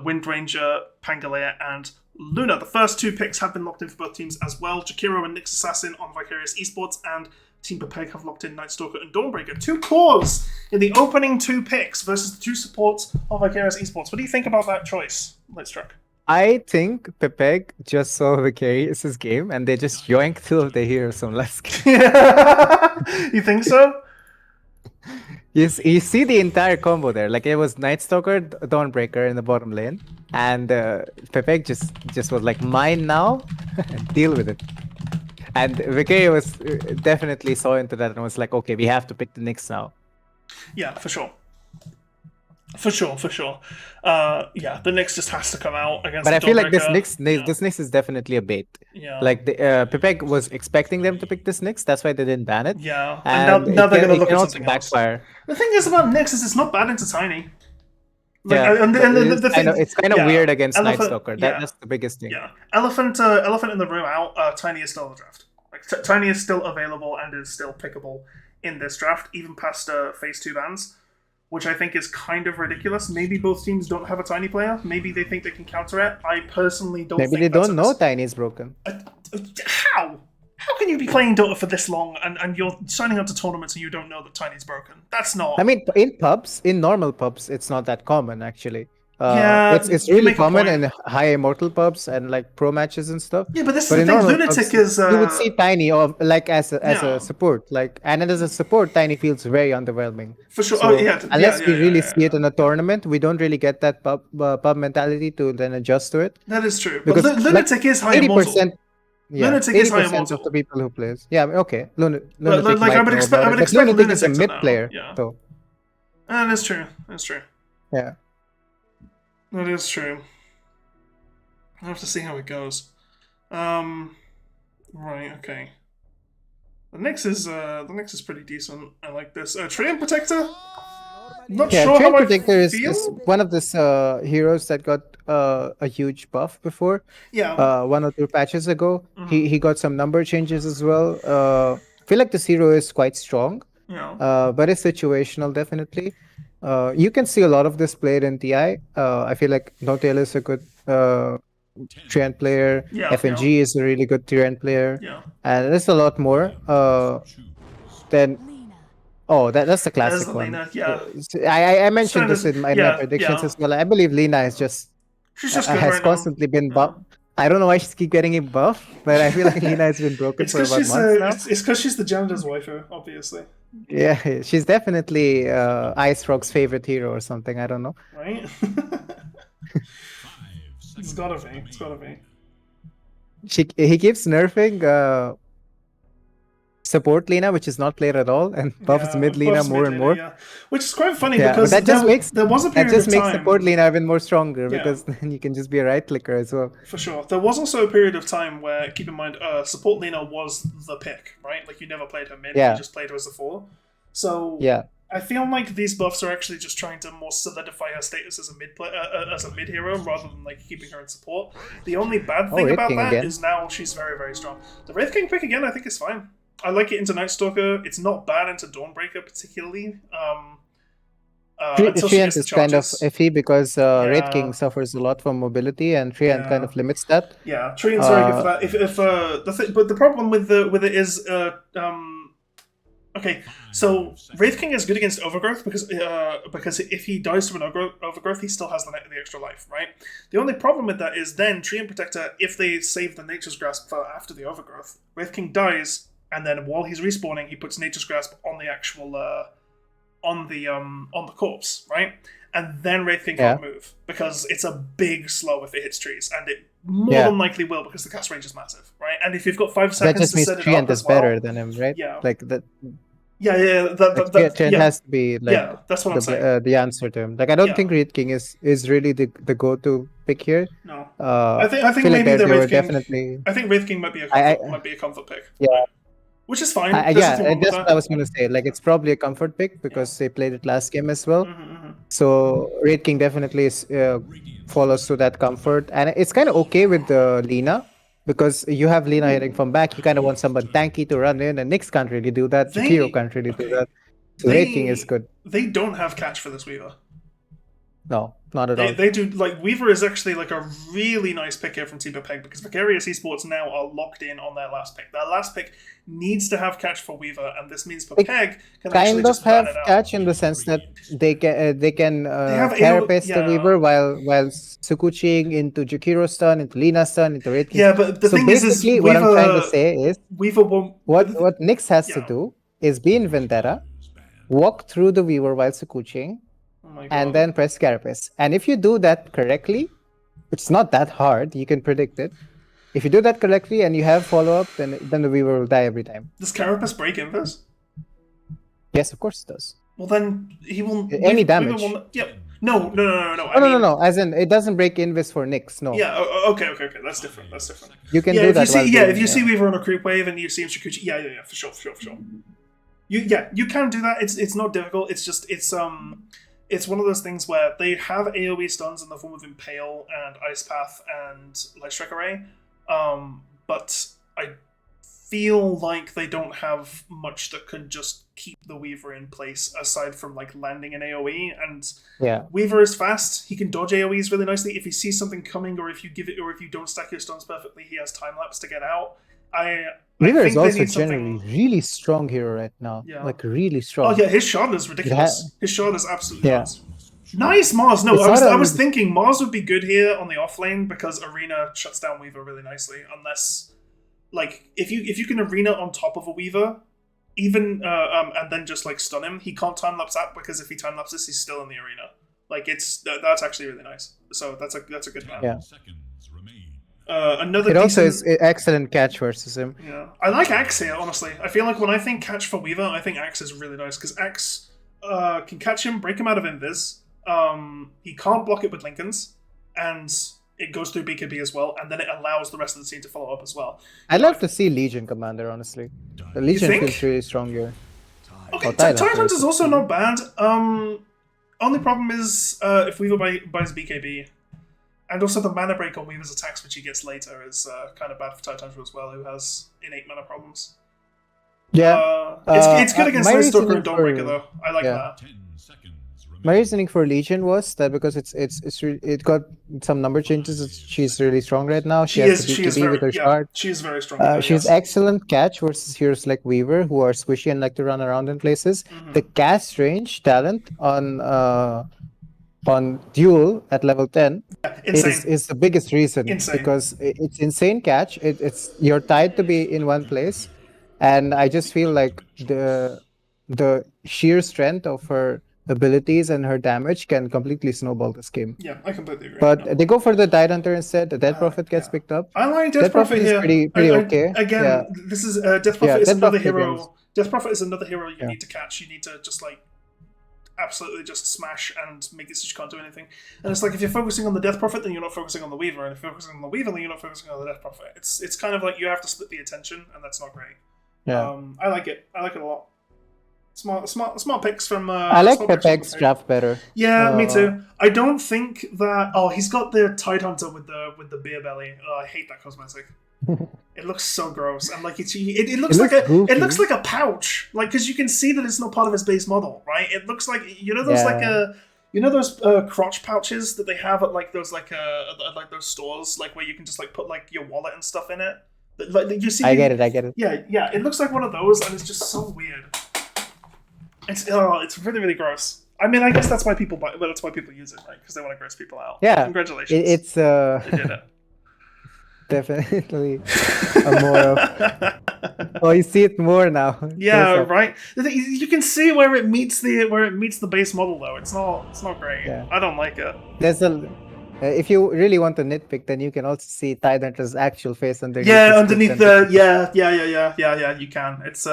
Wind Ranger, Pangolea, and Luna. The first 2 picks have been locked in for both teams as well. Jakiro and Nyx Assassin on Vicarious Esports, and Team Pepeg have locked in Night Stalker and Dawnbreaker. 2 cores in the opening 2 picks versus the 2 supports of Vicarious Esports. What do you think about that choice, Lightstruck? I think Pepeg just saw Vicarious' game and they just yoinked 2 of the heroes from last game. You think so? You see the entire combo there. Like, it was Night Stalker, Dawnbreaker in the bottom lane, and Pepeg just was like, mine now, deal with it. And Vicarious definitely saw into that and was like, okay, we have to pick the Nyx now. Yeah, for sure. For sure. Yeah, the Nyx just has to come out against. But I feel like this Dawnbreaker. Nyx is definitely a bait. Yeah. Like, Pepeg was expecting them to pick this Nyx, that's why they didn't ban it. Yeah, and now they're gonna look at also something backfire. else. The thing is about Nyx is it's not bad into Tiny. Like, Yeah, and the thing, it's kind of yeah, weird against Elephant, Night Stalker. yeah. That's the biggest thing. Yeah, Elephant in the room out. Tiny is still in the draft. Like Tiny is still available and is still pickable in this draft, even past phase 2 bans, which I think is kind of ridiculous. Maybe both teams don't have a Tiny player. Maybe they think they can counter it. I personally don't. Maybe they don't know Tiny is broken. How? How can you be playing Dota for this long and you're signing up to tournaments and you don't know that Tiny's broken? That's not. I mean, in normal pubs, it's not that common actually. Yeah, it's really common in high immortal pubs and like pro matches and stuff. Yeah, but this is the thing. Lunatic pubs, is you would see Tiny like as a support, like, and as a support, Tiny feels very underwhelming. For sure. So, unless we really see it in a tournament, we don't really get that pub mentality to then adjust to it. That is true. Because but Lunatic is high immortal. Yeah, Lunatic is high 80% of the people who plays. Yeah, okay. Lunatic like I would expect Lunatic is a mid player. Yeah. So. That's true. That's true. Yeah. That is true. I have to see how it goes. Right. Okay. The Nyx is pretty decent. I like this. Treant Protector. Not sure Treant how Protector I is one of these heroes that got a huge buff before. Yeah. 1 or 2 patches ago. Mm-hmm. He got some number changes as well. I feel like this hero is quite strong. Yeah. But it's situational, definitely. You can see a lot of this played in TI. I feel like No-Tail is a good Treant player. Yeah, FNG is a really good Treant player. Yeah. And there's a lot more. Then that's the classic one. Lena, yeah. I mentioned this in my predictions as well. I believe Lena is just has constantly been buffed. I don't know why she's keep getting him buff, but I feel like Lena has been broken for about months now. It's because she's the janitor's waifu, obviously. Yeah, she's definitely Ice Frog's favorite hero or something. I don't know. Right? It's gotta be. He keeps nerfing support Lena, which is not played at all, and buffs mid Lena more and more. Yeah. Which is quite funny because that just makes support Lena even more stronger because then you can just be a right clicker as well. For sure. There was also a period of time where, keep in mind, support Lena was the pick, right? Like you never played her mid, you just played her as a 4. So I feel like these buffs are actually just trying to more solidify her status as a mid hero rather than like keeping her in support. The only bad thing about that is now she's very, very strong. The Wraith King pick again, I think is fine. I like it into Night Stalker. It's not bad into Dawnbreaker particularly. Treant is kind of iffy because Wraith King suffers a lot from mobility, and Treant kind of limits that. Yeah, Treant's very good for that. But the problem with it is, okay, so Wraith King is good against Overgrowth because if he dies to an Overgrowth, he still has the extra life, right? The only problem with that is then Treant Protector, if they save the Nature's Grasp for after the Overgrowth, Wraith King dies. And then while he's respawning, he puts Nature's Grasp on the actual on the corpse, right? And then Wraith King can't move because it's a big slow if it hits trees, and it more than likely will because the cast range is massive, right? And if you've got 5 seconds to set it up, that just means Treant is better than him, right? Yeah, like that. Chen has to be like yeah, that's what I'm saying. the answer to him. Like I don't Yeah. think Wraith King is really the go-to pick here. No, I I think feel like maybe the they were Wraith King. definitely. I think Wraith King might be a I comfort pick. yeah. Right? Which is fine. There's Yeah, nothing wrong with that's what that. I was gonna say. Like it's probably a comfort pick because they played it last game as well. Mm-hmm. So Raid King definitely follows to that comfort, and it's kind of okay with Lina because you have Lina hitting from back. You kind of want someone tanky to run in, and Nyx can't really do that. Jakiro can't really do that. So Raid King is good. They don't have catch for this Weaver. No, not at all. They do, like, Weaver is actually like a really nice pick here from Tiba Peg because Vicarious Esports now are locked in on their last pick. Their last pick needs to have catch for Weaver, and this means for Peg can actually just have ban it out. catch in the sense that they can have carapace the Weaver while Sukuching into Jakiro stun, into Lina stun, into Raid King. Yeah, but the thing is basically Weaver, what I'm trying to say is Weaver won't. What Nyx has to do is be in Vendetta, walk through the Weaver while Sukuching, and then press Carapace. And if you do that correctly, it's not that hard. You can predict it. If you do that correctly and you have follow-up, then the Weaver will die every time. Does Carapace break Invis? Yes, of course it does. Well, then he will... Any damage. Yeah. No. No. As in, it doesn't break Invis for Nyx, no. Yeah, okay. That's different. You can do that. If you see Weaver on a creep wave and you see him Shikuchi, yeah, for sure. You can do that. It's not difficult. It's just it's one of those things where they have AoE stuns in the form of Impale and Ice Path and Light Strike Array, but I feel like they don't have much that can just keep the Weaver in place aside from like landing an AoE. And Weaver is fast. He can dodge AoEs really nicely. If he sees something coming, or if you don't stack your stuns perfectly, he has time lapse to get out. Weaver is also generally really strong hero right now. Yeah. Like really strong. Oh yeah, his shard is ridiculous. His shard is absolutely nuts. Nice Mars. No, I was thinking Mars would be good here on the off lane because Arena shuts down Weaver really nicely. Unless, like, if you can Arena on top of a Weaver, even and then just like stun him, he can't time lapse that because if he time lapses, he's still in the arena. Like that's actually really nice. So that's a good plan. Yeah. Another. It also is excellent catch versus him. Yeah, I like Axe here. Honestly, I feel like when I think catch for Weaver, I think Axe is really nice because Axe can catch him, break him out of invis. He can't block it with Lincolns, and it goes through BKB as well, and then it allows the rest of the team to follow up as well. I'd love to see Legion Commander, honestly. The Legion feels really strong here. Okay, Titans is also not bad. Only problem is if Weaver buys BKB. And also the mana break on Weaver's attacks, which he gets later, is kind of bad for Titans as well, who has innate mana problems. Yeah. It's good against Light Stalker and Dawnbreaker, though. I like that. My reasoning for Legion was that because it got some number changes, she's really strong right now. She has the BKB with her shard. She is very strong. She's excellent catch versus heroes like Weaver, who are squishy and like to run around in places. The cast range talent on Duel at level 10 is the biggest reason because it's insane catch. It's you're tied to be in one place, and I just feel like the sheer strength of her abilities and her damage can completely snowball this game. Yeah, I completely agree. But they go for the Tide Hunter instead. The Death Prophet gets picked up. I like Death Prophet here. Is pretty okay. Again, this is Death Prophet is another hero. Death Prophet is another hero you need to catch. You need to just like absolutely just smash and make it so you can't do anything. And it's like if you're focusing on the Death Prophet, then you're not focusing on the Weaver, and if you're focusing on the Weaver, then you're not focusing on the Death Prophet. It's kind of like you have to split the attention, and that's not great. Yeah. I like it. I like it a lot. Smart picks from. I like Pepeg's draft better. Yeah, me too. I don't think that. Oh, he's got the Tide Hunter with the beer belly. Oh, I hate that cosmetic. It looks so gross, and like it looks like a pouch, like because you can see that it's not part of his base model, right? It looks like those crotch pouches that they have at like those at those stores, like where you can just like put like your wallet and stuff in it. Like you see. I get it. Yeah. It looks like one of those, and it's just so weird. It's really really gross. I mean, I guess that's why people use it, right? Because they want to gross people out. Yeah. Congratulations. It's they did it. Definitely a more of. Oh, you see it more now. Yeah, right. You can see where it meets the base model, though. It's not great. Yeah. I don't like it. There's if you really want to nitpick, then you can also see Tide Hunter's actual face underneath. Yeah, underneath the yeah. You can. It's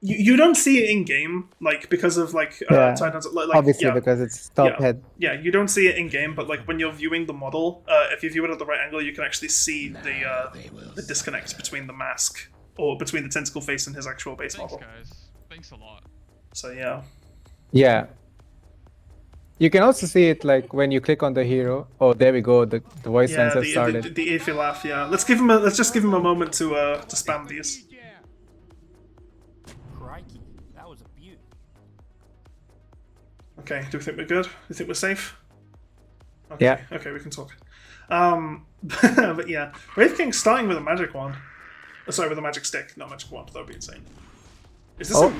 You don't see it in game, like because of like Yeah. Titans. Like Obviously, yeah, because it's top yeah. head. Yeah, you don't see it in game, but like when you're viewing the model, if you view it at the right angle, you can actually see the disconnect between the mask or between the tentacle face and his actual base model. Guys. Thanks a lot. So yeah. Yeah. You can also see it like when you click on the hero. Oh, there we go. The voice Yeah, lines have the started. iffy laugh. Yeah, let's just give him a moment to spam these. Crikey, that was a beaut. Okay, do we think we're good? Do you think we're safe? Okay, Yeah. Okay, we can talk. But yeah, Wraith King starting with a magic wand. Sorry, with a magic stick, not magic wand. That would be insane. Is this Oh,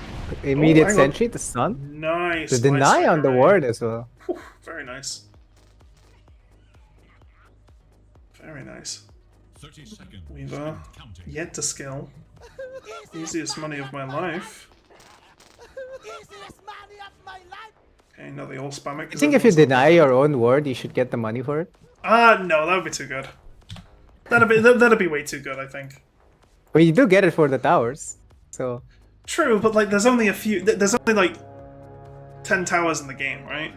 immediate hang on. sentry, the stun. nice? The deny on the array. ward as well. Whew, very nice. Very nice. 30 seconds. Weaver, Counting. yet to skill. Easiest money of my life. Okay, now they all spam it. I think if you deny your own ward, you should get the money for it. No, that would be too good. That'd be way too good, I think. But you do get it for the towers. So True, but like, there's only a few. There's only like 10 towers in the game, right?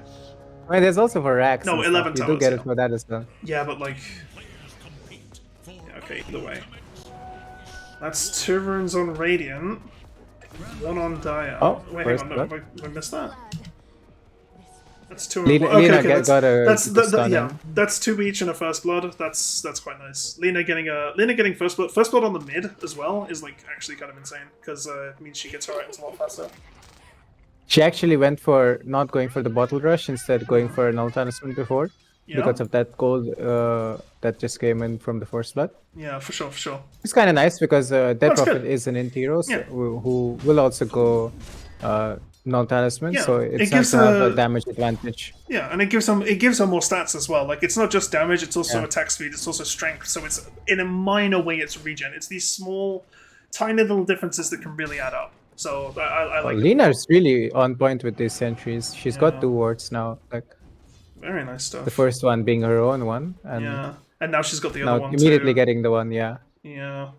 I mean, there's also for racks. No, and 11 stuff. You do towers, get yeah. it for that as well. Yeah, but like, yeah, okay, either way. That's 2 runes on Radiant, 1 on Dire. Oh, wait, hang first on, no, blood. have I missed that? That's 2 on Lena, okay, Lena okay, got a that's good stun yeah, in. that's 2 each and a first blood. That's quite nice. Lena getting first blood on the mid as well is like actually kind of insane because it means she gets her items a lot faster. She actually went for not going for the bottle rush, instead going for an talisman before. Yeah, Because of that gold that just came in from the first blood. yeah, for sure, for sure. It's kind of nice because Dead That's Prophet good. is an int hero Yeah. who will also go non-talisman, Yeah, so it it's nice gives to have a- a damage advantage. Yeah, and it gives them more stats as well. Like it's not just damage; it's also Yeah. attack speed. It's also strength. So it's in a minor way, it's regen. It's these small, tiny little differences that can really add up. So I like. Lena is really on point with these sentries. She's Yeah. got 2 wards now, like Very nice stuff. the first one being her own one, and Yeah, and now she's got the now other one immediately too. getting the one. Yeah, Yeah,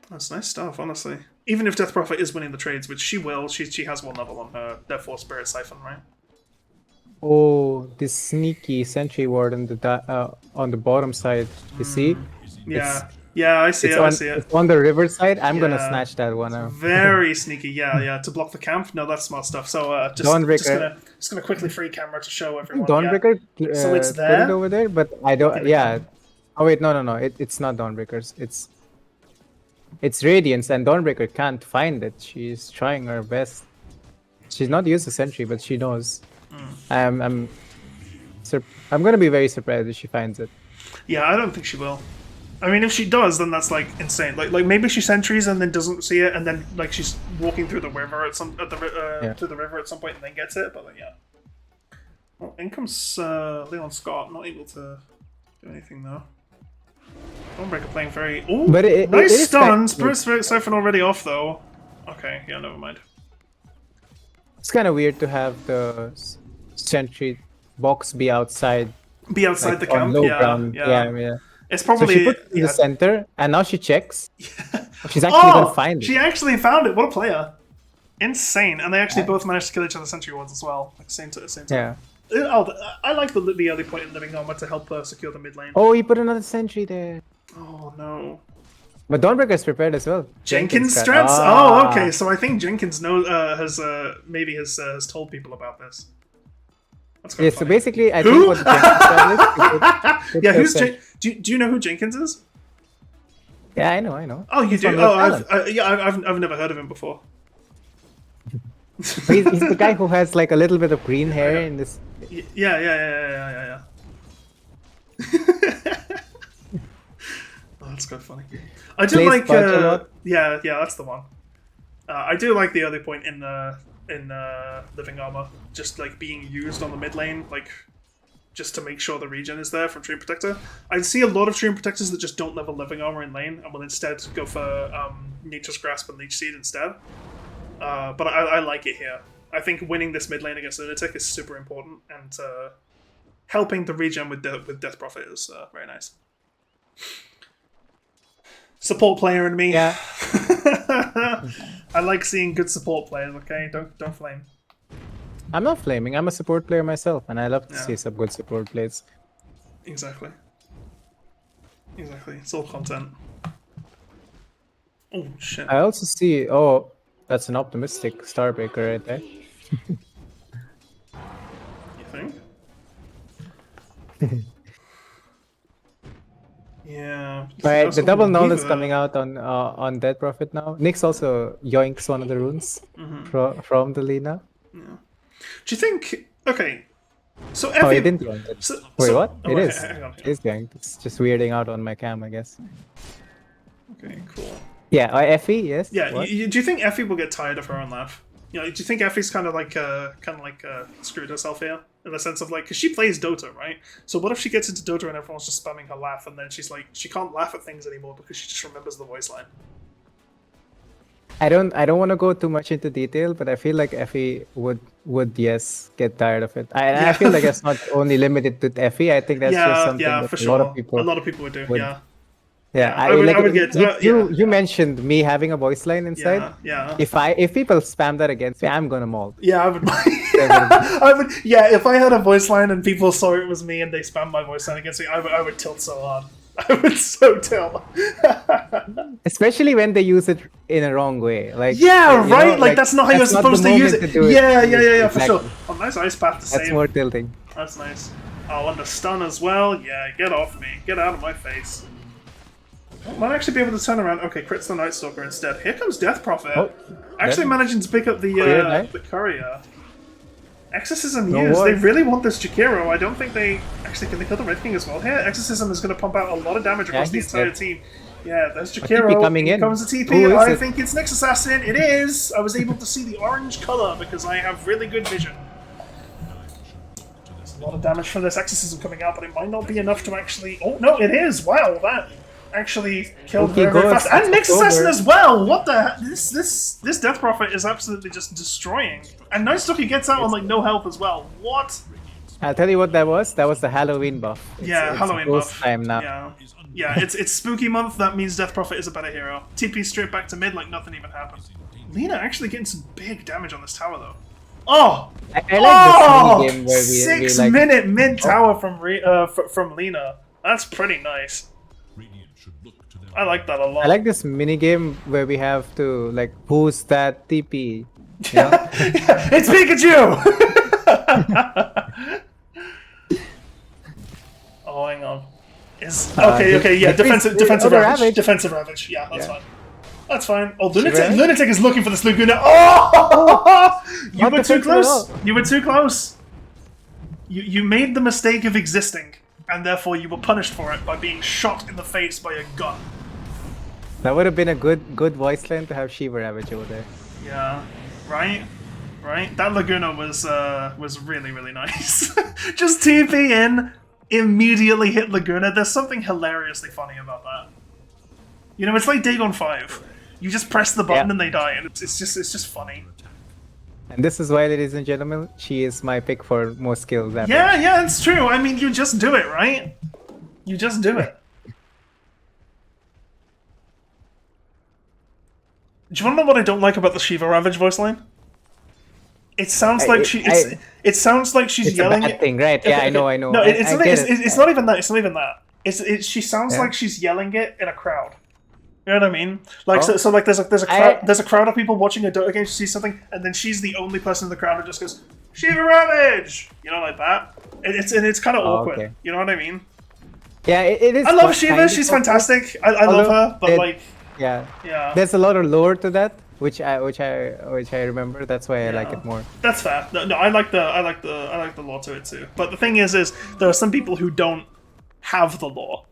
that's nice stuff. Honestly, even if Death Prophet is winning the trades, which she will, she has 1 level on her therefore Spirit Siphon, right? oh, this sneaky sentry ward on the bottom side. You see, Yeah, yeah, I see it. I see it. it's on the river side. I'm gonna Yeah. snatch that one out. Very sneaky, yeah, to block the camp. No, that's smart stuff. So Dawnbreaker. just gonna quickly free camera to show everyone. Dawnbreaker So it's put there? it over there, but I don't. Did it Yeah. come? Oh wait, no. It's not Dawnbreakers. It's Radiance, and Dawnbreaker can't find it. She's trying her best. She's not used to Sentry, but she knows. I'm gonna be very surprised if she finds it. Yeah, I don't think she will. I mean, if she does, then that's like insane. Like maybe she sentries and then doesn't see it, and then like she's walking through the river to the river at some point and then gets it. But like, yeah. Well, in comes Leon Scott, not able to do anything though. Dawnbreaker playing very. Oh, But it nice is stun. kind- Spirit Siphon already off though. Okay, yeah, never mind. It's kind of weird to have the Sentry box be outside, Be outside like, the on camp. low Yeah, ground. yeah. Yeah. It's So probably. she put it in yeah. the center, and now she checks. She's actually gonna find it. She actually found it. What a player! Insane, and they actually both managed to kill each other sentry wards as well, like same time. Yeah. Oh, I like the early point in living armor to help secure the mid lane. Oh, he put another Sentry there. Oh no. But Dawnbreaker is prepared as well. Jenkins got- strats. Ah. Oh, okay. So I think Jenkins has told people about this. That's Yeah, quite so funny. basically, I Who? think what Jenkins strat is, Yeah, the who's Sentry- do you know who Jenkins is? Yeah, I know. Oh, you He's do. from Oh, Rhode Island. I've never heard of him before. He's the guy who has like a little bit of green hair in this. Yeah. Oh, that's quite funny. I do Plays like. Fudge a lot. Yeah, that's the one. I do like the other point in living armor, just like being used on the mid lane, like just to make sure the regen is there from Dream Protector. I see a lot of Dream Protectors that just don't level living armor in lane and will instead go for Nature's Grasp and Leech Seed instead. But I like it here. I think winning this mid lane against Lunatic is super important, and helping the regen with Death Prophet is very nice. Support player in me. Yeah. I like seeing good support players. Okay, don't flame. I'm not flaming. I'm a support player myself, and I love to Yeah. see some good support plays. Exactly. Exactly. It's all content. Oh shit. I also see. Oh, that's an optimistic Starbreaker right there. You think? Yeah. Right, Also the double null is Weaver. coming out on Dead Prophet now. Nyx also yoinks one of the runes from the Lina. Do you think? Okay. So Oh, Effie. he didn't yoink it. So, Wait, so- what? oh, It wait, is. hang on. It is yoinked. It's just weirding out on my cam, I guess. Okay, cool. Yeah, Effie, yes. Yeah. What? Do you think Effie will get tired of her own laugh? You know, do you think Effie's kind of like screwed herself here in the sense of like, because she plays Dota, right? So what if she gets into Dota and everyone's just spamming her laugh, and then she's like, she can't laugh at things anymore because she just remembers the voice line. I don't want to go too much into detail, but I feel like Effie would yes get tired of it. I feel like it's not only limited to Effie. I think that's just something that for a sure. lot of people. A lot of people would do. Yeah. Yeah, I would get. you mentioned me having a voice line inside. Yeah. If people spam that against me, I'm gonna mold. Yeah, I would. I would. Yeah, if I had a voice line and people saw it was me and they spammed my voice line against me, I would tilt so hard. I would so tilt. Especially when they use it in a wrong way. Like yeah, you right. know, Like that's not how you're that's not supposed the to use moment it. to do it. Yeah, for Exactly. sure. Oh, nice ice path to That's save. more tilting. That's nice. Oh, under stun as well. Yeah, get off me. Get out of my face. Might actually be able to turn around. Okay, crits the Night Stalker instead. Here comes Death Prophet. Oh, actually managing to pick up the Courier, the courier. Exorcism No used. They worries. really want this Jakiro. I don't think they actually can they kill the Red King as well here. Exorcism is going to pump out a lot of damage across the he's entire dead. team. Yeah, there's TP Jakiro. coming Here in. comes the Who TP. is I it? think it's Nyx Assassin. It is. I was able to see the orange color because I have really good vision. There's a lot of damage from this Exorcism coming out, but it might not be enough to actually. Oh no, it is. Wow, that actually killed Okay, very good. fast. And Nyx It's Assassin over. as well. What the? This Death Prophet is absolutely just destroying. And Night Stalker gets out on like no health as well. What? I'll tell you what that was. That was the Halloween buff. It's Halloween ghost buff. time now. Yeah, it's spooky month. That means Death Prophet is a better hero. TP straight back to mid like nothing even happened. Lina actually getting some big damage on this tower though. Oh, I like this mini game where we 6 like. minute mid tower from Lina. That's pretty nice. I like that a lot. I like this mini game where we have to like boost that TP. You know? It's Pikachu. Oh, hang on. Okay, yeah, defensive ravage. Defensive ravage. Yeah, that's fine. That's fine. Oh, Lunatic is looking for the Sluguna. Oh! You were too close. You were too close. You made the mistake of existing, and therefore you were punished for it by being shot in the face by a gun. That would have been a good voice line to have Shiva Ravage over there. Yeah, right. That Laguna was really nice. Just TP in, immediately hit Laguna. There's something hilariously funny about that. You know, it's like Dagon 5. You just press the button and they die, and it's just funny. And this is why, ladies and gentlemen, she is my pick for most skills ever. Yeah, it's true. I mean, you just do it, right? You just do it. Do you want to know what I don't like about the Shiva Ravage voice line? It sounds like it sounds like she's It's yelling. a bad thing, right? Yeah, I know. No, it's not even that. It's not even that. She sounds Yeah. like she's yelling it in a crowd. You know what I mean? Like so like there's a crowd of people watching a Dota game. She sees something, and then she's the only person in the crowd who just goes Shiva Ravage. You know, like that. It's kind of awkward. Okay. You know what I mean? Yeah, it is. I love Shiva. She's fantastic. I love her, but like yeah, yeah. there's a lot of lore to that, which I remember. That's why I like it more. That's fair. No, I like the lore to it too. But the thing is there are some people who don't have the lore,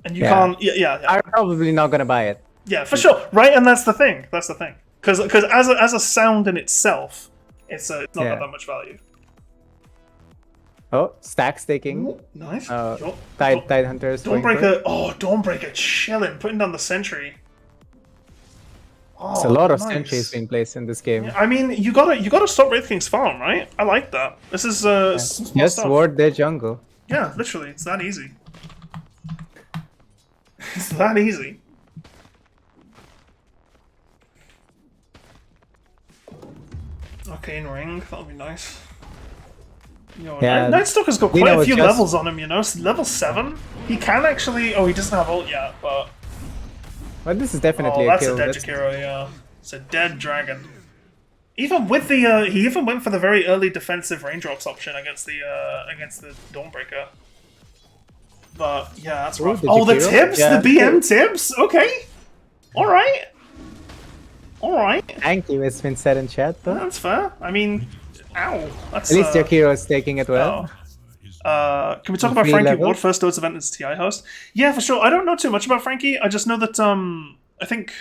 and you can't. Yeah. I'm probably not gonna buy it. Yeah, for sure. Right, and that's the thing. Because as a sound in itself, it's not got that much value. Oh, stack staking. Nice. Tide Hunters. Dawnbreaker chilling, putting down the sentry. It's a lot of sentries being placed in this game. Yeah, I mean, you gotta stop Wraith King's farm, right? I like that. This is some small Just stuff. ward their jungle. Yeah, literally, it's that easy. It's that easy. arcane ring. That'll be nice. Yo, Yeah, Night Stalker's got Lina quite a was few just- levels on him, you know. Level 7. He can actually. Oh, he doesn't have ult yet, but. But this is definitely Oh, a that's kill. a dead That's- Jakiro, yeah. It's a dead dragon. Even with the, he even went for the very early defensive raindrops option against the Dawnbreaker. But yeah, that's rough. the Oh, the Jakiro? tips, Yeah, the BM tips. Okay, all right, all right. Thank you, it's been said in chat, though. That's fair. I mean, ow. That's At least Jakiro is taking it well. Can we talk about Free Frankie level? Ward, first Dota event as TI host? Yeah, for sure. I don't know too much about Frankie. I just know that I think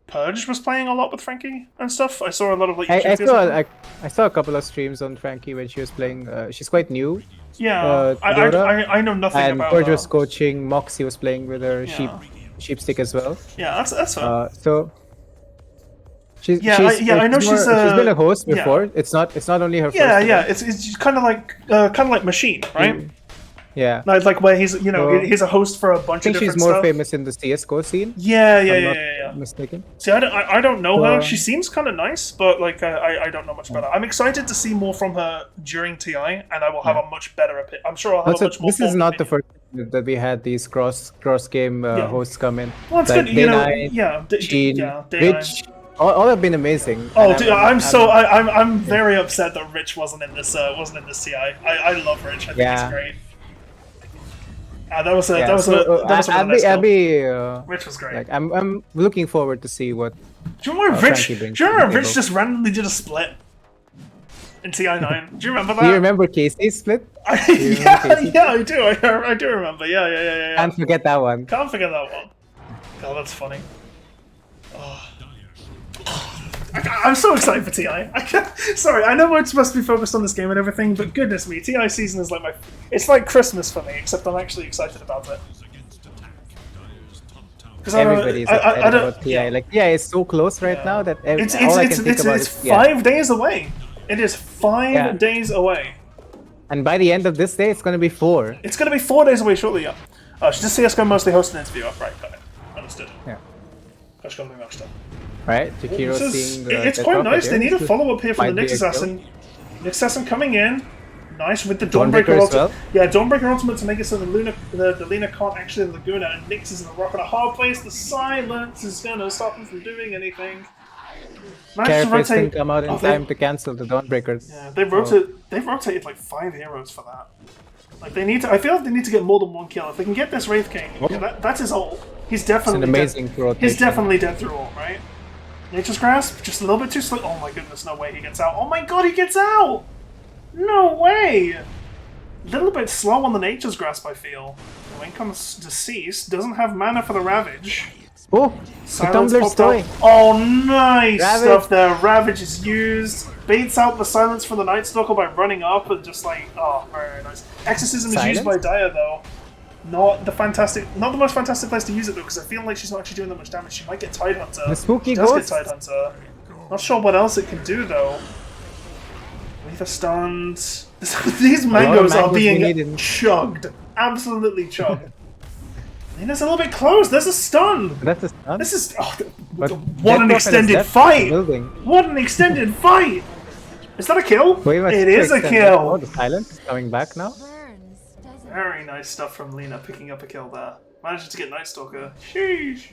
Purge was playing a lot with Frankie and stuff. I saw a lot of like. I YouTube videos. I saw a couple of streams on Frankie when she was playing. She's quite new. Yeah, Dota, I know nothing and about Purge her. was coaching. Moxie was playing with her Yeah. sheep stick as well. Yeah, that's fair. So she's Yeah, I know she's been a host yeah. before. It's not only her. Yeah, first yeah. event. It's kind of like Machine, right? Yeah. Like where he's So- he's a host for a I bunch think of different she's more stuff. famous in the CS:GO scene. Yeah, if I'm yeah, not yeah. mistaken. See, I don't know her. So- She seems kind of nice, but like I don't know much about her. I'm excited to see more from her during TI, and I will have a much better opinion. I'm sure I'll have Also, a much more. this is formed not the opinion. first time that we had these cross game Yeah. hosts come in. Well, it's Like good, you know. Day9, Yeah, Gene, Day9. Rich, all have been amazing. Oh, And dude, I'm very upset that Rich wasn't in this TI. I love Rich. I think Yeah. he's great. That was a yeah, that was so, a that was a really nice I'll goal. be Rich was great. like I'm looking forward to see what. Do you remember Frankie Rich? brings Do you to the remember Rich table. just randomly did a split in TI9? Do you remember that? Do you remember Casey's split? yeah, Casey? yeah, I do. I do remember. Yeah. Can't forget that one. Can't forget that one. God, that's funny. Oh. I'm so excited for TI. Sorry, I know we're supposed to be focused on this game and everything, but goodness me, TI season is like it's like Christmas for me, except I'm actually excited about it. Because Everybody's excited about TI. yeah. Like, yeah, it's so close right Yeah. now that It's all I can think about it's is yeah. 5 days away. It is 5 Yeah. days away. And by the end of this day, it's gonna be 4. It's going to be 4 days away shortly, yeah. Oh, should just CSGO mostly host an interview. Right, got it. Understood. Yeah. Gosh, got me matched up. Right? Jakiro This is- seeing the it's death quite rocket nice. They there. need a follow-up here for the Might be Nyx a kill. Assassin. Nyx Assassin coming in. Nice with the Dawnbreaker Dawnbreaker as ultimate. well. Yeah, Dawnbreaker ultimate to make it so the Lina can't actually Laguna, and Nyx is in a rock and a hard place. The silence is gonna stop him from doing anything. Managed to Carapace can rotate. come out in Oh, time to cancel the Dawnbreakers. Yeah, they've rotated like 5 heroes for that. Like they need to. I feel like they need to get more than 1 kill. If they can get this Wraith King, yeah, that's his ult. He's definitely It's an amazing dead. rotation. He's definitely dead through ult, right? Nature's Grasp, just a little bit too slow. Oh my goodness, no way he gets out. Oh my god, he gets out! No way! A little bit slow on the Nature's Grasp, I feel. When comes Deceased, doesn't have mana for the Ravage. Oh, the Silence Tumbler's popped out. toy. Oh, nice Ravage. stuff there. Ravage is used. Baits out the silence from the Night Stalker by running up and just like, oh, very nice. Exorcism is used by Silence? Daya though. Not the most fantastic place to use it though, because I feel like she's not actually doing that much damage. She might get Tidehunter. The spooky She does ghost. get Tidehunter. Not sure what else it can do though. Weaver stunned. These mangoes are mangoes we need being in- chugged. Absolutely chugged. Lena's a little bit close. There's a stun. That's a stun. This is But what an Death Prophet is extended left fight! building. What an extended fight! Is that a kill? Way much It is a extended. Oh, kill. the silence is coming back now. Burns, doesn't Very nice stuff from Lena, picking up a kill there. Managed to get Night Stalker. Sheesh.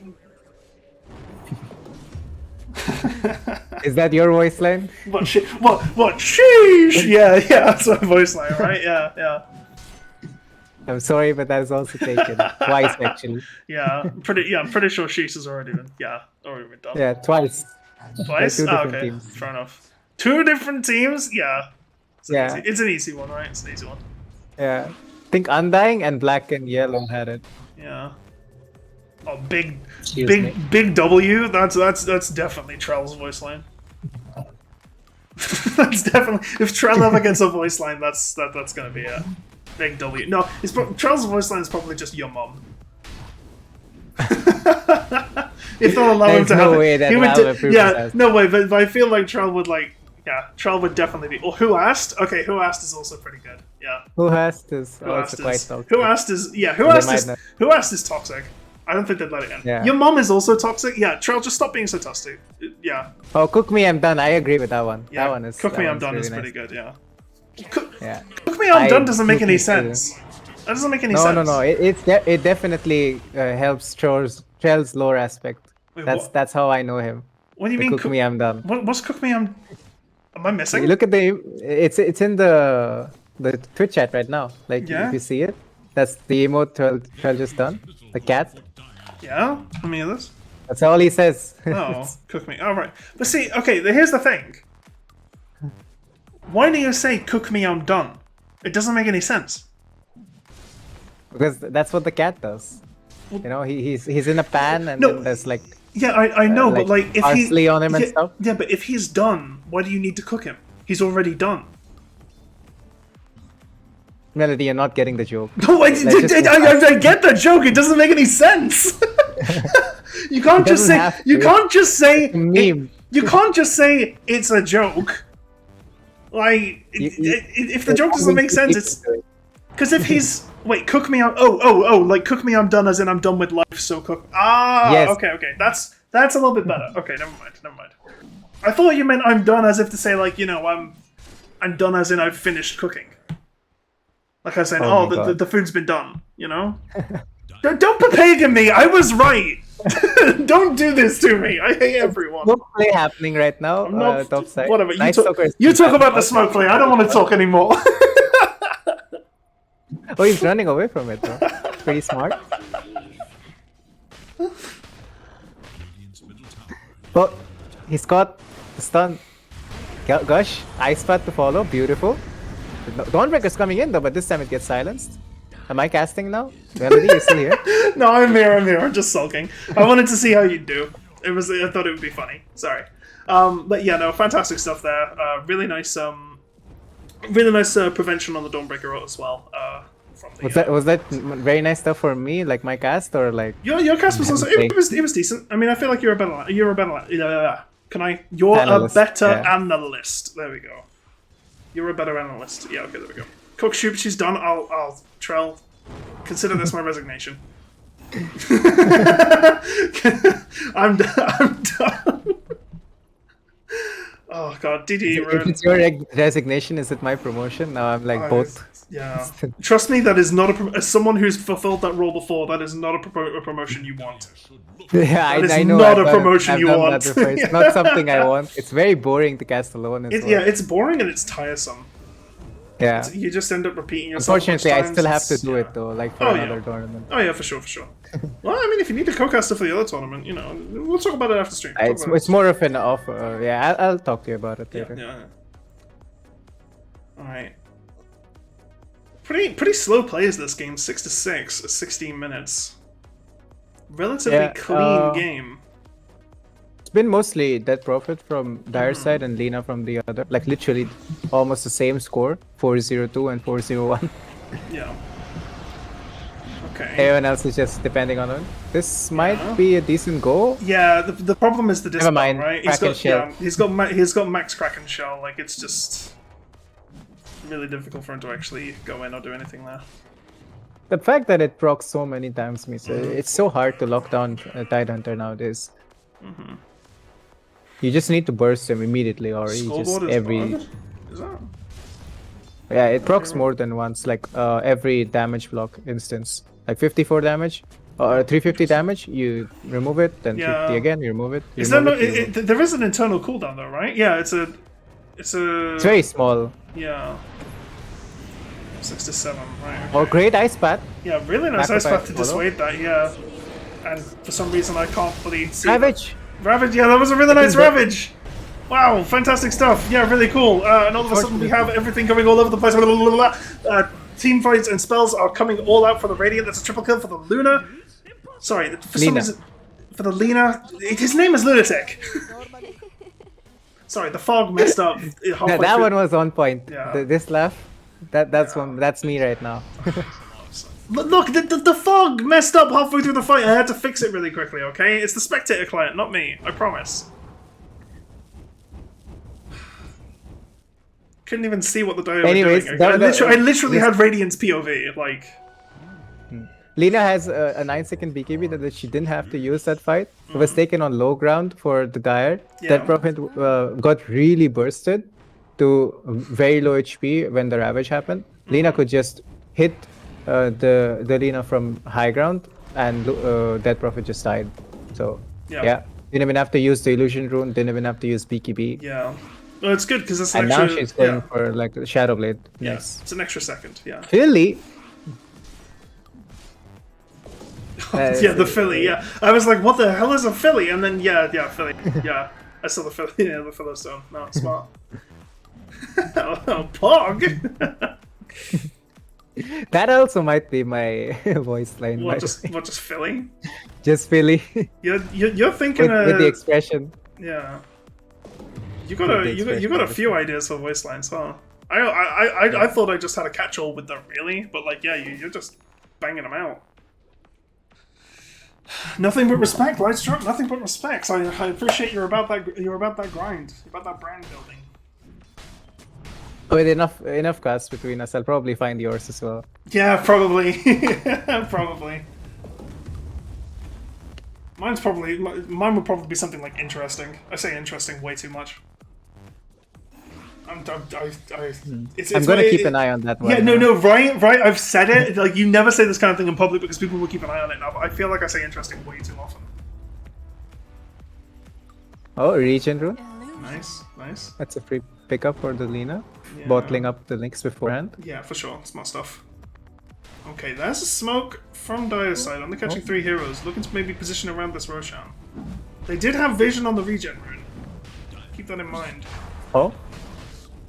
Is that your voice line? What? What? Sheesh. Yeah, that's my voice line, right? Yeah. I'm sorry, but that is also taken twice actually. I'm pretty sure Sheesh has already been. Already been done. Yeah, twice. Twice. two different Okay. teams. Fair enough. 2 different teams. Yeah. Yeah, It's an easy one, right? It's an easy one. yeah. I think Undying and Black and Yellow had it. Yeah. Oh, big Excuse me. W. That's definitely Trell's voice line. That's definitely if Trell ever gets a voice line, that's gonna be it. Big W. No, Trell's voice line is probably just your mum. If they'll allow him There's to no have way it, that he would. Valve approves Yeah, that. no way. But I feel like Trell would like. Yeah, Trell would definitely be. Or Who Asked? Okay, Who Asked is also pretty good. Yeah. Who has this? Who Oh, Asked it's quite is. toxic. Who Asked is. Yeah, Who They Asked might is. not. Who Asked is toxic. I don't think they'd let it in. Yeah. Your mom is also toxic. Yeah, Trell, just stop being so toxic. Yeah. Oh, Cook Me, I'm Done. I agree with that one. Yeah. That one is. Cook that Me, I'm one's Done really is nice. pretty good. Yeah. Yeah. Cook Me, I'm Done doesn't make any Cook Me too. sense. That doesn't make any No, sense. no, no. It definitely helps Trell's lore aspect. Wait, That's what? that's how I know him. What do you The mean? Cook Me, I'm Done. What's Cook Me? Am I missing? You look at the. It's in the Twitch chat right now. Like Yeah? if you see it, that's the emote Trell just done. The cat. Yeah. Let me hear this. That's all he says. Oh, Cook Me. All right. But see, okay. Here's the thing. Why do you say "Cook Me, I'm done"? It doesn't make any sense. Because that's what the cat does. You know, he's in a pan and No. then there's like Yeah, I know, but like if he parsley on him and yeah, stuff. yeah, but if he's done, why do you need to cook him? He's already done. Melody, you're not getting the joke. No, I get the joke. It doesn't make any sense. You can't just doesn't say. have You to. can't just say. It's a meme. You can't just say it's a joke. Like, if the joke doesn't make sense, it's because if he's wait, cook me. Like cook me. I'm done. As in, I'm done with life. So cook. Ah, Yes. okay. That's a little bit better. Okay, never mind. I thought you meant I'm done, as if to say like I'm done, as in I've finished cooking. Like I was saying, Oh my God. the food's been done. You know. Don't pagan me. I was right. Don't do this to me. I hate everyone. Smoke play happening right now. I'm not, Top side. whatever. Nice You talk about the smoke play. I don't want to talk anymore. Oh, he's running away from it though. Pretty smart. Oh, he's got the stun. Gush, Ice Path to follow. Beautiful. Dawnbreaker's coming in though, but this time it gets silenced. Am I casting now? Melody, you still here? No, I'm here. I'm just sulking. I wanted to see how you'd do. I thought it would be funny. Sorry. But yeah, no, fantastic stuff there. Really nice. Really nice prevention on the Dawnbreaker ult as well. From the, Was that very nice stuff for me, like my cast, or like? Your cast was also, Okay. it was decent. I mean, I feel like you're a better. You're a Analyst, better yeah. analyst. There we go. You're a better analyst. Yeah. Okay. There we go. Cook shoot. She's done. I'll Trell. Consider this my resignation. I'm done. Oh god, DD. If it's your resignation, is it my promotion? Now I'm like both. Yeah. Trust me, that is not as someone who's fulfilled that role before. That is not a promotion you want. Yeah, That is I know. not I've a done- promotion I've you done want. that before. It's not something I want. It's very boring to cast alone as well. Yeah, it's boring and it's tiresome. Yeah. You just end up repeating yourself. Unfortunately, a I bunch of still have times. to do Yeah. it though, like for Oh, yeah. another tournament. Oh yeah, for sure. Well, I mean, if you need a co-caster for the other tournament, you know, we'll talk about it after stream. Talk It's about it. it's more of an off. Yeah, I'll talk to you about it later. Yeah. All right. Pretty slow plays this game. 6-6, 16 minutes. Relatively Yeah, clean game. It's been mostly Dead Prophet from Dire side and Lina from the other. Like literally almost the same score, 4-0-2 and 4-0-1. Yeah. Okay. Everyone else is just depending on it. This Yeah. might be a decent goal. Yeah, the problem is the dispel, mind, right? Kraken shell. Yeah, he's got max Kraken shell. Like it's just really difficult for him to actually go in or do anything there. The fact that it procs so many times means it's so hard to lock down a Tidehunter nowadays. You just need to burst him immediately, or you just Scoreboard is every bugged? Is that? yeah, it procs more than once, like every damage block instance, like 54 damage or 350 damage. You remove it, then Yeah. 50 again. You remove it. You Is there remove no? it, you remove it. There is an internal cooldown though, right? Yeah, it's a. It's very small. Yeah. 6 to 7, right? Okay. Oh, great ice path. Yeah, really nice ice Macro path to follow. dissuade that. Yeah. And for some reason I can't fully see. Savage. Ravage, yeah, that was a really nice is that- Ravage! Wow, fantastic stuff. Yeah, really cool. And all of a sudden we have everything going all over the place. Blah, blah, blah, blah. Team fights and spells are coming all out for the Radiant. That's a triple kill for the Luna. Sorry, for some Lina. reason... For the Lina... His name is Lunatic. Sorry, the fog messed up. halfway That through. one was on point. Yeah. This laugh, that's me right now. Look, the fog messed up halfway through the fight. I had to fix it really quickly, okay? It's the spectator client, not me. I promise. Couldn't even see what the diode Anyways, were doing. I literally this- had Radiant's POV, like... Lina has a 9-second BKB that she didn't have to use that fight. It was taken on low ground for the Dire. Yeah. That Prophet got really bursted to very low HP when the Ravage happened. Lina could just hit the Lina from high ground, and Dead Prophet just died. So yeah, didn't even have to use the Illusion Rune. Didn't even have to use BKB. Yeah. Well, it's good because it's an And extra. now she's going for like the Shadow Blade. Yeah. Nice. It's an extra second. Yeah. Philly. Yeah, the Philly. Yeah, I was like, "What the hell is a Philly?" And then yeah, Philly. Yeah, I saw the Philly. Yeah, the Philistone. No, smart. Oh, Pog. That also might be my voice line. What just Philly? Just Philly. You're thinking with the expression. Yeah. You got a few ideas for voice lines, huh? I thought I just had a catch-all with the really, but like yeah, you're just banging them out. Nothing but respect, Lightstruck. Nothing but respect. I appreciate you're about that. You're about that grind. You're about that brand building. With enough casts between us, I'll probably find yours as well. Yeah, probably. Probably. Mine would probably be something like interesting. I say interesting way too much. I'm gonna keep an eye on that one. Yeah, no, right. I've said it. Like you never say this kind of thing in public because people will keep an eye on it now. But I feel like I say interesting way too often. Oh, Regen Rune. Nice. That's a free pickup for the Lina. Yeah. Bottling up the links beforehand. Yeah, for sure. Smart stuff. Okay, there's a smoke from Dire's side. Only catching 3 heroes. Looking to maybe position around this Roshan. They did have vision on the regen rune. Keep that in mind. Oh.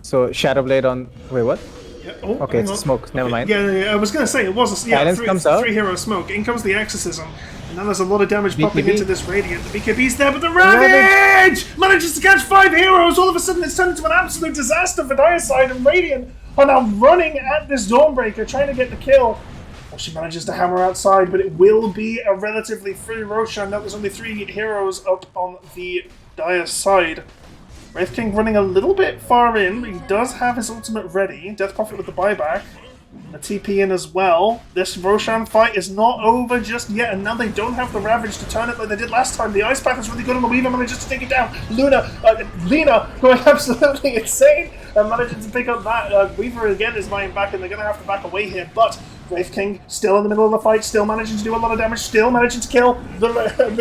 So Shadow Blade on. Wait, what? Yeah. Oh, okay, it's a smoke. Never mind. Yeah. I was gonna say it was a Silence comes out. 3 hero smoke. In comes the exorcism, and then there's a lot of damage popping into this radiant. The BKB's there, but the Ravage manages to catch 5 heroes. All of a sudden, it's turned into an absolute disaster for Dire's side, and Radiant are now running at this Dawnbreaker, trying to get the kill. Well, she manages to hammer outside, but it will be a relatively free Roshan. That was only 3 heroes up on the Dire side. Wraith King running a little bit far in, but he does have his ultimate ready. Death Prophet with the buyback. A TP in as well. This Roshan fight is not over just yet, and now they don't have the Ravage to turn it like they did last time. The Ice Path is really good on the Weaver, manages to take it down. Lina going absolutely insane and managing to pick up that. Weaver again is lying back, and they're going to have to back away here, but Wraith King still in the middle of the fight, still managing to do a lot of damage, still managing to kill the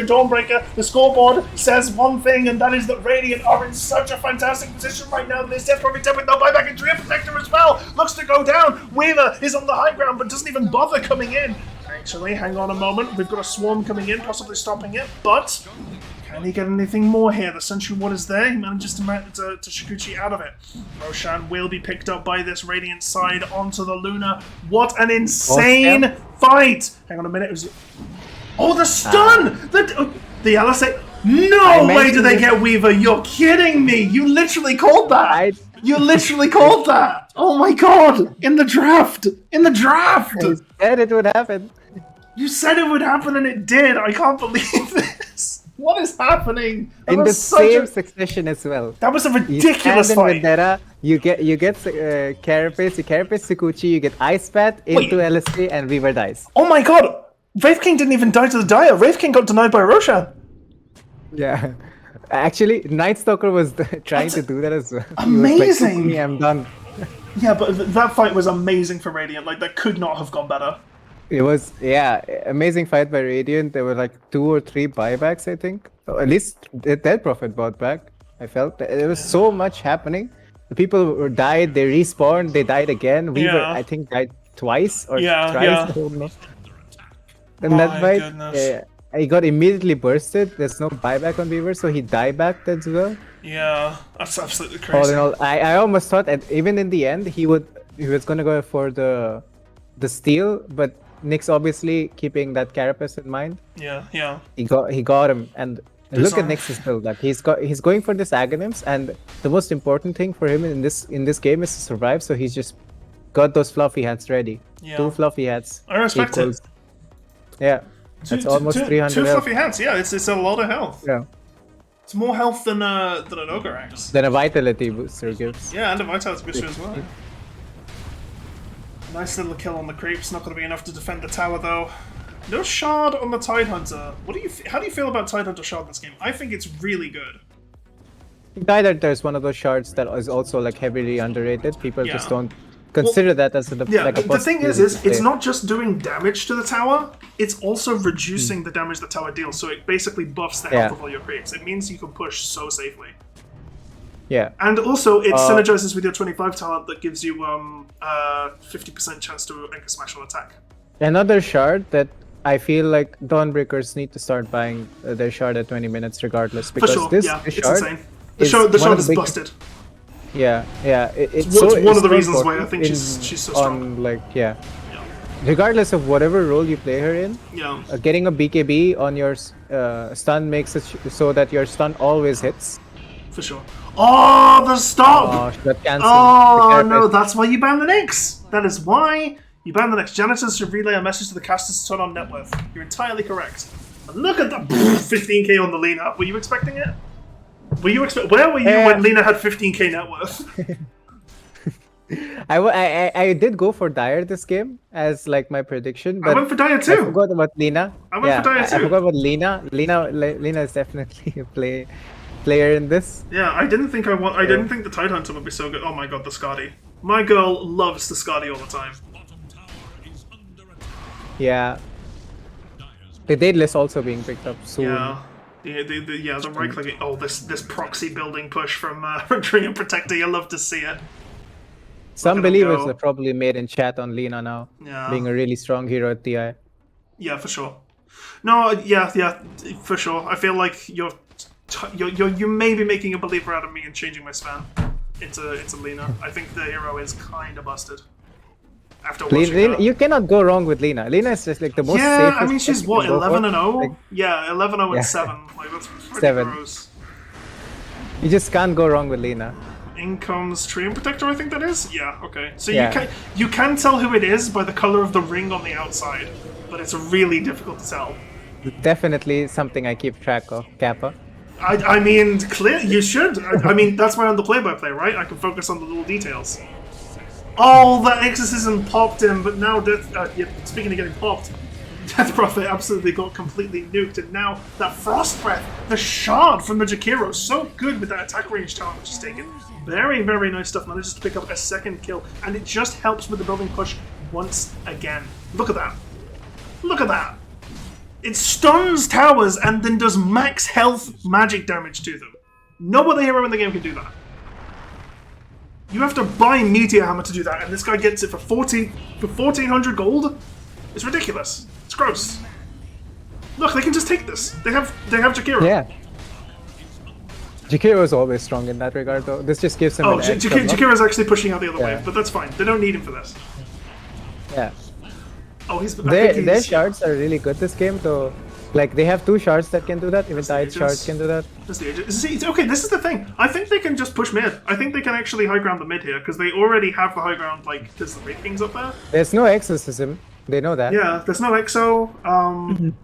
Dawnbreaker. The scoreboard says one thing, and that is that Radiant are in such a fantastic position right now. There's Death Prophet with no buyback, and Drea Protector as well. Looks to go down. Weaver is on the high ground, but doesn't even bother coming in. Actually, hang on a moment. We've got a swarm coming in, possibly stopping it, but can he get anything more here? The Sentry Ward is there. He manages to Shikuchi out of it. Roshan will be picked up by this Radiant side onto the Luna. What an insane fight! Hang on a minute. Oh, the stun! The LSA. No way do they get Weaver. You're kidding me. You literally called that. You literally called that. Oh my god. In the draft. I said it would happen. You said it would happen and it did. I can't believe this. What is happening? In the same succession as well. That was a ridiculous fight. Vendetta, you get Carapace, Sikuchi, you get Ice Path into LSA, and Weaver dies. Oh my god! Wraith King didn't even die to the Dire. Wraith King got denied by Roshan. Yeah. Actually, Night Stalker was trying to do that as well. Amazing! Like, I'm done. Yeah, but that fight was amazing for Radiant. Like, that could not have gone better. It was, amazing fight by Radiant. There were like 2 or 3 buybacks, I think. Or at least Dead Prophet bought back. I felt there was so much happening. The people died, they respawned, they died again. Weaver, I think, died twice or thrice. I don't know. And that fight, he got immediately bursted. There's no buyback on Weaver, so he diebacked as well. Yeah, that's absolutely crazy. All in all, I almost thought that even in the end he was gonna go for the steal, but Nyx obviously keeping that Carapace in mind. Yeah. He got him, and look at Nyx's build up. He's going for this Aghanims, and the most important thing for him in this game is to survive. So he's just got those fluffy hats ready. Yeah. 2 fluffy hats. I respect it. Yeah. That's almost 300 2 health. fluffy hats, yeah, it's a lot of health. Yeah. It's more health than an Ogre Axe. Than a Vitality booster gives. Yeah, and a Vitality booster as well. Nice little kill on the creeps, not going to be enough to defend the tower though. No shard on the Tidehunter. How do you feel about Tidehunter shard in this game? I think it's really good. Either there's one of those shards that is also like heavily underrated. People just Yeah. don't consider that as Yeah, like a the thing is possibility. it's not just doing damage to the tower, it's also reducing the damage the tower deals, so it basically buffs the health of all your creeps. It means you can push so safely. Yeah. And also, it synergizes with your 25 talent that gives you 50% chance to anchor smash on attack. Another shard that I feel like Dawnbreakers need to start buying their shard at 20 minutes regardless, For because sure, this yeah, it's shard insane. The shard is busted. Yeah, yeah. It's one of the reasons why I think she's so strong. Yeah. Regardless of whatever role you play her in, getting a BKB on your stun makes it so that your stun always hits. For sure. Oh, the stop! Oh, that cancelled. Oh, no, that's why you ban the Nyx! That is why you ban the Nyx. Janitors should relay a message to the casters to turn on net worth. You're entirely correct. And look at that 15k on the Lena. Were you expecting it? Where were you when Lena had 15k net worth? I did go for Dire this game as like my prediction, but I went for Dire too. I forgot about Lena. I went for Dire too. I forgot about Lena. Lena is definitely a player in this. Yeah, I didn't think the Tidehunter would be so good. Oh my god, the Skadi. My girl loves the Skadi all the time. Yeah. The Daedalus also being picked up soon. Yeah. The right clicking. Oh, this proxy building push from Treant Protector. You love to see it. Some believers are probably made in chat on Lena now, being a really strong hero at TI. Yeah, for sure. No, yeah, for sure. I feel like you may be making a believer out of me and changing my span into Lena. I think the hero is kind of busted. After watching Lena, you cannot go wrong with Lena. Lena is just like the most safest. I mean, she's what, 11-0? Like, yeah, 11-0 and 7. Like, that's pretty 7. gross. You just can't go wrong with Lena. In comes Treant Protector, I think that is? Yeah, okay. So Yeah. you can tell who it is by the color of the ring on the outside, but it's really difficult to tell. Definitely something I keep track of, Kappa. I mean, clear. You should. I mean, that's why I'm the play-by-play, right? I can focus on the little details. Oh, that exorcism popped him, but now Death. Speaking of getting popped, Death Prophet absolutely got completely nuked, and now that Frost Breath, the shard from the Jakiro, so good with that attack range talent which is taken. Very, very nice stuff. Manages to pick up a second kill, and it just helps with the building push once again. Look at that. Look at that. It stuns towers and then does max health magic damage to them. No other hero in the game can do that. You have to buy Meteor Hammer to do that, and this guy gets it for 1400 gold? It's ridiculous. It's gross. Look, they can just take this. They have Jakiro. Yeah. Jakiro is always strong in that regard, though. This just gives him an extra block. Jakiro's actually pushing out the other way, but that's fine. They don't need him for this. Yeah. Oh, Their shards are really good this game, though. Like, they have 2 shards that can do that. Even Tide shards can do that. Okay, this is the thing. I think they can just push mid. I think they can actually high ground the mid here, because they already have the high ground, like, because the Wraith King's up there. There's no exorcism. They know that. Yeah, there's no Exo.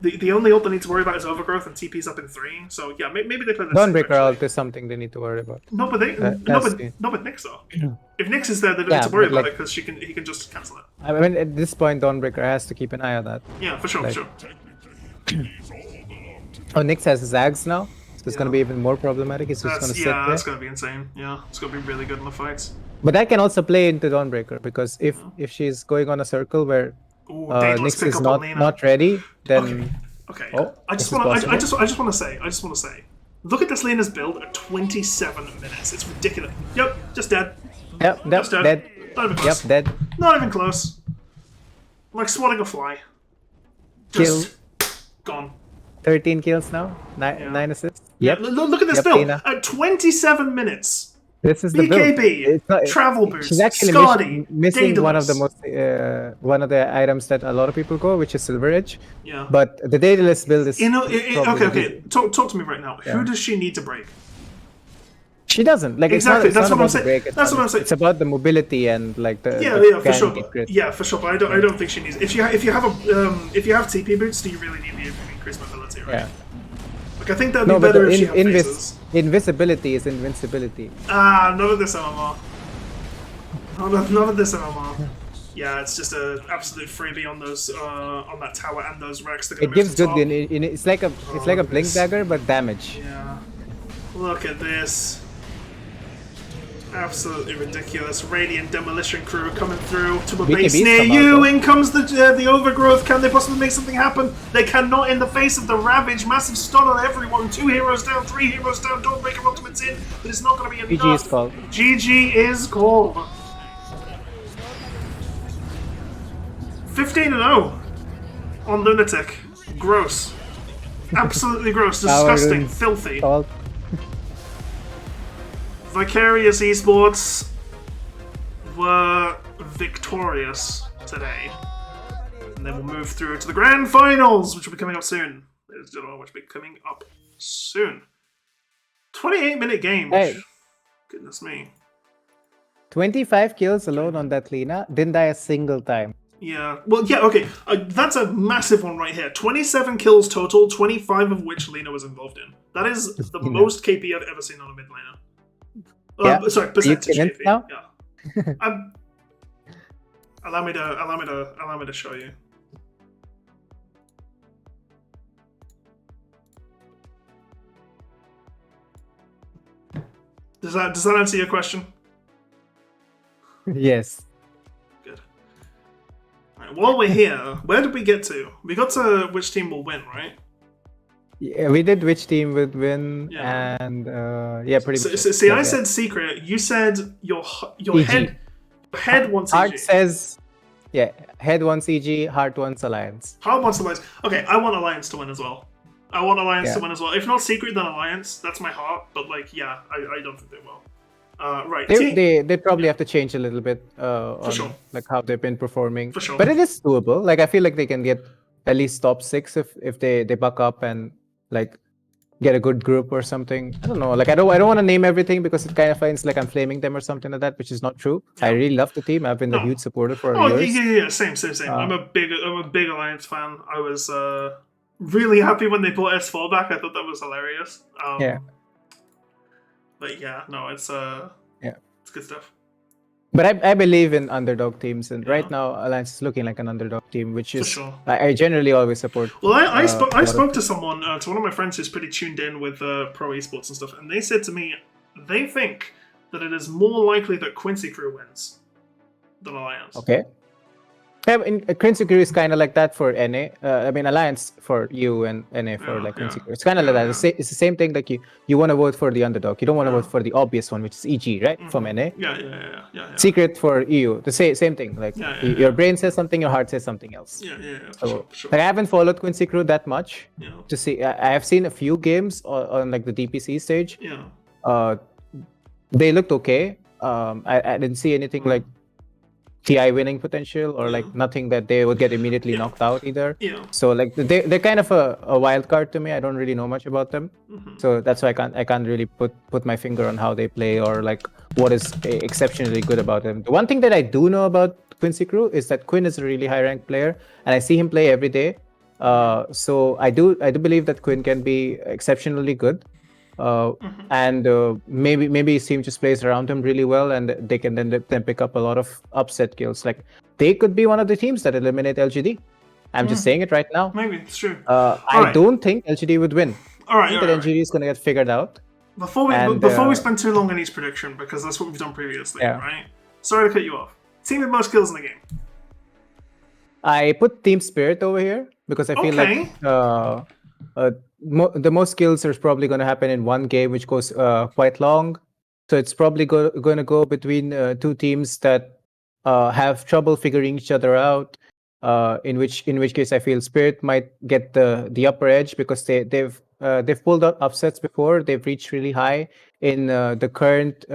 The only ult they need to worry about is Overgrowth, and TP's up in 3. So, yeah, maybe they play this. Dawnbreaker ult is something they need to worry about. Not with Nyx, though. If Nyx is there, they don't need to worry about it, because he can just cancel it. I mean, at this point, Dawnbreaker has to keep an eye on that. Yeah, for sure, for sure. Oh, Nyx has Zags now, so it's gonna be even more problematic. He's just gonna sit there. That's gonna be insane. Yeah, it's gonna be really good in the fights. But that can also play into Dawnbreaker, because if she's going on a circle where Nyx is not ready, then okay. Oh, I just want to say, look at this Lena's build at 27 minutes. It's ridiculous. Yep, just dead. Yep, dead. Not even close. Yep, dead. Not even close. Like swatting a fly. Just gone. 13 kills now, 9 assists. Yep. Yeah, look at this build Lena. at 27 minutes. This is the BKB, build. travel boost. She's actually missing one of the items that a lot of people go, which is Silver Edge. Yeah. But the Daedalus build is okay. Talk to me right now. Yeah. Who does she need to break? She doesn't. Like exactly. It's not that's what I'm saying. That's what I'm saying. It's about the mobility and like the for sure. Yeah, for sure. But I don't think she needs. If you have TP boots, do you really need the increased mobility? Right? Yeah. Like I think that'd be better if she had phases. Invisibility is invincibility. Not at this MMR. Not at this MMR. Yeah, it's just an absolute freebie on those on that tower and those wrecks. They're It gonna move gives to the good. top. It's like a look at blink this. dagger, but damage. Yeah. Look at this. Absolutely ridiculous. Radiant Demolition Crew coming through to a base BKBs near come out, you. though. In comes the overgrowth. Can they possibly make something happen? They cannot in the face of the Ravage. Massive stun on everyone. 2 heroes down, 3 heroes down. Dawnbreaker ultimate's in, but it's not going to be GG enough. is called. GG is called. 15-0 on Lunatic. Gross. Absolutely gross. Disgusting. runes Filthy. Called. Vicarious Esports were victorious today. And then we'll move through to the grand finals, which will be coming up soon. Ladies and gentlemen, which will be coming up soon. 28-minute game. Hey. Goodness me. 25 kills alone on that Lina. Didn't die a single time. Yeah. Well, yeah, okay. That's a massive one right here. 27 kills total, 25 of which Lena was involved in. That is the most KP I've ever seen on a mid laner. Yeah. Sorry, percentage you KP. now? Yeah. Allow me to show you. Does that answer your question? Yes. Good. Right, while we're here, where did we get to? We got to which team will win, right? Yeah, we did which team would win, Yeah. and yeah, pretty much. See, yeah, I yeah. said secret. You said your EG. head wants Heart EG. says, yeah, head wants EG, heart wants Alliance. Heart wants Alliance. Okay, I want Alliance to win as well. I want Alliance Yeah. to win as well. If not secret, then Alliance. That's my heart. But like, yeah, I don't think they will. Right. They probably have to change a little bit on sure. like how they've been performing. For sure. But it is doable. Like I feel like they can get at least top 6 if they buck up and like get a good group or something. I don't know. Like I don't want to name everything because it kind of feels like I'm flaming them or something like that, which is not true. Yeah. I really love the team. I've been a huge supporter for years. Yeah. Same. I'm a big Alliance fan. I was really happy when they brought S4 back. I thought that was hilarious. Yeah. But yeah, no, it's good stuff. But I believe in underdog teams, and Yeah. right now Alliance is looking like an underdog team, which is sure. I generally always support. Well, I spoke of- to someone, to one of my friends who's pretty tuned in with pro esports and stuff, and they said to me they think that it is more likely that Quincy Crew wins than Alliance. Okay. Yeah, Quincy Crew is kind of like that for NA. I mean, Alliance for you and NA for Yeah, like Quincy yeah. Crew. It's kind of like that. Yeah. It's the same thing. Like you want to vote for the underdog. You don't want to Yeah. vote for the obvious one, which is EG, right? From NA. Yeah. Secret for EU. The same thing. Like Yeah, your brain says something, your heart says something else. Yeah, So, for sure. like I haven't followed Quincy Crew that much Yeah, to see. I have seen a few games on like the DPC stage. yeah. They looked okay. I didn't see anything like TI winning potential or like nothing that they would get immediately knocked out either. Yeah. So like they're kind of a wild card to me. I don't really know much about them, so that's why I can't really put my finger on how they play or like what is exceptionally good about them. The one thing that I do know about Quincy Crew is that Quinn is a really high ranked player, and I see him play every day. So I do believe that Quinn can be exceptionally good. And maybe his team just plays around him really well, and they can then pick up a lot of upset kills. Like they could be one of the teams that eliminate LGD. I'm just saying it right now. Maybe it's true. I don't think LGD would win. All right. I think that LGD is gonna get figured out. Before we spend too long on each prediction, because that's what we've done previously, Yeah. right? Sorry to cut you off. Team with most kills in the game. I put Team Spirit over here because I feel Okay. like the most kills are probably going to happen in one game, which goes quite long. So it's probably going to go between two teams that have trouble figuring each other out. In which case, I feel Spirit might get the upper edge because they've pulled out upsets before. They've reached really high in the current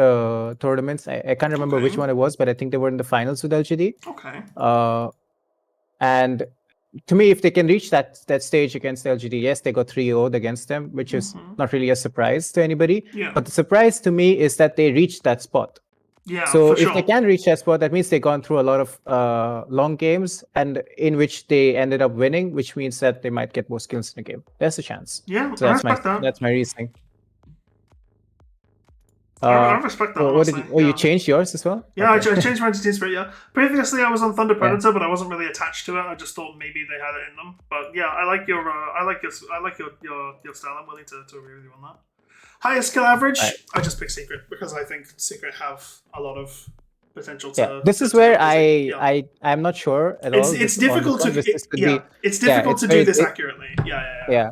tournaments. I can't remember which Okay. one it was, but I think they were in the finals with LGD. Okay. And to me, if they can reach that stage against LGD, yes, they got 3-0'd against them, which is not really a surprise to anybody. Yeah. But the surprise to me is that they reached that spot. Yeah. So for if sure. they can reach that spot, that means they've gone through a lot of long games, and in which they ended up winning, which means that they might get more skills in the game. There's a chance. Yeah, So I respect that. that's my reasoning. I respect that, What did honestly. you changed yours as well? Yeah, Okay. I changed mine to Team Spirit. Yeah, previously I was on Thunder Predator, but I wasn't really attached to it. I just thought maybe they had it in them. But yeah, I like your style. I'm willing to agree with you on that. Highest skill average, Right. I just pick Secret because I think Secret have a lot of potential to. Yeah, this is to where go easy. Yeah. I'm not sure at It's all. it's this, on difficult this to one. This could be it's difficult it's to do very- this it- accurately. Yeah. Yeah.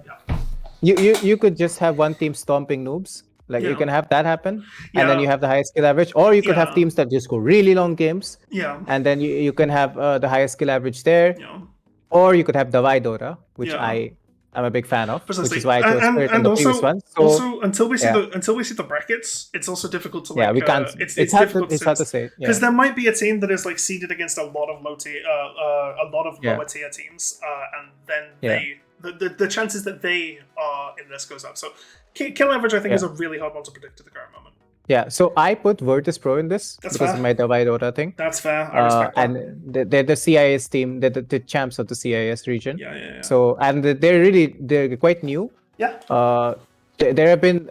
You could just have one team stomping noobs. Like you Yeah. can have that happen, Yeah. and then you have the highest skill average, or you could have Yeah. teams that just go really long games, Yeah. and then you can have the highest skill average there, Yeah. or you could have Dota, which Yeah. I'm a big fan of, which Precisely. is why I chose Spirit in And the also, previous one. So also until we see yeah. the brackets, it's also difficult to yeah, like. we can't. It's hard difficult to say. because Yeah. there might be a team that is like seeded against a lot of lower Yeah. tier teams, and then Yeah. the chances that they are in this goes up. So kill average, I think, Yeah. is a really hard one to predict at the current moment. Yeah, so I put Virtus Pro in this That's because fair. of my Dota thing. That's fair. I respect that. And they're the CIS team, they're the champs of the CIS region. Yeah. So and they're quite new. Yeah. There have been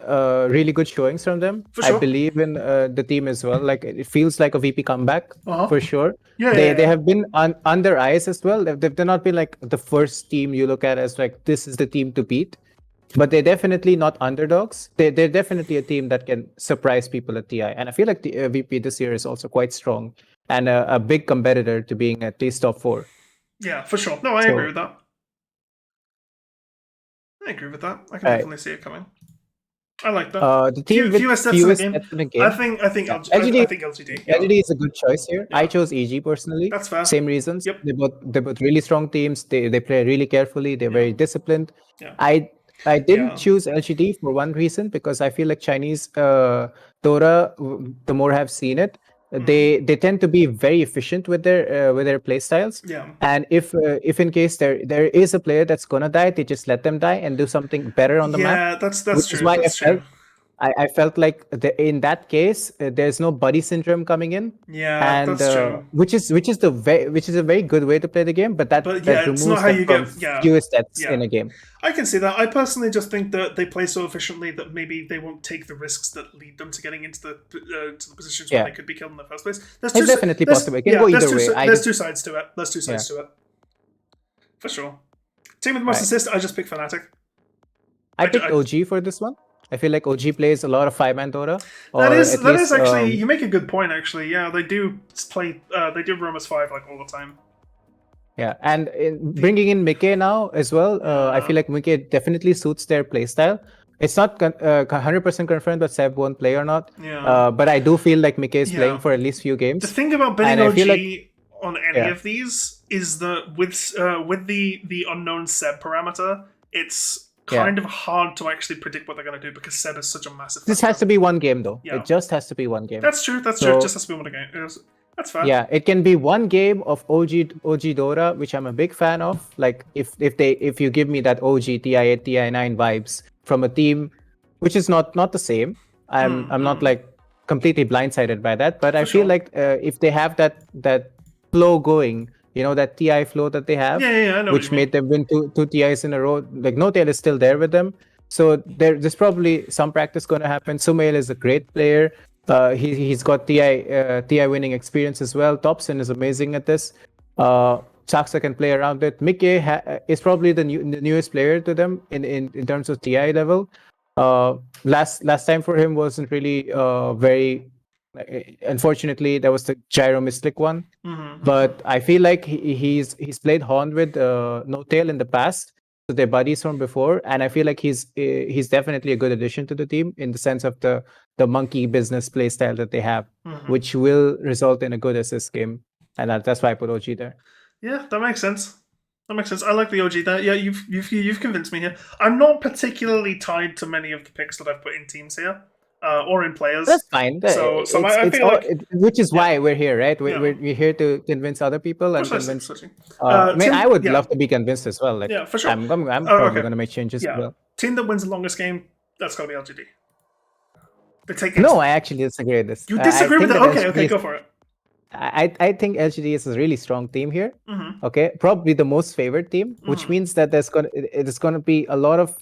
really good showings from them. For sure. I believe in the team as well. Like it feels like a VP comeback for sure. Yeah, They have been under eyes as well. They've not been like the first team you look at as like this is the team to beat. But they're definitely not underdogs. They're definitely a team that can surprise people at TI. And I feel like the VP this year is also quite strong and a big competitor to being at least top 4. Yeah, for sure. No, I agree with that. I can definitely see it coming. I like that. The team with fewest sets in the game. I think LGD. I think LGD. Yeah. LGD is a good choice here. I chose EG personally. That's fair. Same reasons. Yep. They're both really strong teams. They play really carefully. They're very disciplined. Yeah. I didn't choose LGD for one reason because I feel like Chinese Dota, the more I've seen it, they tend to be very efficient with their play styles. Yeah. And if in case there is a player that's gonna die, they just let them die and do something better on the map. Yeah, that's which true. Is why that's true. I felt like in that case there's no buddy syndrome coming in. Yeah, and, that's true. Which is a very good way to play the game, but that removes it's not how you them get from fewest stats in a game. I can see that. I personally just think that they play so efficiently that maybe they won't take the risks that lead them to getting into the positions where they could be killed in the first place. It's definitely possible. It can go either way. There's two sides to it. For sure. Team with most assists, I just picked Fnatic. I picked OG for this one. I feel like OG plays a lot of 5-man Dota. That is actually, you make a good point actually. Yeah, they do play, they do roam as 5 like all the time. Yeah, and bringing in Mickey now as well, I feel like Mickey definitely suits their playstyle. It's not 100% confirmed that Seb won't play or not. Yeah. But I do feel like Mickey is playing for at least few games. The thing about betting OG on any of these is that with the unknown Seb parameter, it's kind of hard to actually predict what they're going to do because Seb is such a massive. This has to be one game though. Yeah. It just has to be one game. That's true. It just has to be one game. That's fair. Yeah, it can be one game of OG Dota, which I'm a big fan of. Like if you give me that OG TI8 TI9 vibes from a team, which is not the same. I'm not like completely blindsided by that, but I feel like if they have that flow going, you know, that TI flow that they have, I know which made them win two TIs in a row. Like No-Tail is still there with them, so there's probably some practice going to happen. Sumail is a great player. He's got TI winning experience as well. Thompson is amazing at this. Saksa can play around it. Mickey is probably the newest player to them in terms of TI level. Last time for him wasn't really very. Unfortunately, that was the Gyro Mystic one. But I feel like he's played Horn with No-Tail in the past. So they're buddies from before, and I feel like he's definitely a good addition to the team in the sense of the monkey business play style that they have, which will result in a good assist game, and that's why I put OG there. Yeah, that makes sense. I like the OG there. Yeah, you've convinced me here. I'm not particularly tied to many of the picks that I've put in teams here. Or in players. That's fine. So I feel like, which is why we're here, right? We're here to convince other people and convince. I would love to be convinced as well. Like, yeah, for sure. I'm probably going to make changes as well. Team that wins the longest game, that's got to be LGD. No, I actually disagree with this. You disagree with that? Okay, go for it. I think LGD is a really strong team here. Okay, probably the most favored team, which means that it's going to be a lot of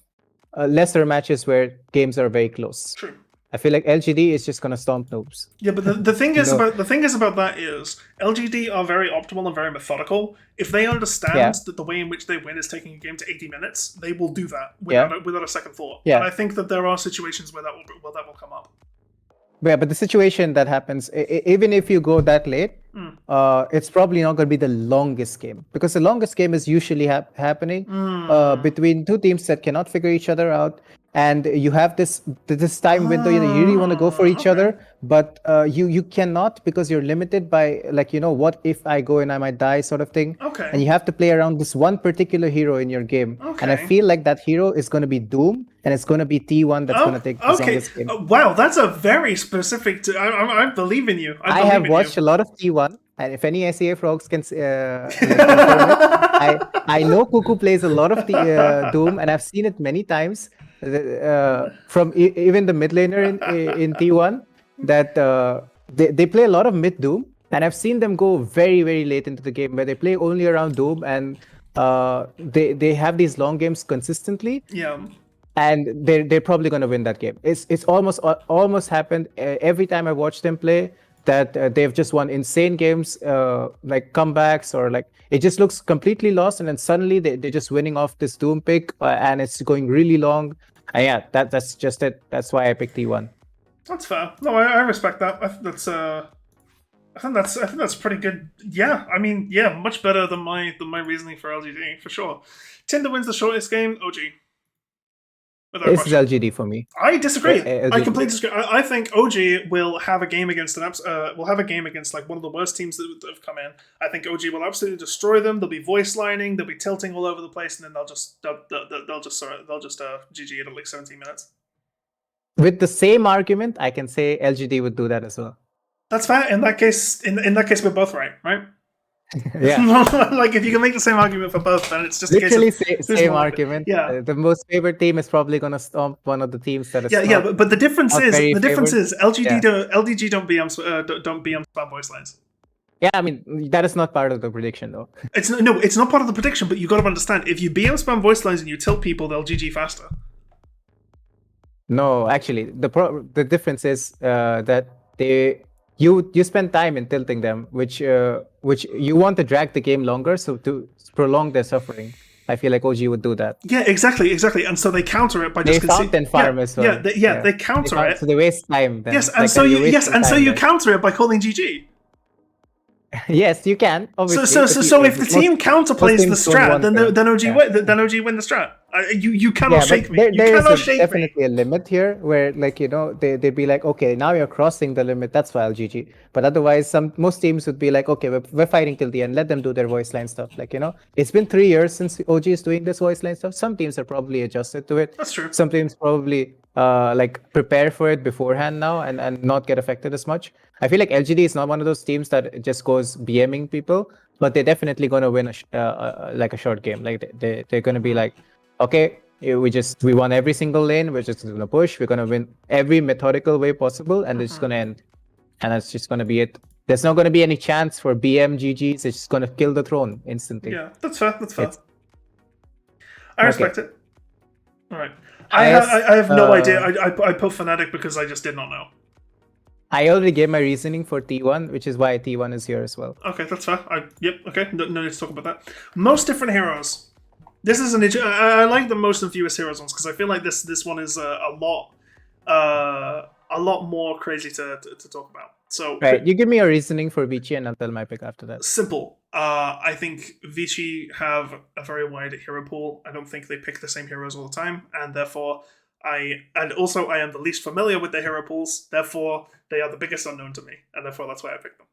lesser matches where games are very close. True. I feel like LGD is just gonna stomp noobs. Yeah, but the thing is No. about that is LGD are very optimal and very methodical. If they understand Yeah. that the way in which they win is taking a game to 80 minutes, they will do that Yeah. without a second thought. Yeah. And I think that there are situations where that will come up. Yeah, but the situation that happens, even if you go that late, it's probably not going to be the longest game, because the longest game is usually happening between two teams that cannot figure each other out, and you have this time window that you really want to go for each other, but you cannot, because you're limited by, like, what if I go and I might die, sort of thing. Okay. And you have to play around this one particular hero in your game. And I Okay. feel like that hero is going to be Doom, and it's going to be T1 that's going to take the longest game. Wow, that's a very specific. I believe in you. I have watched a lot of T1, and if any SEA frogs can confirm it, I know Cuckoo plays a lot of Doom, and I've seen it many times from even the mid laner in T1 that they play a lot of mid Doom, and I've seen them go very, very late into the game where they play only around Doom, and they have these long games consistently. Yeah. And they're probably going to win that game. It's almost happened every time I watch them play, that they've just won insane games, like comebacks, or like it just looks completely lost, and then suddenly they're just winning off this Doom pick, and it's going really long. And yeah, that's just it. That's why I picked T1. That's fair. No, I respect that. I think that's pretty good. Yeah, I mean, yeah, much better than my reasoning for LGD for sure. Tinder wins the shortest game. OG. This is LGD for me. I disagree. LGD. I completely disagree. I think OG will have a game against like one of the worst teams that have come in. I think OG will absolutely destroy them. They'll be voice lining. They'll be tilting all over the place, and then they'll just GG it at like 17 minutes. With the same argument, I can say LGD would do that as well. That's fair. In that case, in that case, we're both right? Yeah. Like, if you can make the same argument for both, then it's just literally a case of same argument. Yeah. The most favored team is probably gonna stomp one of the teams that is. Yeah, but the difference is LGD Yeah. LDG don't BM spam voice lines. Yeah, I mean, that is not part of the prediction, though. It's not part of the prediction. But you got to understand, if you BM spam voice lines and you tilt people, they'll GG faster. No, actually, the difference is that you spend time in tilting them, which you want to drag the game longer, so to prolong their suffering. I feel like OG would do that. Yeah, exactly. And so they counter it by they just fountain farm as well. They counter it. So they waste time. Then. Yes, and so you counter it by calling GG. Yes, you can. Obviously, so if the team counterplays the strat, then OG win the strat. You cannot shake me. You cannot shake me. Definitely a limit here where, like, they'd be like, okay, now you're crossing the limit. That's why GG. But otherwise, most teams would be like, okay, we're fighting till the end. Let them do their voice line stuff. Like, it's been 3 years since OG is doing this voice line stuff. Some teams are probably adjusted to it. That's true. Some teams probably like prepare for it beforehand now and not get affected as much. I feel like LGD is not one of those teams that just goes BMing people, but they're definitely going to win like a short game. Like they're going to be like, okay, we won every single lane. We're just going to push. We're going to win every methodical way possible, and it's just going to end. And that's just going to be it. There's not going to be any chance for BM GGs. It's just going to kill the throne instantly. Yeah, that's fair. I respect it. All right. I have no idea. I put Fnatic because I just did not know. I already gave my reasoning for T1, which is why T1 is here as well. Okay, that's fair. Okay. No need to talk about that. Most different heroes. This is I like the most and fewest heroes ones because I feel like this one is a lot more crazy to talk about. So right, you give me a reasoning for Vici and I'll tell my pick after that. Simple. I think Vici have a very wide hero pool. I don't think they pick the same heroes all the time, and therefore I am the least familiar with the hero pools. Therefore, they are the biggest unknown to me, and therefore that's why I picked them.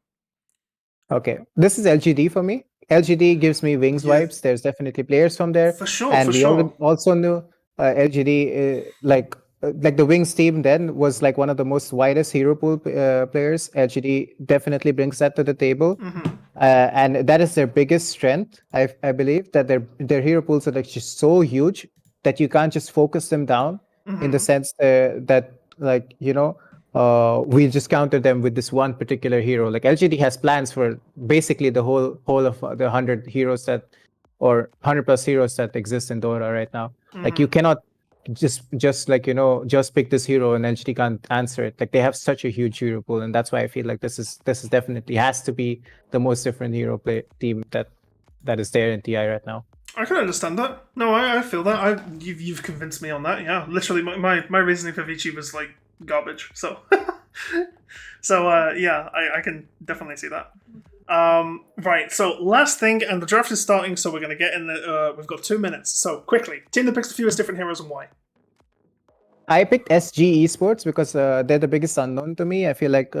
Okay, this is LGD for me. LGD gives me Wings vibes. There's definitely players from there. For sure, and we also knew LGD, like the Wings team then was like one of the most widest hero pool players. LGD definitely brings that to the table. Mm-hmm. And that is their biggest strength. I believe that their hero pools are like just so huge that you can't just focus them down in the sense that, like, we just counter them with this one particular hero. Like LGD has plans for basically the whole of the 100 heroes or 100 plus heroes that exist in Dota right now. Like you cannot just like just pick this hero and LGD can't answer it. Like they have such a huge hero pool, and that's why I feel like this is definitely has to be the most different hero play team that is there in TI right now. I can understand that. No, I feel that. You've convinced me on that. Yeah, literally, my reasoning for Vici was like garbage. So, yeah, I can definitely see that. Right. So last thing, and the draft is starting. So we're gonna get in the. We've got 2 minutes. So quickly, team that picks the fewest different heroes and why. I picked SG Esports because they're the biggest unknown to me. I feel like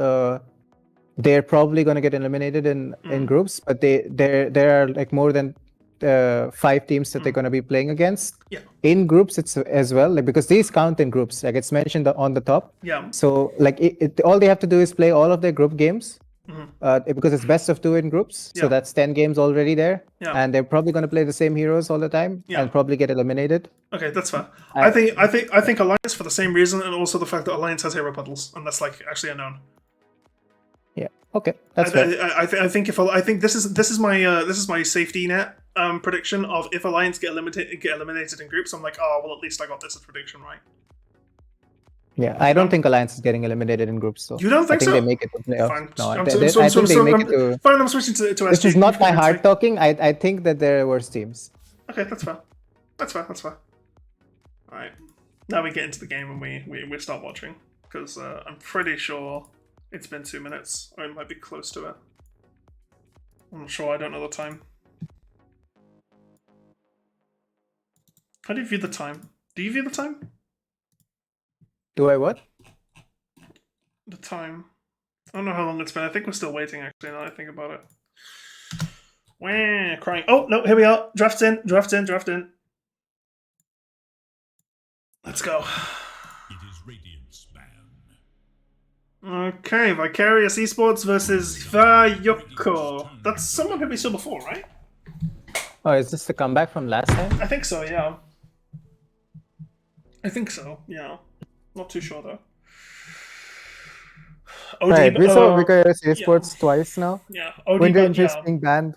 they're probably gonna get eliminated in groups, but there are like more than 5 teams that they're going to be playing against. Yeah. In groups it's as well, like because these count in groups, like it's mentioned on the top. Yeah. So like all they have to do is play all of their group games, because it's best of 2 in groups. Yeah. So that's 10 games already there. Yeah. And they're probably going to play the same heroes all the time and probably get eliminated. Okay, that's fair. I think Alliance for the same reason, and also the fact that Alliance has hero bundles, and that's like actually unknown. Yeah. Okay, that's fair. I think this is my safety net prediction of if Alliance get eliminated in groups. I'm like, oh well, at least I got this as prediction right. Yeah, I don't think Alliance is getting eliminated in groups. So you don't think I think so? they make it to playoffs. Fine. No, I think they make it to. Fine, I'm switching to SG. This is not my heart talking. I think that there are worse teams. Okay, that's fair. That's fair. All right, now we get into the game and we start watching, because I'm pretty sure it's been 2 minutes, or it might be close to it. I'm not sure. I don't know the time. How do you view the time? Do you view the time? Do I what? The time. I don't know how long it's been. I think we're still waiting, actually, now that I think about it. Wah, crying. Oh, no, here we are. Draft in. Let's go. It is Radiant's man. Okay, Vicarious Esports versus Fayoko. That's someone who we saw before, right? Oh, is this the comeback from last time? I think so, yeah. Not too sure, though. Right, we saw Vicarious Esports twice now. Yeah, Winter Interest being banned.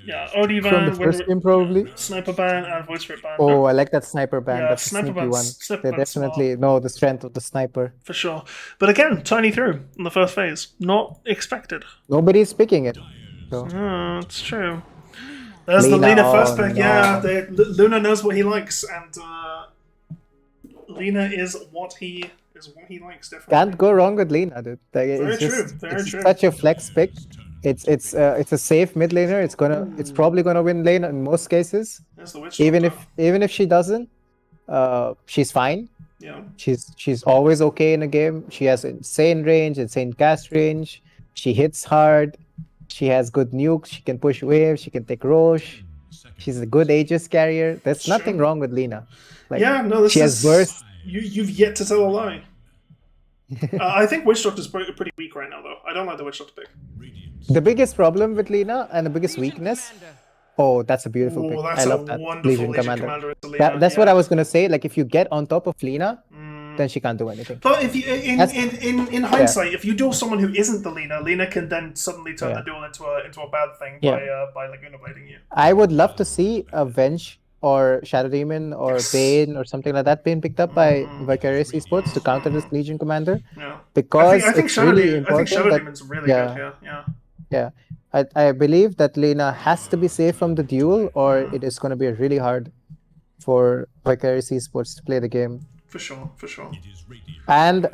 Yeah, OD ban, from the first game probably. Sniper ban, and voice rip ban. Oh, I like that sniper ban. Yeah, That's a sniper sneaky ban's- one. sniper They ban's definitely know the strength of the sniper. For sure. But again, tiny through in the first phase. Not expected. Nobody's picking it. So. It's true. There's the Lina first pick. no. Yeah, Luna knows what he likes, and Lina is what he likes. Definitely. Can't go wrong with Lina, dude. Like, Very it's true. just Very it's true. such a flex pick. It's a safe mid laner. It's probably gonna win lane in most cases. There's the witch Even doctor. if she doesn't, she's fine. Yeah. She's always okay in a game. She has insane range, insane cast range. She hits hard. She has good nukes. She can push waves. She can take Roche. She's a good Aegis carrier. There's nothing wrong with Lina. Like, Yeah, no, this she has burst. You've yet to tell a lie. I think Witch Doctor's pretty weak right now, though. I don't like the Witch Doctor pick. The biggest problem with Lina and the biggest weakness. Oh, that's a beautiful pick. That's I a love that. wonderful Legion Legion Commander. Commander is the Lina, That's what I was gonna say. Like if you get on top of Lina, then she can't do anything. But if you, in hindsight, if you duel someone who isn't the Lina can then suddenly turn the duel into a bad thing by Laguna blading you. I would love to see a Venge or Shadow Demon or Bane or something like that being picked up by Vicarious Esports to counter this Legion Commander. Yeah. Because I think it's Shadow really important. I think Shadow that, Demon's really good. Yeah. I believe that Lina has to be safe from the duel, or it is going to be really hard for Vicarious Esports to play the game. For sure. And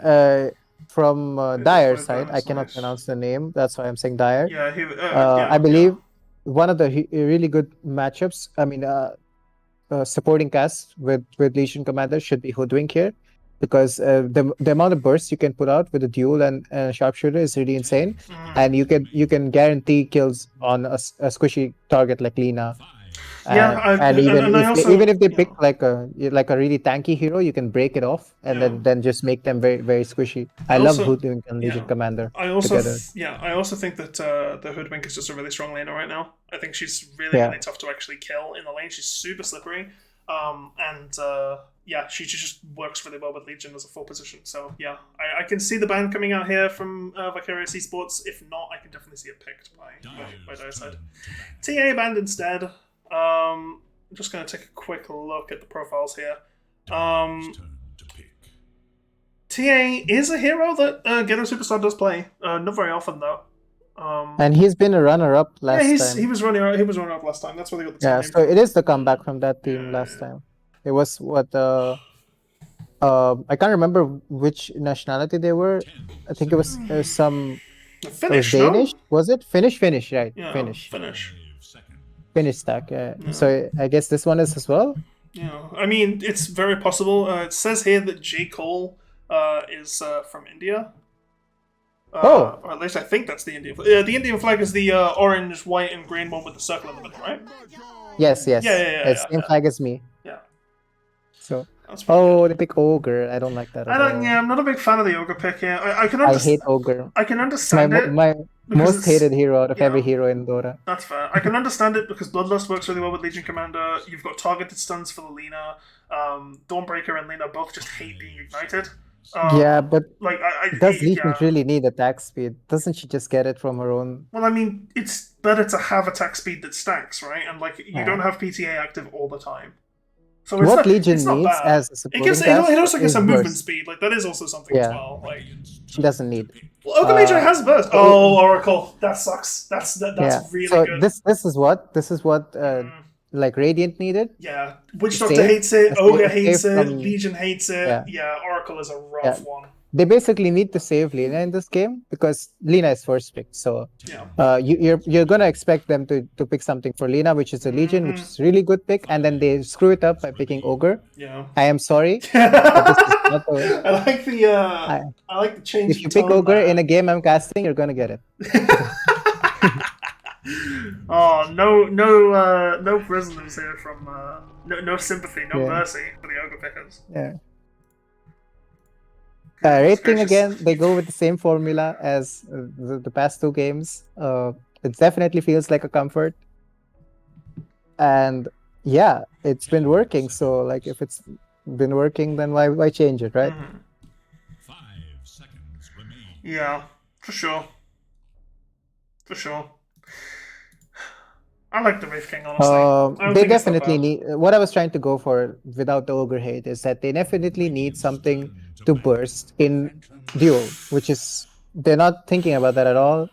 from Dire's side, I Dire's cannot nice. pronounce the name. That's why I'm saying Dire. Yeah, I believe one of the really good matchups. I mean, supporting cast with Legion Commander should be Hoodwink here, because the amount of bursts you can put out with a duel and sharpshooter is really insane, and you can guarantee kills on a squishy target like Lina. Even if they pick like a really tanky hero, you can break it off and then just make them very very squishy. I love Hoodwink and Legion Commander together. I also think that the Hoodwink is just a really strong laner right now. I think she's really tough to actually kill in the lane. She's super slippery, she just works really well with Legion as a full position. So yeah, I can see the ban coming out here from Vicarious Esports. If not, I can definitely see it picked by Dire's side. TA banned instead. I'm just going to take a quick look at the profiles here. Turn to pick. TA is a hero that Ghetto Superstar does play. Not very often though. And he's been a runner-up yeah, last time. he was running up last time. That's where they got the team Yeah, name so from. it is the comeback from that team Yeah, last yeah. time. It was what I can't remember which nationality they were. I think it was some. It was Finnish, Danish. no? Was it Finnish? Finnish, right? Yeah, Finnish. 5 seconds. Finnish stack. Yeah. Yeah. So I guess this one is as well. Yeah, I mean, it's very possible. It says here that J. Cole is from India. Oh. Or at least I think that's the Indian flag. The Indian flag is the orange, white, and green one with the circle in the middle, right? Yes, yes. Yeah, It's same flag as me. Yeah. So. That's pretty Oh, good. they pick ogre. I don't like that at I don't. all. Yeah, I'm not a big fan of the ogre pick here. I can I understand. hate ogre. I can My understand it. my because most it's- hated hero out of yeah. every hero in Dota. That's fair. I can understand it because Bloodlust works really well with Legion Commander. You've got targeted stuns for the Lina. Dawnbreaker and Lina both just hate being ignited. Yeah, but Like does Legion yeah. really need attack speed? Doesn't she just get it from her own? Well, I mean, it's better to have attack speed that stacks, right? And like, you Yeah. don't have PTA active all the time. So What Legion it's not needs bad. as a It supporting gives class it also gives is some movement burst. speed. Like that is also something as Yeah. well. Like, She doesn't need. well, Ogre Mage has burst. so- Oh, Oracle, that sucks. That's Yeah. really So good. this is what like Radiant needed. Yeah, Witch It's Doctor safe. hates it. It's Ogre safe hates it. from- Legion hates it. Yeah. Yeah, Oracle is a rough Yeah. one. They basically need to save Lina in this game because Lina is first pick. So Yeah. you're gonna expect them to pick something for Lina, which is a Legion, which is a really good pick, and then they screw it up by picking Ogre. Yeah. I am sorry. This is not the- I like the I like the change. If you pick Ogre in a game I'm casting, you're gonna get it. Oh, no prisoners here from no sympathy, no Yeah. mercy for the ogre pickers. Yeah. Goodness Raid King gracious. again, they go with the same formula as the past two games. It definitely feels like a comfort. And yeah, it's been working. So like if it's been working, then why change it, right? Mhm. 5 seconds remain. Yeah, for sure. For sure. I like the Wraith King, honestly. I don't They think it's that definitely bad. need. What I was trying to go for without the ogre hate is that they definitely need something to burst in duel, which is they're not thinking about that at all,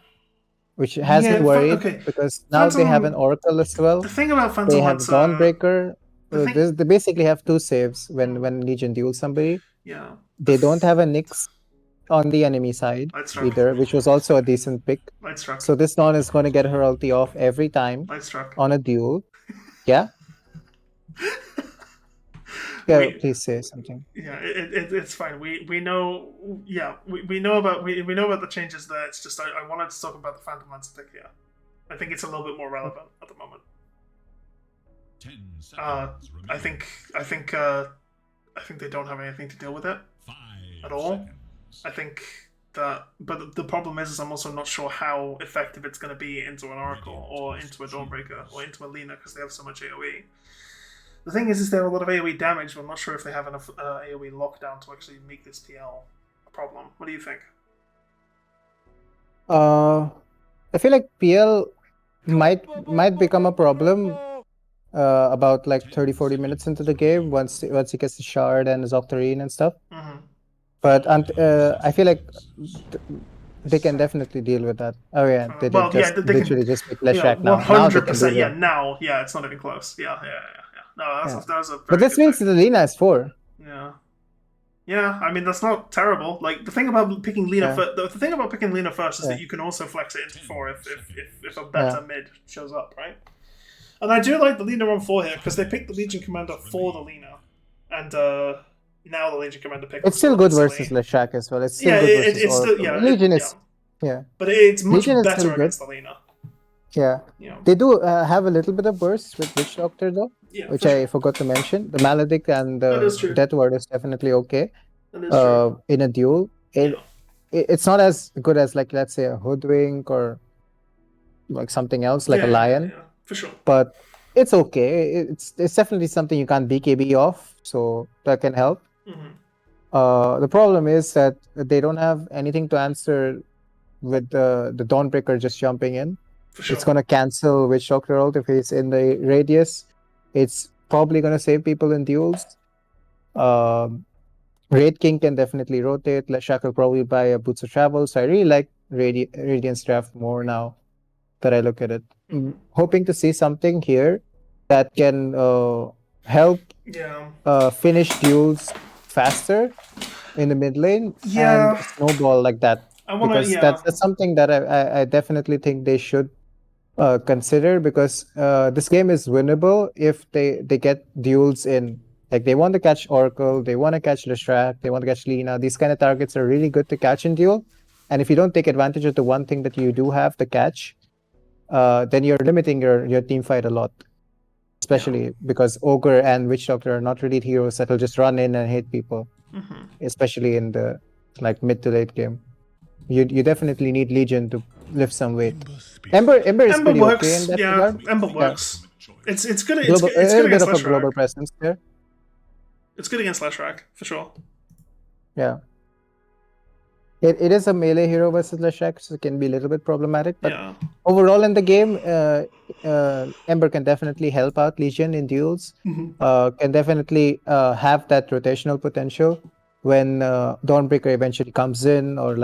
which has Yeah, me worried okay. because now they have an Phantom- oracle as well. The thing about They Phantom have Lancer, Dawnbreaker. the thing- They basically have two saves when Legion duels somebody. yeah, They don't have a Nyx on the enemy side Light Struck. either, which was also a decent pick. Light Struck. So this Dawn is going to get her ulti off every time Light Struck. on a duel. Yeah. Yeah, We- please say something. Yeah, it's fine. We know. Yeah, we know about we know about the changes there. It's just I wanted to talk about the Phantom Lancer pick here. I think it's a little bit more relevant at the moment. 10 seconds remain. I think they don't have anything to deal with it 5 at all. seconds. I think that, but the problem is I'm also not sure how effective it's going to be into an Oracle or into a Dawnbreaker or into a Lina because they have so much AoE. The thing is they have a lot of AoE damage, but I'm not sure if they have enough AoE lockdown to actually make this PL a problem. What do you think? I feel like PL might become a problem about like 30-40 minutes into the game once he gets the shard and his Octarine and stuff. Mm-hmm. But I feel like they can definitely deal with that. Oh yeah, they Well, did yeah, just they can- literally just pick Leshrac now. Now they can do 100%. Yeah, that. now, yeah, it's not even close. Yeah. No, that was a. But very this good means pick. the Lina is 4. Yeah. Yeah, I mean that's not terrible. Like the thing about picking Lina, Yeah. the thing about picking Lina first is Yeah. that you can also flex it into 4 if a better mid shows up, right? And I do like the Lina on 4 here because they picked the Legion Commander for the Lina, and now the Legion Commander pick. It's still good versus Leshrac as well. It's still good versus it's still Oracle. Legion is yeah. but it's much Legion is better still good. against the Lina. Yeah. You know, They do have a little bit of burst with Witch Doctor though, yeah, which for I sure. forgot to mention. The Maledict and That is the true. Death Ward is definitely okay That is true. in a duel. Yeah. It's not as good as like let's say a Hoodwink or like something else like a Lion, yeah, for sure. but it's okay. It's definitely something you can't BKB off, so that can help. Mm-hmm. The problem is that they don't have anything to answer with the Dawnbreaker just jumping in. For sure. It's gonna cancel Witch Doctor ult if he's in the radius. It's probably gonna save people in duels. Raid King can definitely rotate. Leshak will probably buy a Boots of Travel. So I really like Radiant's draft more now that I look at it. Hoping to see something here that can help Yeah. finish duels faster in the mid lane and Yeah. snowball like that. I want to. Because Yeah. that's something that I definitely think they should consider, because this game is winnable if they get duels in. Like, they want to catch Oracle, they want to catch Leshrac, they want to catch Lina. These kind of targets are really good to catch in duel. And if you don't take advantage of the one thing that you do have, the catch, then you're limiting your team fight a lot. Especially because Ogre and Witch Doctor are not really heroes that will just run in and hit people. Especially in the mid to late game. You definitely need Legion to lift some weight. Ember is Ember pretty works. okay in that Yeah, regard. Ember Yeah. works. It's good. It's Global, good. It's a good little bit against of a global Leshrac. presence there. It's good against Leshrac for sure. Yeah. It is a melee hero versus Leshrac, so it can be a little bit problematic. But Yeah. overall in the game, Ember can definitely help out Legion in duels. Can definitely have that rotational potential when Dawnbreaker eventually comes in, or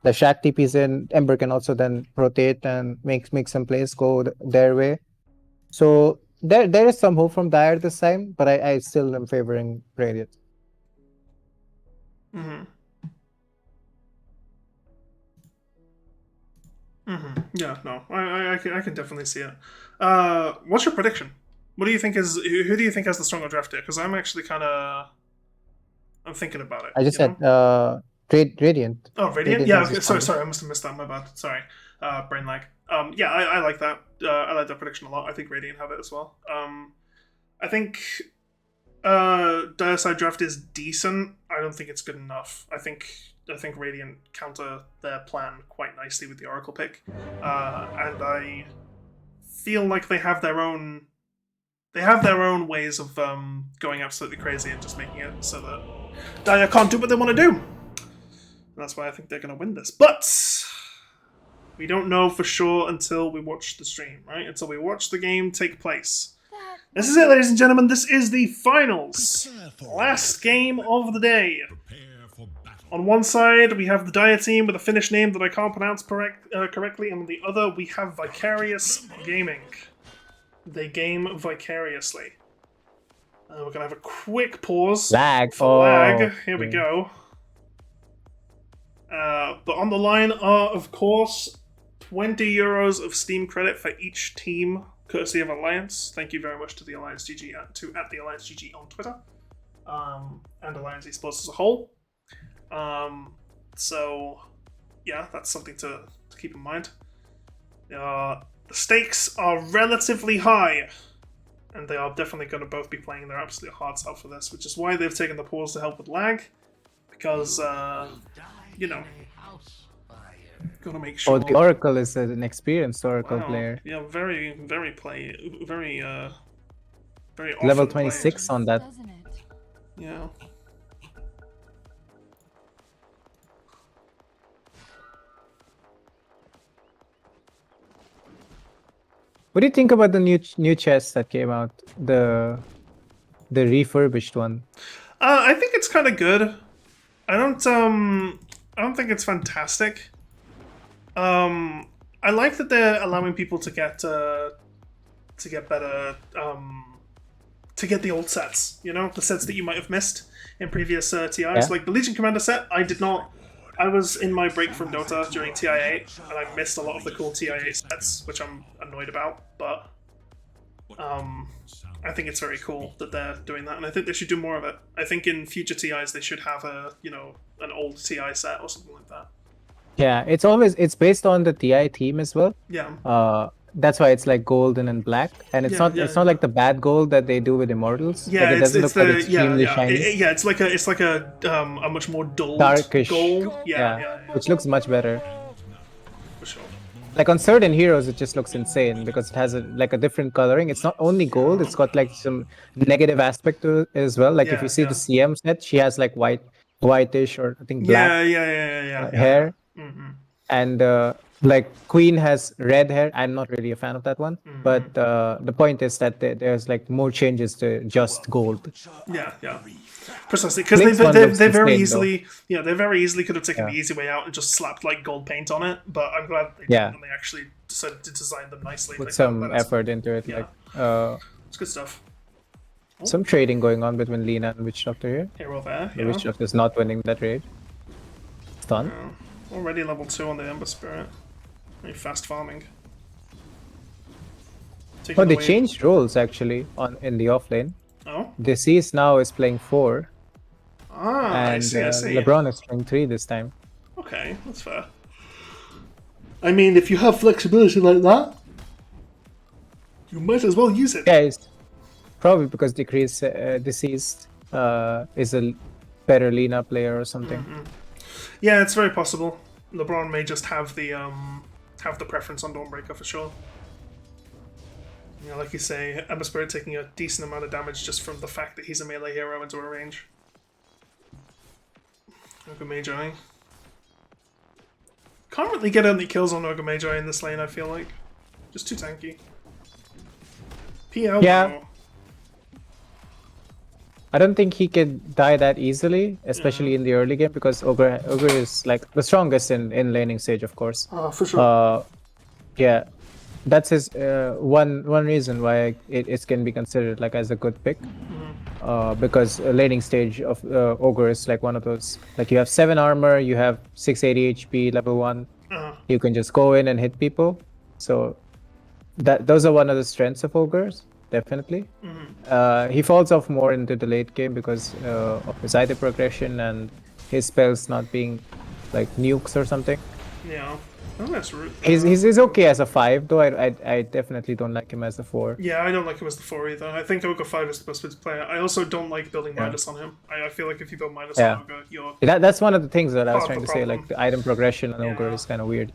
the Shack TP's in. Ember can also then rotate and make some plays go their way. So there is some hope from Dire this time, but I still am favoring Radiant. Yeah. No. I can definitely see it. What's your prediction? What do you think is? Who do you think has the stronger draft here? Because I'm actually kind of. I'm thinking about it. I just said Radiant. Oh, Radiant? Yeah, okay. Sorry, I must have missed that. My bad. Sorry. Brain lag. Yeah, I like that. I like that prediction a lot. I think Radiant have it as well. I think Dire Side draft is decent. I don't think it's good enough. I think Radiant counter their plan quite nicely with the Oracle pick. And I feel like they have their own ways of going absolutely crazy and just making it so that Dire can't do what they want to do. And that's why I think they're going to win this. But we don't know for sure until we watch the stream, right? Until we watch the game take place. This is it, ladies and gentlemen. This is the finals. Last game of the day. Prepare for battle. On one side, we have the Dire team with a Finnish name that I can't pronounce correctly, and on the other, we have Vicarious Gaming. They game vicariously. We're going to have a quick pause Lag. for lag. Here we go. But on the line are, of course, 20 euros of Steam credit for each team, courtesy of Alliance. Thank you very much to the Alliance GG, at the Alliance GG on Twitter, and Alliance Esports as a whole. So, yeah, that's something to keep in mind. The stakes are relatively high, and they are definitely going to both be playing their absolute hearts out for this, which is why they've taken the pause to help with lag, because, you know, gotta make sure. Oh, the Oracle is an experienced Oracle Wow. player. Yeah, very Level often 26 played. on that. Doesn't it? Yeah. What do you think about the new chest that came out? The refurbished one. I think it's kind of good. I don't think it's fantastic. I like that they're allowing people to get better, to get the old sets. You know, the sets that you might have missed in previous TIs. Yeah. Like the Legion Commander set, I did not. I was in my break from Dota during TI8, and I missed a lot of the cool TI8 sets, which I'm annoyed about. But I think it's very cool that they're doing that, and I think they should do more of it. I think in future TIs they should have an old TI set or something like that. Yeah, it's based on the TI theme as well. Yeah. That's why it's like golden and black, and it's Yeah, not like the bad gold that they do with Immortals. Yeah, like, it doesn't look like extremely shiny. It's like a much more dulled Darkish gold. Yeah. Which looks much better. For sure. Like on certain heroes, it just looks insane because it has a different coloring. It's not only gold; it's got like some negative aspect to it as well. Like if you see the CM set, she has like whitish or I think black Yeah. hair. Mm-hmm. and like Queen has red hair. I'm not really a fan of that one, but the point is that there's like more changes to just gold. Yeah, yeah. Precisely, because Link's one they looks very insane, easily, yeah, they very easily could have taken Yeah. the easy way out and just slapped like gold paint on it. But I'm glad they Yeah. didn't, and they actually decided to design them nicely. Put Like, some that is- effort into it. yeah. Like It's good stuff. some trading going on between Lina and Witch Doctor here. Hero there, The yeah. Witch Doctor is not winning that raid. Stun. Already level 2 on the Ember Spirit. Very fast farming. Taking Oh, they away- changed roles actually in the offlane. Oh, Deceased now is playing 4, I and see. I see. LeBron is playing 3 this time. Okay, that's fair. I mean, if you have flexibility like that, you might as well use it. Yeah, it's probably because Deceased is a better Lina player or something. Yeah, it's very possible. LeBron may just have the preference on Dawnbreaker for sure. Yeah, like you say, Ember Spirit taking a decent amount of damage just from the fact that he's a melee hero into a range. Ogre Magi. Can't really get any kills on Ogre Magi in this lane, I feel like. Just too tanky. PL Yeah. though. I don't think he can die that easily, especially in the early game, because Ogre is like the strongest in laning stage, of course. For sure. Yeah, that's his one reason why it can be considered like as a good pick. Because a laning stage of Ogre is like one of those, like you have 7 armor, you have 680 HP, level 1. You can just go in and hit people. So those are one of the strengths of Ogres, definitely. He falls off more into the late game because of his item progression and his spells not being like nukes or something. Yeah. Oh, that's rude. He's okay as a 5, though I definitely don't like him as a 4. Yeah, I don't like him as the 4 either. I think Ogre 5 is the best way to play it. I also don't like building Midas on him. I feel like if you build Midas Yeah. on Ogre, you're... That's one of the things that I was Part of trying the to say, problem. like the item progression on Ogre Yeah. is kind of weird.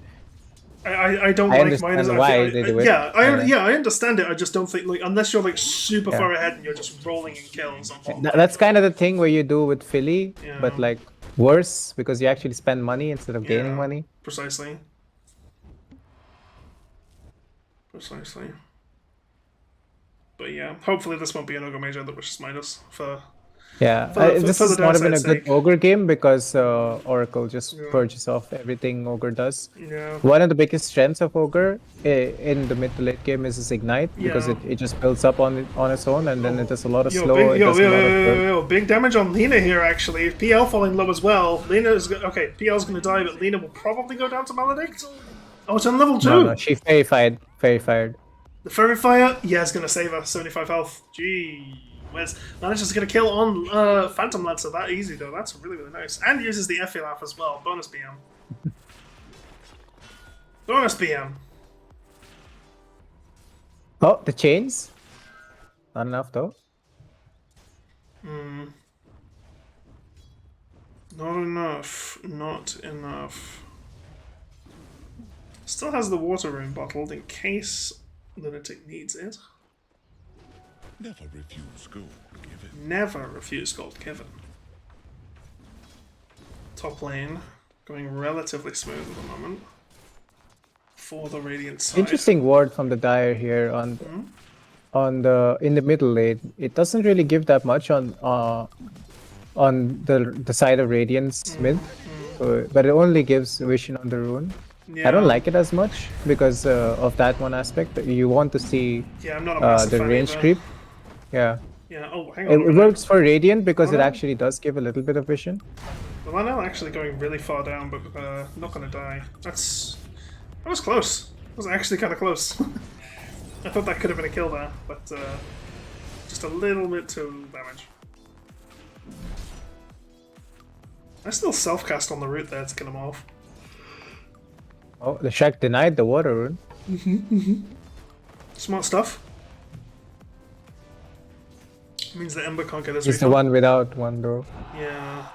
I don't I like understand Midas. why they do it. Yeah, Yeah. yeah, I understand it. I just don't think, like, unless you're like super Yeah. far ahead and you're just rolling in kills. That's kind of the thing where you do with Philly, Yeah. but like worse because you actually spend money instead of gaining Yeah. money. Precisely. Precisely. But yeah, hopefully this won't be an Ogre Major that wishes Midas for... Yeah, For- this for the is not even a downside's good sake. Ogre game because Oracle just Yeah. purges off everything Ogre does. Yeah. One of the biggest strengths of Ogre in the mid to late game is his Ignite because Yeah. it just builds up on its own and then it does a lot of slow. Big, It does a lot of big damage on Lena here, actually. PL falling low as well. Lena is... Okay, PL's going to die, but Lena will probably go down to Maledict. Oh, it's on level 2. No, she fairy fired. The Fairy Fire, yeah, it's going to save her. 75 health. Gee whiz. Manages to get a kill on Phantom Lancer that easy, though. That's really, really nice. And uses the Effie-Laugh as well. Bonus BM. Bonus BM. Oh, the chains? Not enough though. Not enough. Not enough. Still has the water rune bottled in case Lunatic needs it. Never refuse gold given. Never refuse gold given. Top lane going relatively smooth at the moment. For the Radiant side. Interesting ward from the Dire here on in the middle lane. It doesn't really give that much on the side of Radiant's mid, so, but it only gives vision on the rune. Yeah. I don't like it as much because of that one aspect. You want to see Yeah, I'm not a massive the fan range either. creep. Yeah, Yeah, oh, hang it on. works for Radiant because Oh, it no. actually does give a little bit of vision. The Lionel actually going really far down, but not gonna die. That was close. That was actually kind of close. I thought that could have been a kill there, but just a little bit too damage. I still self-cast on the root there to kill him off. Oh, the Shrek denied the water rune. Smart stuff. Means that Ember can't get his He's the refill. one without one though. Yeah.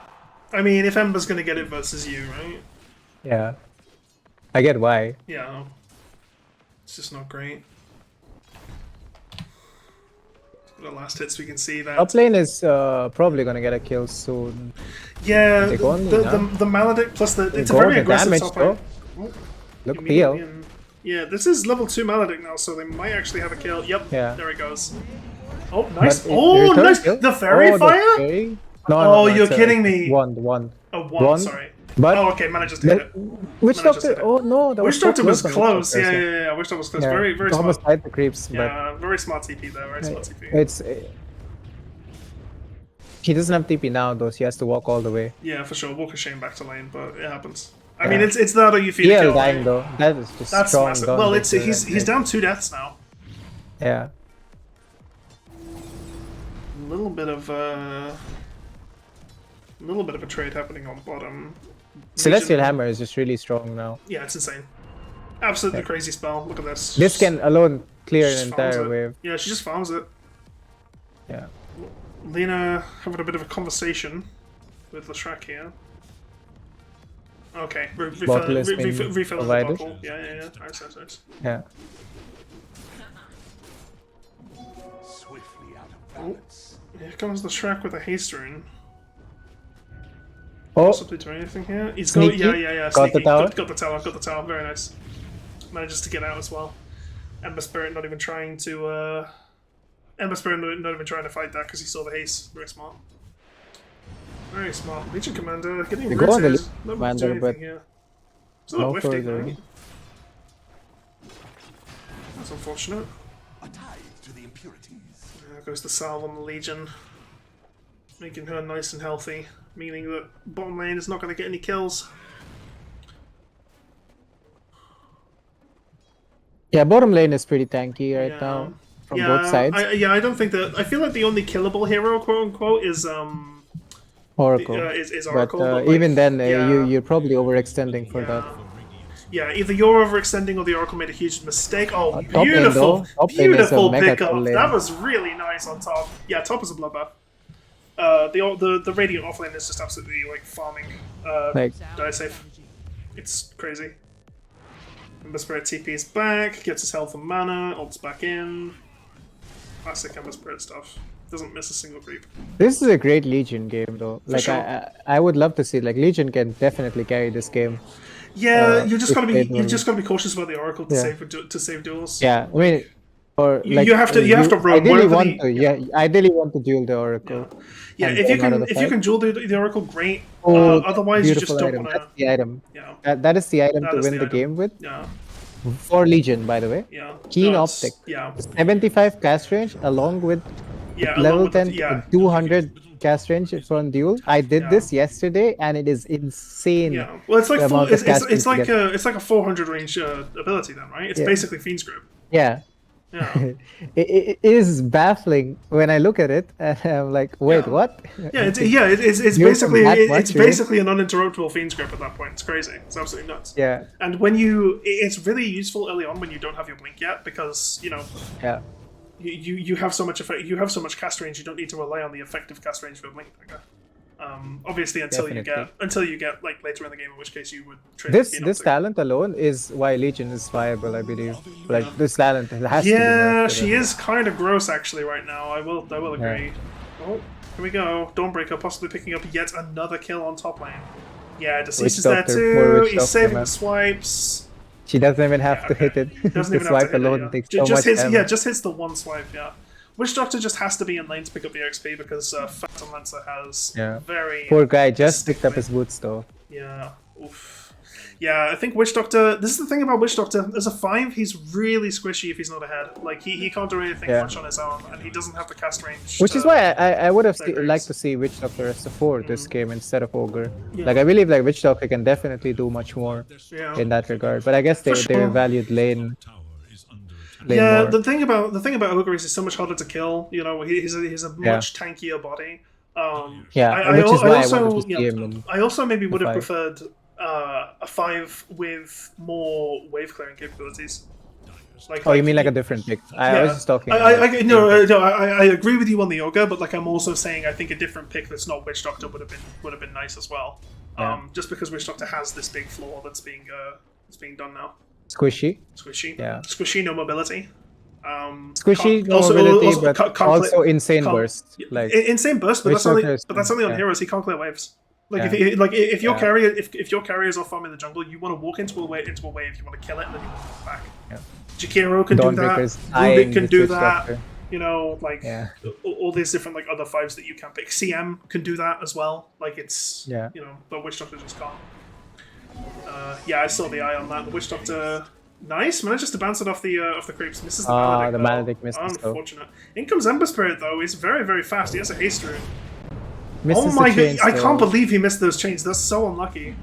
I mean, if Ember's gonna get it versus you, right? Yeah, I get why. Yeah. It's just not great. The last hits we can see that. Top lane is probably gonna get a kill soon. Yeah, They go on the now. Maledict plus the it's a Go very the aggressive damage top lane. though. Look, Immediately Peel. in. Yeah, this is level 2 Maledict now, so they might actually have a kill. Yep, Yeah. there it goes. Oh, nice. But it Oh, returns nice. kill. The fairy the fire? fairy? No, Oh, no, you're it's kidding me. One. Oh, one, sorry. But Oh, okay, mana just hit it. Witch Mana just Doctor. hit it. Oh no, that was Witch so Doctor was on Witch close. Doctor, Yeah. Witch Doctor was close. Yeah. Very, very Almost smart. hide the creeps, but Yeah, very smart TP there. Very smart TP. it's he doesn't have TP now though, so he has to walk all the way. Yeah, for sure. Walk a shame back to lane, but it happens. I Yeah. mean, it's that or you feed a PL kill. dying Right? though. That is just That's strong. massive. Dawn Well, Breaker he's and- down 2 deaths now. Yeah. A little bit of a trade happening on bottom. Celestial Legion- Hammer is just really strong now. Yeah, it's insane. Absolutely crazy spell. Look at this. This can alone clear Just an farms entire it. wave. Yeah, she just farms it. Yeah. Lena having a bit of a conversation with Leshrac here. Okay, Bottle has been refill the provided. bottle. Yeah. Nice. Yeah. Swiftly out of balance. Here comes Leshrac with a haste rune. Oh, Possibly do anything here. He's Sneaky. Yeah. Got the Sneaky. tower. Got the tower. Very nice. Manages to get out as well. Ember Spirit not even trying to. Ember Spirit not even trying to fight that because he saw the haste. Very smart. Very smart. Legion Commander getting They go on the rooted. Legion Not Commander, doing but anything here. It's a little no whiffy, further. right? That's unfortunate. A tithe to the impurities. There goes the salve on the Legion. Making her nice and healthy. Meaning that bottom lane is not going to get any kills. Yeah, bottom lane is pretty tanky right Yeah. now from both sides. I don't think that. I feel like the only killable hero, quote unquote, is Oracle. is Oracle. But like, even then, yeah, you're probably overextending for that. Yeah, either you're overextending or the Oracle made a huge mistake. Oh, Top lane, beautiful, though. Top lane is a beautiful mega pickup. top lane. That was really nice on top. Yeah, top is a bloodbath. The Radiant offlane is just absolutely like farming. Like, Die safe. It's crazy. Ember Spirit TP's back, gets his health and mana, ults back in. Classic Ember Spirit stuff. Doesn't miss a single creep. this is a great Legion game though. Like sure. I would love to see like Legion can definitely carry this game. Yeah, you just if gotta be they you don't- just gotta be cautious about the Oracle to Yeah. save duels. Yeah, I mean, or You- like you have to roam ideally whatever want the- to. Yeah, ideally want to duel the Oracle. Yeah, and if you get out can of the if you fight. can duel the Oracle, great. Oh, Otherwise, you just beautiful don't item. want That's to. the item. Yeah, That is the item That to is win the the item. game with. yeah, For Legion, by the way. yeah. Keen No, it's- Optic. Yeah, 75 cast range along with yeah. along level with the- 10 yeah. 200 cast range from duel. I did Yeah. this yesterday and it is insane. Yeah, well, it's like the full, amount of it's casting to like get. it's like a 400 range ability then, right? It's Yeah. basically Fiend's Grip. Yeah. Yeah, It is baffling when I look at it and I'm like, wait, Yeah. what? it's You're basically from that it's much, really? basically an uninterruptible Fiend's Grip at that point. It's crazy. It's absolutely nuts. Yeah, And it's really useful early on when you don't have your blink yet because yeah. you have so much effect, you have so much cast range. You don't need to rely on the effective cast range of a blink trigger. Obviously, until you get like later in the game, in which case you would trade This Keen this Optic. talent alone is why Legion is viable, I believe. Like this talent has to be Yeah, nerfed she to is kind of gross actually right now. I will agree. Oh, here we go. Dawnbreaker possibly picking up yet another kill on top lane. Yeah, Deceased is there Doctor, poor too. Witch He's Doctor, saving man. the swipes. She doesn't even have Yeah, to hit okay. it. Doesn't The even have to swipe hit it, alone yeah. takes Ju- so just much hits, damage. just hits the one swipe. Yeah, Witch Doctor just has to be in lane to pick up the XP because Phantom Lancer has Yeah. very Poor guy just picked up his boots though. yeah. Oof. Yeah, I think Witch Doctor. This is the thing about Witch Doctor. As a 5, he's really squishy if he's not ahead. Like he can't do anything Yeah. much on his own, and he doesn't have the cast range. Which is why I would have Digrates. liked to see Witch Doctor as a 4 this game instead of Ogre. Yeah. Like I believe like Witch Doctor can definitely do much more Yeah. in that regard. But I guess they sure. valued lane Yeah, more. the thing about Ogre is he's so much harder to kill. You know, he's a much tankier body. Yeah, which is why I also, wanted to see him in I also maybe would have 5. preferred a 5 with more wave clearing capabilities. Oh, you mean like a different pick? I was just talking. I agree with you on the Ogre, but like I'm also saying I think a different pick that's not Witch Doctor would have been nice as well. Yeah. Just because Witch Doctor has this big flaw that's being done now. Squishy. Squishy. Yeah. Squishy, no mobility. Squishy, Can't- no mobility, but can't also clear- insane can't- burst. Like insane burst, but Witch that's only Doctor is- on yeah. heroes. He can't clear waves. Like if your carrier if your carriers are farming the jungle, you want to walk into a wave, you want to kill it, and then you want to move back. Yeah. Jakiro can do that. Dawnbreaker's Rubik can the do Switch that. Doctor. You know, like Yeah. all these different like other fives that you can pick. CM can do that as well. Like it's Yeah. you know, but Witch Doctor just can't. Yeah, I saw the eye on that. The Witch Doctor, nice manages to bounce it off the creeps. Misses the Maledict. The though. Maledict misses, though. Unfortunate. In comes Ember Spirit though. He's very very fast. He has a haste rune. Misses Oh the my god! chains, I though. can't believe he missed those chains. That's so unlucky.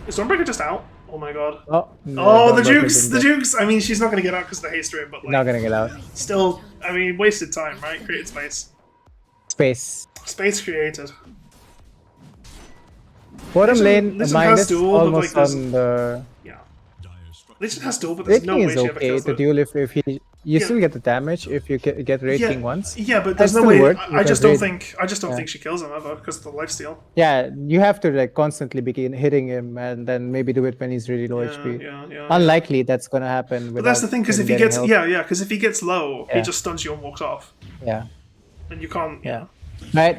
Is Stormbreaker just out? Oh my god. Oh, no, Oh, the Dawnbreaker Jukes! didn't The get- Jukes! I mean, she's not going to get out because of the haste rune, but like, Not gonna get out. still, I mean, wasted time, right? Created space. Space. Space created. Bottom lane, Legion has minus duel, but, almost like, on the... Yeah. Legion has duel, but there's Raid no King way is she ever okay kills to it. duel if he... You Yeah. still get the damage if you get Raid Yeah, King once. yeah, but there's That no still way. works I just because don't Raid- think. I just don't think she kills him ever because of the lifesteal. Yeah, you have to like constantly begin hitting him and then maybe do it when he's really low Yeah, HP. yeah. Unlikely that's gonna happen. But that's the thing, because if he gets because if he gets low, he Yeah. just stuns you and walks off, Yeah. and you can't. Yeah.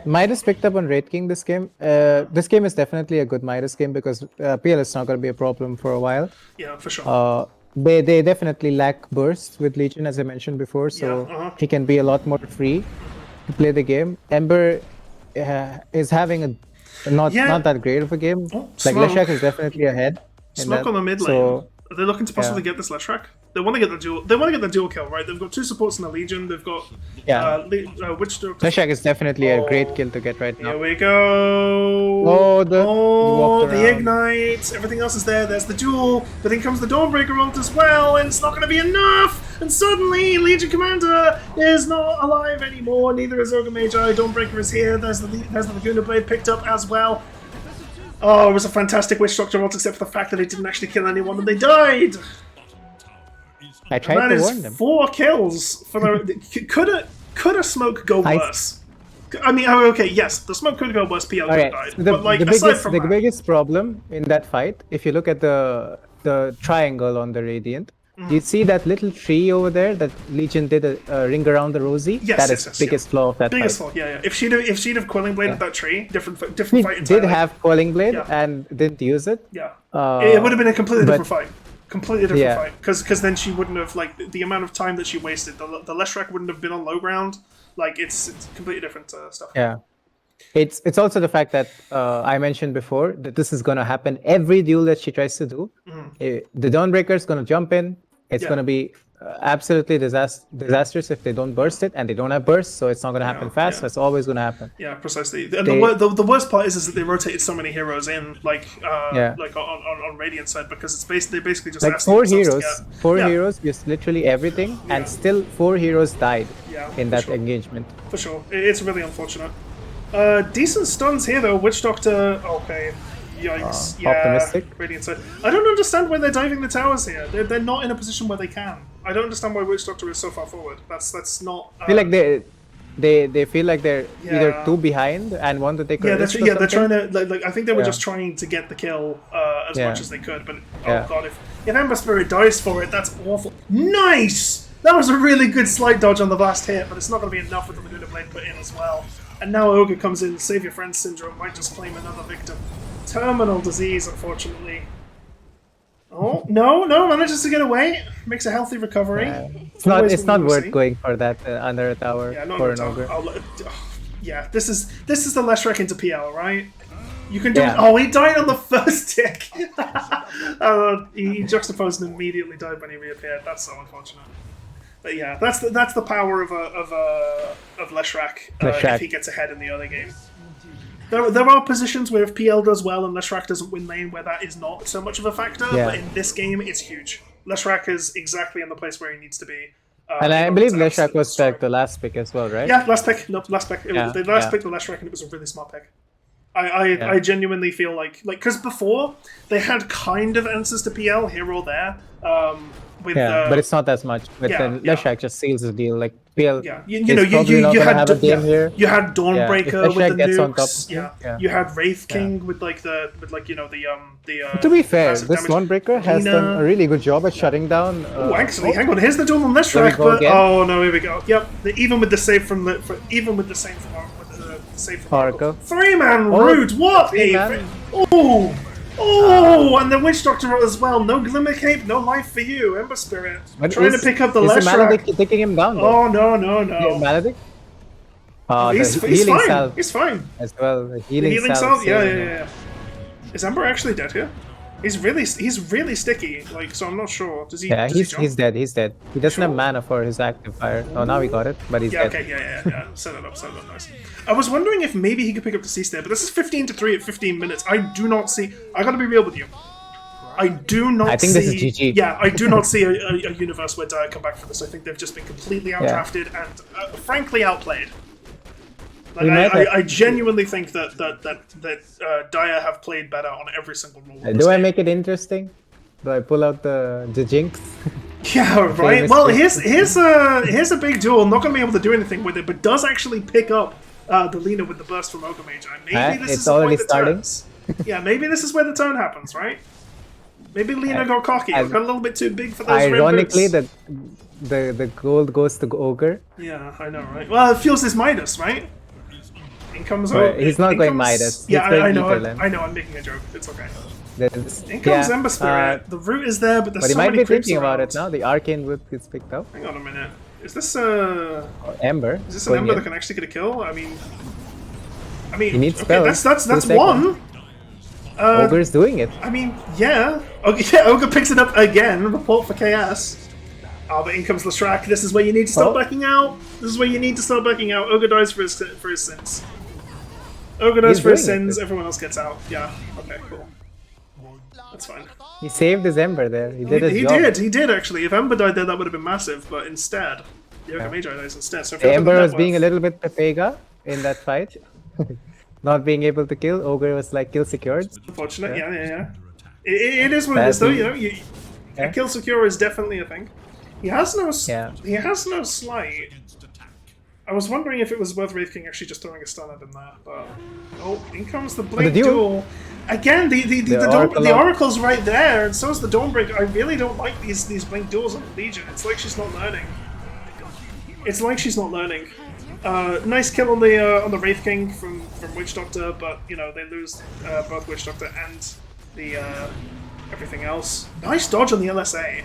Midas picked up on Raid King this game. This game is definitely a good Midas game because PL is not going to be a problem for a while. Yeah, for sure. They definitely lack burst with Legion, as I mentioned before, so Yeah, he can be a lot more free to play the game. Ember is having a not that great of a game. Oh, like Smoke. Leshak is definitely ahead. in Smoke that, on the mid lane. so- Are they looking to possibly get this Leshrac? They want to get the dual. They want to get the dual kill, right? They've got two supports in the Legion. They've got Witch Doctor. Leshak is definitely a great kill to get right now. Here we go. Oh, the- he walked the around. ignite. Everything else is there. There's the duel. But then comes the Dawnbreaker ult as well, and it's not going to be enough. And suddenly, Legion Commander is not alive anymore. Neither is Ogre Magi. Dawnbreaker is here. There's the Laguna Blade picked up as well. Oh, it was a fantastic Witch Doctor ult, except for the fact that it didn't actually kill anyone, and they died. I And tried that to is warn them. 4 kills for the. Could a smoke go I- worse? I mean, okay, yes, the smoke could go worse. PL could Okay, have died, so the, but like the aside biggest from the that, biggest problem in that fight, if you look at the triangle on the Radiant, you see that little tree over there that Legion did a ring around the Rosie. Yes, that yes, is yes, biggest flaw of that biggest fight. fault. Yeah. If she'd have Quelling Bladed that tree, different He fight did entirely. have Calling Blade Yeah. and didn't use it. Yeah, Uh, it would have been a completely but- different fight. Completely different Yeah. fight. Because then she wouldn't have like the amount of time that she wasted. The Leshrac wouldn't have been on low ground. Like it's completely different stuff. Yeah. It's also the fact that I mentioned before that this is gonna happen every duel that she tries to do. The Dawnbreaker is gonna jump in. It's Yeah. gonna be absolutely disastrous if they don't burst it, and they don't have burst, so it's not gonna happen fast. yeah. So it's always gonna happen. Yeah, precisely. And They- the worst part is that they rotated so many heroes in, like Yeah. on Radiant side, because they basically just Like asked 4 themselves to heroes, get- 4 yeah, heroes used literally everything, and still 4 heroes died Yeah, in for that sure. engagement. for sure. It's really unfortunate. Decent stuns here though. Witch Doctor. Okay. Yikes. Yeah. Optimistic. Radiant side. I don't understand why they're diving the towers here. They're not in a position where they can. I don't understand why Witch Doctor is so far forward. That's not. I feel like they feel like they're either Yeah. too behind and want to take a Yeah, risk or they're something. trying to like I think they were Yeah. just trying to get the kill as Yeah. much as they could, but Yeah. oh god, if Ember Spirit dies for it, that's awful. Nice! That was a really good slight dodge on the last hit, but it's not going to be enough with the Laguna Blade put in as well. And now Ogre comes in, Save Your Friend Syndrome might just claim another victim. Terminal disease, unfortunately. Oh, no, manages to get away. Makes a healthy recovery. It's not Always it's not what we worth see. going for that under a tower Yeah, not for an an ogre. yeah, this is the Leshrac into PL, right? You can do. Yeah. Oh, he died on the first tick. He juxtaposed and immediately died when he reappeared. That's so unfortunate. But yeah, that's the power of Leshrac if Leshrac. he gets ahead in the early game. There are positions where if PL does well and Leshrac doesn't win lane where that is not so much of a factor, Yeah. but in this game it's huge. Leshrac is exactly in the place where he needs to be. And I believe Leshrac Leshak was like the last pick as well, right? yeah, last pick. Nope, last pick. Yeah, They last yeah. picked the Leshrac, and it was a really smart pick. I genuinely feel like because before they had kind of answers to PL here or there. With Yeah, but it's not as much. But yeah, then yeah. Leshak just seals the deal. Like PL, yeah, is you probably not you gonna had have a game here. you had Dawnbreaker If with Leshak the gets on top nukes. of him, yeah. You had Wraith King with like the To be fair, massive this damage. Dawnbreaker has Lina. done a really good job at shutting down. Oh, actually, hang on. Here's the duel on There we Leshrac, go but again. oh no, here we go. Yep, even with the save from Save for Oracle. 3-man Oh, root. What a... 3-man. Oh, and the Witch Doctor as well. No Glimmer Cape, no life for you, Ember Spirit. But Trying to is- pick up the is the Leshrac. Maledict taking him down? Though? Oh, no, no, Yeah, no. Maledict? He's The healing fine. salve He's fine. as well. The The healing, healing salve. salve? Yeah, saving yeah, him. yeah. Is Ember actually dead here? He's really sticky. Like, so I'm not sure. Does he? Yeah, does he jump? he's dead. He's dead. He doesn't have Sure. mana for his active fire. Oh, now we got it, but he's Yeah, dead. okay, yeah. Set it up, nice. I was wondering if maybe he could pick up the C-Stair, but this is 15 to 3 at 15 minutes. I do not see... I gotta be real with you. I do not see... I think this is GG. Yeah, I do not see a universe where Dire come back for this. I think they've just been completely outdrafted and, frankly, outplayed. Like, We might have- I genuinely think that Dire have played better on every single rule. of this Do I game. make it interesting? Do I pull out the jinx? Yeah, right. Famous Well, trick. here's a big duel. I'm not going to be able to do anything with it, but does actually pick up the Lina with the burst from Ogre Magi. Maybe this It's is the already point that starting. turns. Yeah, maybe this is where the turn happens, right? Maybe Lina got cocky, and got a little bit too big for those rim Ironically, boots. the gold goes to Ogre. Yeah, I know, right? Well, it feels this Midas, right? In comes Right, he's not going Midas. He's Yeah, going I know. Etherland. I know. I'm making a joke. It's okay. There's- In comes yeah, Ember Spirit. The root is there, but there's But he so might many be creeps thinking about around. it now. The Arcane Whip gets picked up. Hang on a minute. Is this Ember. Is this an going Ember in. that can actually get a kill? I mean, He needs okay, spells. that's 2 seconds. one. Ogre's doing it. I mean, yeah. Yeah, Ogre picks it up again. Report for KS. Oh, but in comes Leshrac. This is where you need to start Oh. backing out. This is where you need to start backing out. Ogre dies for his sins. Ogre dies He's for his doing it. sins. Everyone else gets out. Yeah. Okay. Cool. That's fine. He saved his Ember there. He did his He job. did. He did actually. If Ember died there, that would have been massive. But instead, the Ogre Magi dies instead. So if you look at the Ember net was being a worth- little bit Pepega in that fight. Not being able to kill. Ogre was like kill secured. Unfortunate, yeah. It is what it is, though. You know, a kill secure is definitely a thing. He has no. Yeah. He has no slight. I was wondering if it was worth Wraith King actually just throwing a stun at him there, but oh, in comes the Blink duel. Duel. Again, the Oracle up. Oracle's right there, and so is the Dawnbreaker. I really don't like these Blink Duels on the Legion. It's like she's not learning. It's like she's not learning. Nice kill on the Wraith King from Witch Doctor, but you know they lose both Witch Doctor and the everything else. Nice dodge on the LSA.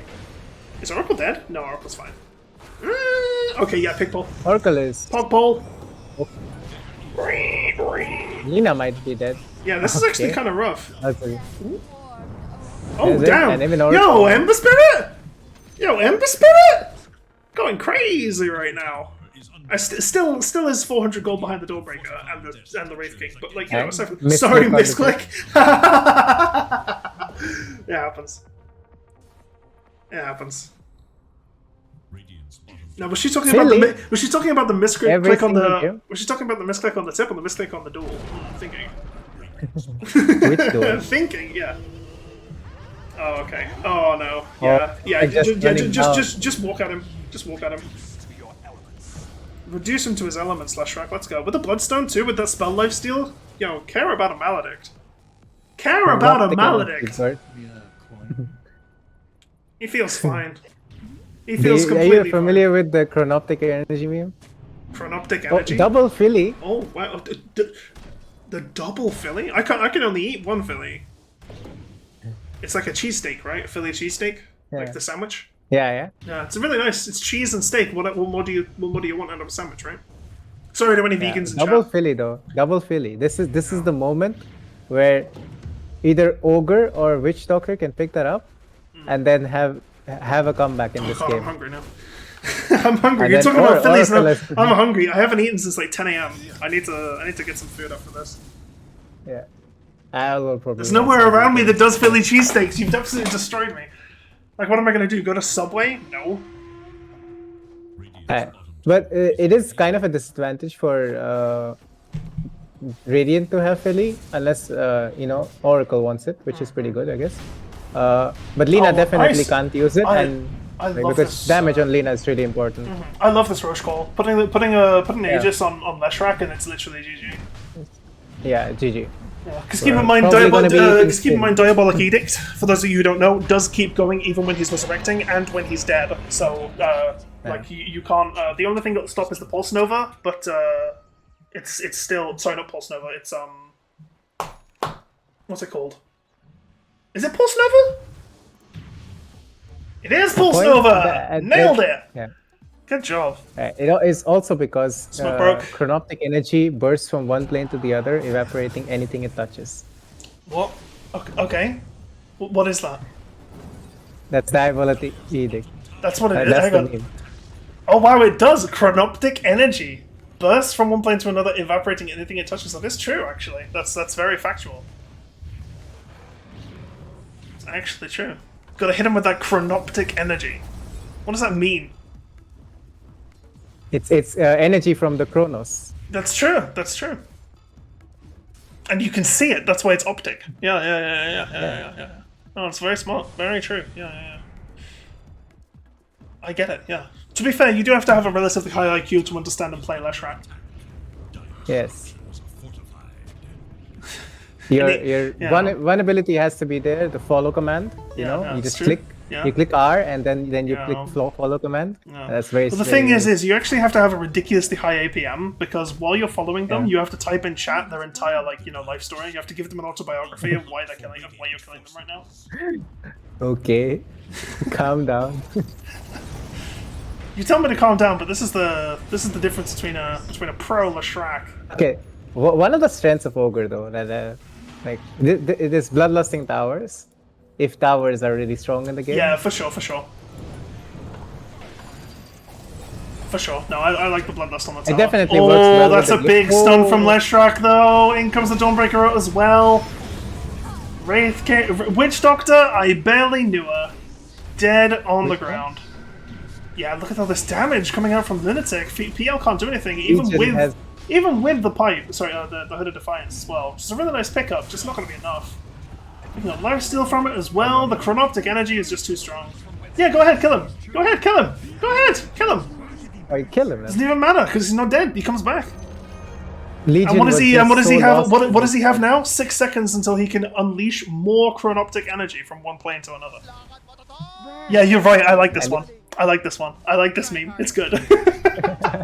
Is Oracle dead? No, Oracle's fine. Okay, yeah, pick pull. Oracle is. Pog pull. Lina might be dead. Yeah, this is actually Okay. kind of rough. That's a, Oh, Is it? damn. And even Yo, Oracle. Ember Spirit! Yo, Ember Spirit! Going crazy right now. I still is 400 gold behind the Dawnbreaker and the Wraith King, but like, you know, And aside from, misclick sorry, on the misclick. It happens. It happens. No, was she talking about Silly. was she talking about the misclick Every click on single the game. was she talking about the misclick on the tip or the misclick on the duel? I'm thinking. Which duel? Thinking, yeah. Oh, okay. Oh no. Yeah, yeah. I just running down. Just walk at him. Just walk at him. Reduce him to his elements, Leshrac. Let's go with the Bloodstone too. With that spell lifesteal. Yo, care about a Maledict. Care about a Maledict. He feels fine. He feels Are completely you familiar with the Chronoptic energy meme? fine. Chronoptic Oh, energy. double Philly. Oh wow! The double Philly? I can only eat one Philly. It's like a cheesesteak, right? A Philly cheesesteak, like Yeah. the sandwich. Yeah. Yeah, it's really nice. It's cheese and steak. What more do you want out of a sandwich, right? Sorry to any vegans in Double chat. Philly though. Double Philly. This is the moment where either Ogre or Witch Doctor can pick that up and then have a comeback in this God, I'm game. hungry now. I'm hungry. And You're then talking about Phillies now. Oracle is- I'm hungry. I haven't eaten since like 10 a.m. I need to get some food after this. Yeah. I will probably. There's nowhere around me that does Philly cheesesteaks. You've absolutely destroyed me. Like, what am I gonna do? Go to Subway? No. But it is kind of a disadvantage for Radiant to have Philly, unless Oracle wants it, which is pretty good, I guess. But Lina Oh, definitely can't use it, I like, love because this, damage on Lina is really important. I love this Roche call. Putting Aegis on Leshrac and it's literally GG. Yeah, GG. Because keep in mind, Probably gonna be just keep in mind, Diabolic Edict, for those of you who don't know, does keep going even when he's resurrecting and when he's dead. So, like, you can't. The only thing that'll stop is the Pulse Nova, but It's still sorry, not Pulse Nova. It's what's it called? Is it Pulse Nova? It is Pulse Nova. Nailed it. Yeah. Good job. It is also because Smoke broke. chronoptic energy bursts from one plane to the other, evaporating anything it touches. What? Okay. What is that? That's Diabolity Edict. That's what it is. That's Hang the on. name. Oh wow, it does. Chronoptic energy bursts from one plane to another, evaporating anything it touches. That is true, actually. That's very factual. It's actually true. Gotta hit him with that chronoptic energy. What does that mean? It's energy from the Chronos. That's true. That's true. And you can see it. That's why it's optic. Yeah. Oh, it's very smart. Very true. Yeah. I get it. Yeah. To be fair, you do have to have a relatively high IQ to understand and play Leshrac. Yes. Your one ability has to be there. The follow command. You that's just true. click. Yeah. You click R and then you Yeah. click follow command. Yeah. That's very. But the thing is you actually have to have a ridiculously high APM because while you're following them, Yeah. you have to type in chat their entire life story. You have to give them an autobiography of why you're killing them right now. Okay, calm down. You tell me to calm down, but this is the difference between a pro Leshrac. Okay, one of the strengths of Ogre though that it is bloodlusting towers. If towers are really strong in the game. Yeah, for sure. No, I like the Bloodlust on the tower. It definitely works well that's a with the- big stun from Leshrac, though. In comes the Dawnbreaker out as well. Witch Doctor, I barely knew her. Dead on the ground. Yeah, look at all this damage coming out from Lunatic. PL can't do anything, even with the pipe. Sorry, the Hood of Defiance as well. Just a really nice pickup, just not going to be enough. You know, lifesteal from it as well. The chronoptic energy is just too strong. Yeah, go ahead, kill him. Go ahead, kill him. Go ahead, kill him. Oh, you kill him. Doesn't even matter because he's not dead. He comes back. Legion And what does was he? just And what does so he have? lost What in does he have now? 6 seconds until he can unleash more chronoptic energy from one plane to another. Yeah, you're right. I like this one. I like this one. I like this meme. It's good.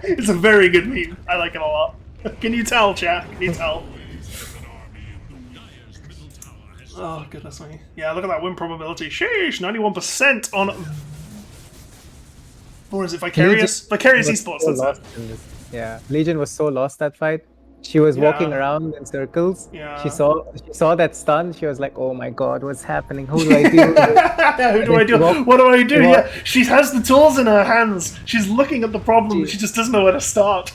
It's a very good meme. I like it a lot. Can you tell, chat? Can you tell? Oh, goodness me. Yeah, look at that win probability. Sheesh, 91% on... Or is it Vicarious? Vicarious was Esports, so that's lost it. in this. Yeah, Legion was so lost that fight. She was walking around in circles. Yeah. She saw that stun. She was like, "Oh my god, what's happening? Who do I deal with?" Yeah, who do I do? What do I do? Yeah, she has the tools in her hands. She's looking at the problem. She just doesn't know where to start.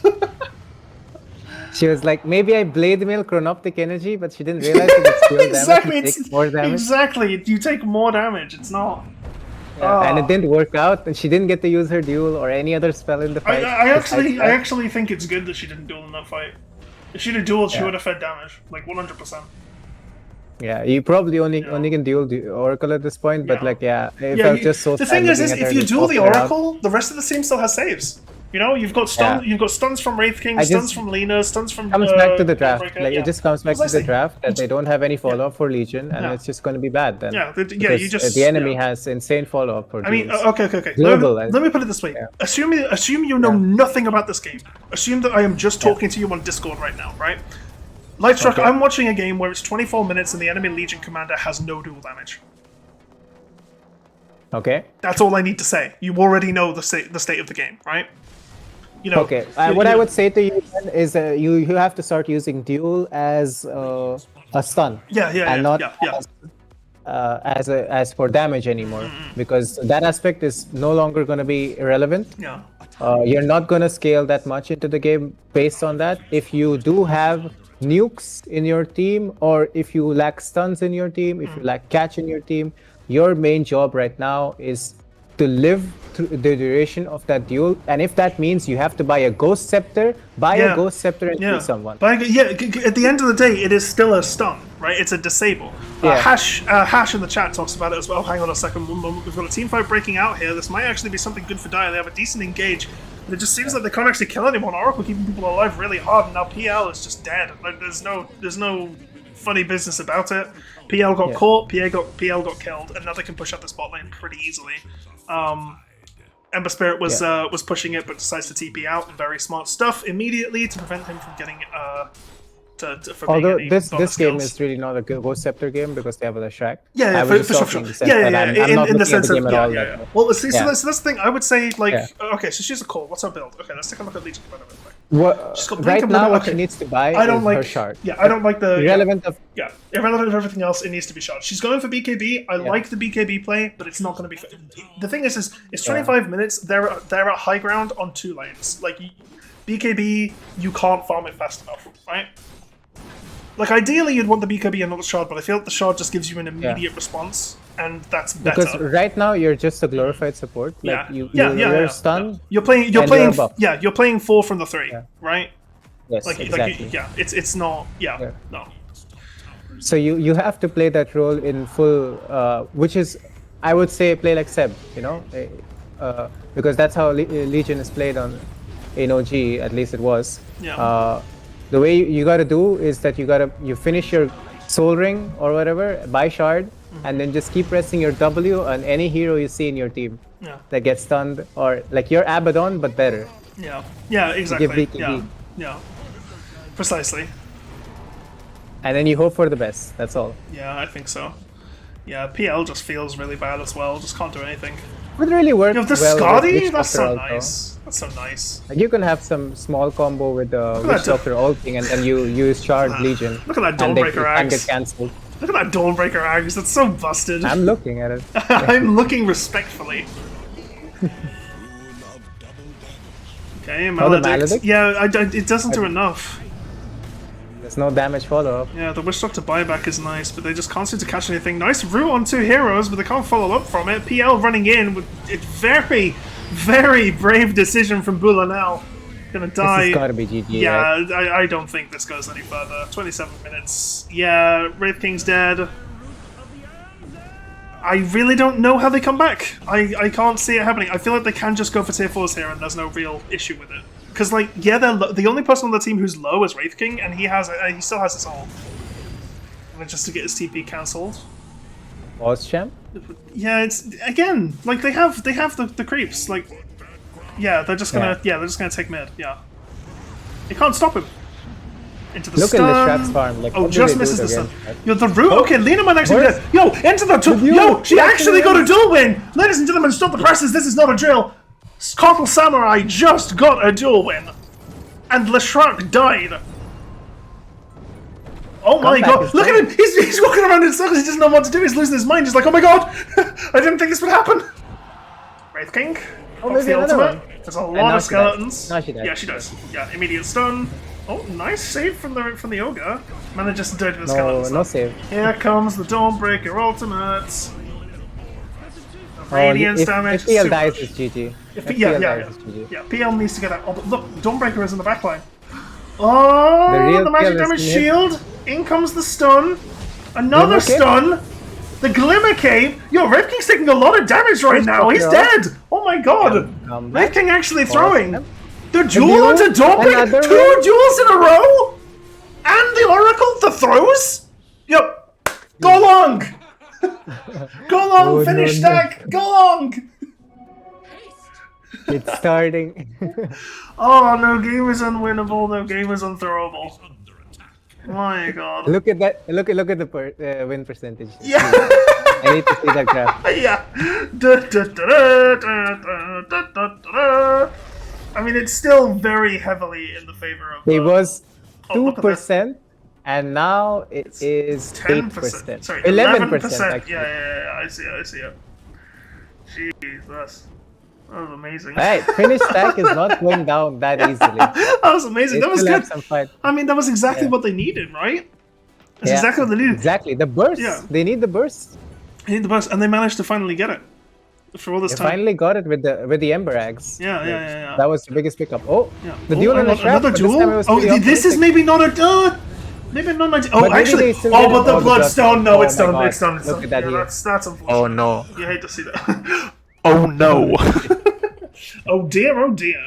She was like, "Maybe I blade mail chronoptic energy," but she didn't realize that it's still Exactly, damage. It takes more damage. Exactly, you take more damage. It's not. Yeah, and it didn't work out, and she didn't get to use her duel or any other spell in the fight. I actually think it's good that she didn't duel in that fight. If she'd have dueled, she would have fed damage, like 100%. Yeah, you probably only can duel the Oracle at this point, but it felt just so. The thing is sad looking at if her you duel the walking around. Oracle, the rest of the team still has saves. You know, you've got stuns from Wraith King, stuns from Lena, stuns from. Comes back to the draft. Dawnbreaker. It just comes back to the draft that they don't have any follow up for Legion, and Yeah. it's just going to be bad then. You just the enemy has insane follow up for. I mean, duels. okay. Global, Let me put it this way. Assume you know nothing about this game. Assume that I am just talking to you on Discord right now, right? Lightstruck, I'm watching a game where it's 24 minutes and the enemy Legion commander has no dual damage. Okay. That's all I need to say. You already know the state of the game, right? You know. Okay. What I would say to you then is you have to start using duel as a stun. And not as for damage anymore, because that aspect is no longer going to be irrelevant. Yeah. You're not going to scale that much into the game based on that. If you do have nukes in your team, or if you lack stuns in your team, if you lack catch in your team, your main job right now is to live through the duration of that duel. And if that means you have to buy a Ghost Scepter, a Ghost Scepter and kill someone. But at the end of the day, it is still a stun, right? It's a disable. Hash in the chat talks about it as well. Hang on a second, one moment. We've got a team fight breaking out here. This might actually be something good for Dire. They have a decent engage, but it just seems like they can't actually kill anyone. Oracle keeping people alive really hard, and now PL is just dead. Like there's no funny business about it. PL got caught, PL got killed, and now they can push up the spot lane pretty easily. Ember Spirit was pushing it, but decides to TP out. And very smart stuff immediately to prevent him from getting Although this game is really not a good Ghost Scepter game because they have a Shrek. Yeah, for sure. In the sense of Well, see, so that's the thing. I would say okay, so she's a core. What's her build? Okay, let's take a look at Legion Commander real quick. Right now, what she needs to buy I don't is like her shard. Yeah, I don't like the irrelevant of irrelevant of everything else. It needs to be shard. She's going for BKB. I like the BKB play, but it's not going to be. The thing is it's 25 minutes. They're at high ground on 2 lanes. Like BKB, you can't farm it fast enough, right? Like ideally, you'd want the BKB and not the shard, but I feel like the shard just gives you an immediate response, and that's better. Because right now you're just a glorified support. Like you're stunned. You're playing 4 from the 3, right? Yes, exactly. It's not. No. So you have to play that role in full, which is, I would say, play like Seb, you know, because that's how Legion is played in OG. At least it was. Yeah. The way you gotta do is that you finish your Soul Ring or whatever, buy shard, and then just keep pressing your W on any hero you see in your team that gets stunned, or like your Abaddon but better. Yeah, exactly. Give BKB. Yeah, precisely. And then you hope for the best. That's all. Yeah, I think so. Yeah, PL just feels really bad as well. Just can't do anything. Would really work. You have the Scotty? That's so nice. That's so nice. Like you can have some small combo with the Witch Doctor ulting, and then you use Shard Legion. Look at that Dawnbreaker Axe. And get cancelled. Look at that Dawnbreaker Axe. That's so busted. I'm looking at it. I'm looking respectfully. Okay, Maledict. Yeah, it doesn't do enough. There's no damage follow-up. Yeah, the Witch Doctor buyback is nice, but they just can't seem to catch anything. Nice root on 2 heroes, but they can't follow up from it. PL running in with a very, very brave decision from Bula now. Gonna die. This has gotta be GG. Yeah, right? I don't think this goes any further. 27 minutes. Yeah, Wraith King's dead. I really don't know how they come back. I can't see it happening. I feel like they can just go for tier 4s here and there's no real issue with it. Because, like, yeah, they're the only person on the team who's low is Wraith King, and he still has his ult. And just to get his TP cancelled. Boss champ? Yeah, it's again like they have the creeps. Like, yeah, they're just gonna take mid. Yeah, you can't stop him. Into the stun. Look at the Shrap's farm. Like, oh, just misses the stun. Yo, the root. Okay, Lena might actually get. Yo, into the. Yo, she actually got a dual win. Ladies and gentlemen, stop the presses. This is not a drill. Scottle Samurai just got a dual win, and Leshrac died. Oh my god! Look at him! He's walking around in circles. He doesn't know what to do. He's losing his mind. He's like, oh my god! I didn't think this would happen. Wraith King. Oh, maybe another one. There's a lot of skeletons. No, she does. Yeah, she does. Yeah, immediate stun. Oh, nice save from the ogre. Manages to do it with the skeletons. No save. Here comes the Dawnbreaker ultimate. Radiance damage. If PL dies, it's GG. Yeah, PL needs to get out. Oh, but look, Dawnbreaker is in the backline. Oh, the magic damage shield. In comes the stun. Another stun. The Glimmer Cave. Yo, Red King's taking a lot of damage right now. He's dead. Oh my god. Red King actually throwing. The duel onto Dawnbreaker. 2 duels in a row? And the Oracle, the throws? Yep. Go long. Go long, finish stack. Go long. It's starting. Oh, no game is unwinnable. No game is unthrowable. My god. Look at that. Look at the win percentage. Yeah. I need to see that graph. Yeah. I mean, it's still very heavily in the favor of. It was 2%, and now it is 10%. Sorry, 11%. Yeah. I see it. Jesus. That was amazing. Right, finish stack is not going down that easily. That was amazing. That was good. Some fight. I mean, that was exactly what they needed, right? That's exactly what they needed. Exactly, the burst. Yeah. They need the burst. They need the burst, and they managed to finally get it. For all this time. They finally got it with the Ember Axe. Yeah. That was the biggest pickup. Oh, yeah. The duel in the trap. Another duel? Oh, this is maybe not a... Maybe not my... Oh, actually... Oh, but the Bloodstone. No, it's done. It's done. Look at that here. That's unfortunate. Oh, no. You hate to see that. Oh, no. Oh dear, oh dear.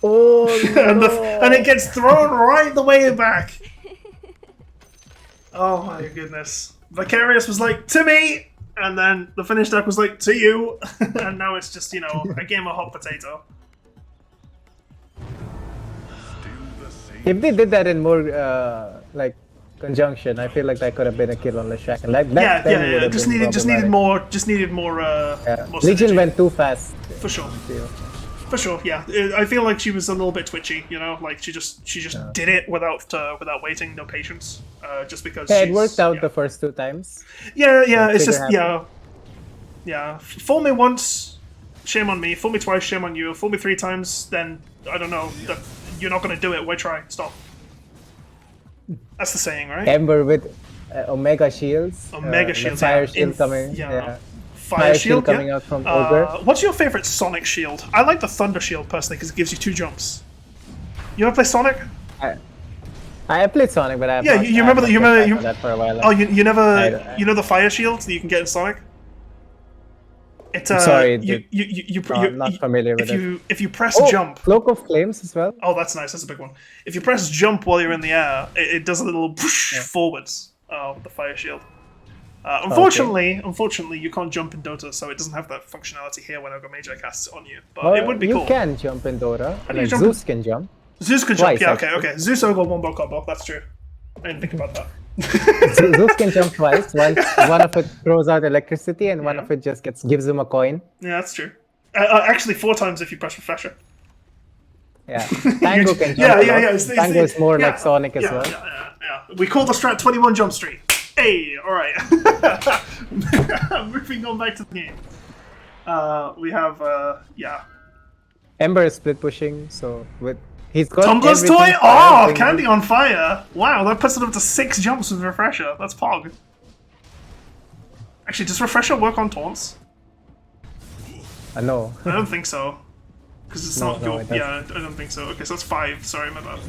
Oh no. and it gets thrown right the way back. Oh my goodness. Vicarious was like, to me, And then the finish deck was like, to you. And now it's just, a game of hot potato. If they did that in more conjunction, I feel like that could have been a kill on Leshak. And that then would have Just been needed problematic. more. More Legion synergy. went too fast. For sure. For sure, yeah. I feel like she was a little bit twitchy, like she just did it without waiting, no patience, just because. Yeah, it worked out the first 2 times. Yeah. It's just happened. yeah. Fool me once, shame on me. Fool me twice, shame on you. Fool me 3 times, then I don't know. You're not gonna do it. Why try? Stop. That's the saying, right? Ember with Omega shields. Omega shields, Fire yeah. shield coming. Yeah. Fire shield coming out from Ogre. What's your favorite Sonic shield? I like the Thunder shield personally because it gives you 2 jumps. You ever play Sonic? I have played Sonic, but I have not, you remember that? You remember that for a while. Oh, you never. You know the fire shield that you can get in Sonic. It's sorry, I'm not familiar with it. If you press jump. Cloak of Flames as well. Oh, that's nice. That's a big one. If you press jump while you're in the air, it does a little push forwards. With the fire shield. Unfortunately, you can't jump in Dota, so it doesn't have that functionality here when Ogre Magi casts it on you. But it would be cool. You can jump in Dota. do you Like jump Zeus can jump. Zeus can Twice, jump. Yeah, okay. Zeus Ogre wombo combo. That's true. I didn't think about that. Zeus can jump twice. One of it throws out electricity, and one of it just gives him a coin. Yeah, that's true. Actually, 4 times if you press refresher. Yeah, Tango can jump. Yeah. Tango is more like Sonic as well. Yeah. We call the strat 21 jump streak. Hey, all right. Moving on back to the game. We have Ember is split pushing, so he's got Tumblr's everything toy. fire Oh, thing. Candy on fire. Wow, that puts it up to 6 jumps with refresher. That's pog. Actually, does refresher work on taunts? No. I don't think so. Because it's not no, good. it doesn't. Yeah, I don't think so. Okay, so that's 5. Sorry, my bad.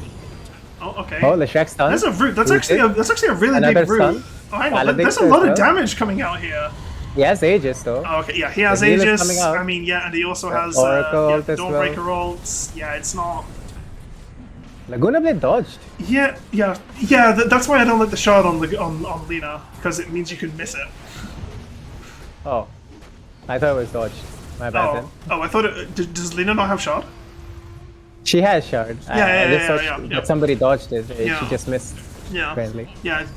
Oh, okay. Oh, Leshak's stun. That's a root. That's actually a really Another big root. stun. Oh, hang on. Validate There's a as lot of well. damage coming out here. He has Aegis though. Oh, okay, yeah, he has The heal is Aegis. coming out. I mean, yeah, and he also has Oracle ult as Dawnbreaker well. ults. Yeah, it's not. Laguna Blade dodged. Yeah. That's why I don't like the shard on Lina, because it means you can miss it. Oh, I thought it was dodged. My bad then. I thought it. Does Lina not have shard? She has shard. I just thought that somebody dodged it. She just missed. Yeah. Friendly. Yeah.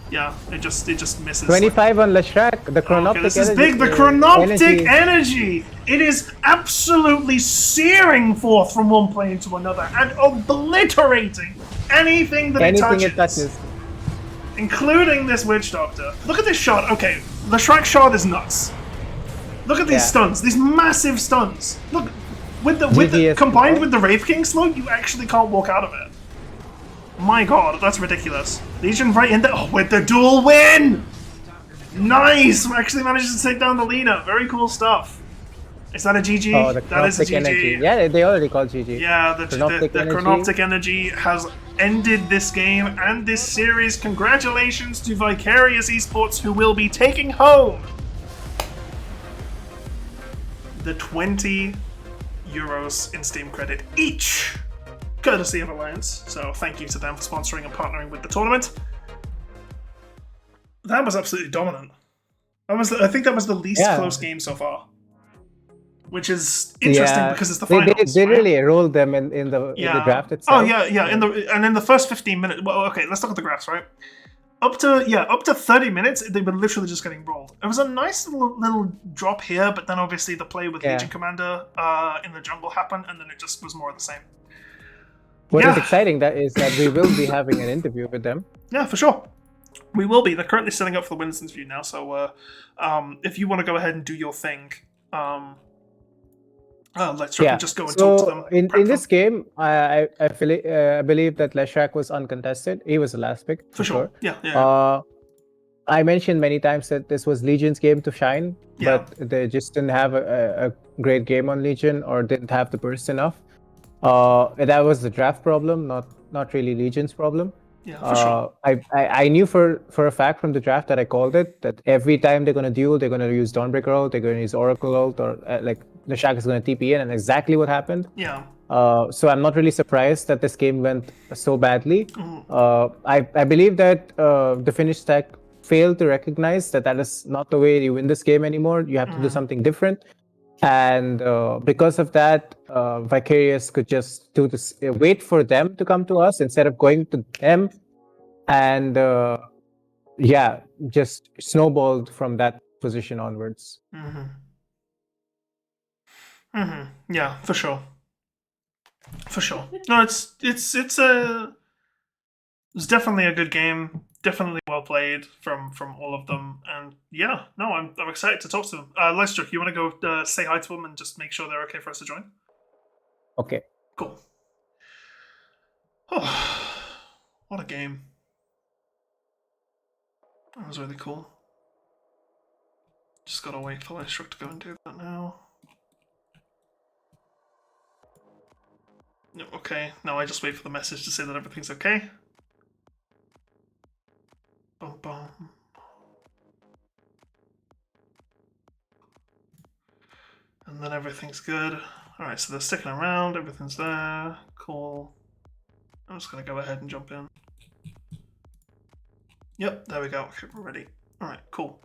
It just misses. 25 on Leshak. The chronoptic Okay, this is energy. big. The chronoptic energy. It is absolutely searing forth from one plane to another and obliterating anything that Anything it touches. including this witch doctor. Look at this shot. Okay, the Shrek shot is nuts. Look at these stuns. These massive stuns. Look, combined with the Wraith King slug, you actually can't walk out of it. My god, that's ridiculous. Legion right in there. Oh, with the dual win! Nice! Actually manages to take down the Lina. Very cool stuff. Is that a GG? Oh, the That is a chronoptic GG. energy. Yeah, they already called GG. Yeah, the chronoptic energy has ended this game and this series. Congratulations to Vicarious Esports, who will be taking home the 20 euros in Steam credit each, courtesy of Alliance. So thank you to them for sponsoring and partnering with the tournament. That was absolutely dominant. I think that was the least close game so far. Which is interesting because it's the finals. They right? really rolled them in the draft itself. Oh yeah. In the first 15 minutes. Well, okay, let's look at the graphs, right? Up to 30 minutes, they were literally just getting rolled. It was a nice little drop here, but then obviously the play with Legion Commander in the jungle happened, and then it just was more of the same. What is exciting is that we will be having an interview with them. Yeah, for sure. We will be. They're currently setting up for the women's interview now, so if you want to go ahead and do your thing, let's just go and talk to them. In this game, I believe that Leshak was uncontested. He was the last pick. For sure. Yeah. I mentioned many times that this was Legion's game to shine, but they just didn't have a great game on Legion or didn't have the burst enough. That was the draft problem, not really Legion's problem. Yeah, for sure. I knew for a fact from the draft that I called it that every time they're going to duel, they're going to use Dawnbreaker ult, they're going to use Oracle ult, or Leshak is going to TP in, and exactly what happened. Yeah. So I'm not really surprised that this game went so badly. I believe that the finished stack fail to recognize that that is not the way you win this game anymore. You have to do something different. And because of that, Vicarious could just do this, wait for them to come to us instead of going to them, and yeah, just snowballed from that position onwards. Yeah, for sure. For sure. No, it's definitely a good game. Definitely well played from all of them, and yeah, no, I'm excited to talk to them. Lystra, you want to go say hi to them and just make sure they're okay for us to join? Okay. Cool. Oh, what a game! That was really cool. Just gotta wait for Lystra to go and do that now. No, okay, now I just wait for the message to say that everything's okay. Boom, boom. And then everything's good. Alright, so they're sticking around, everything's there. Cool. I'm just gonna go ahead and jump in. Yep, there we go. Okay, we're ready. Alright, cool.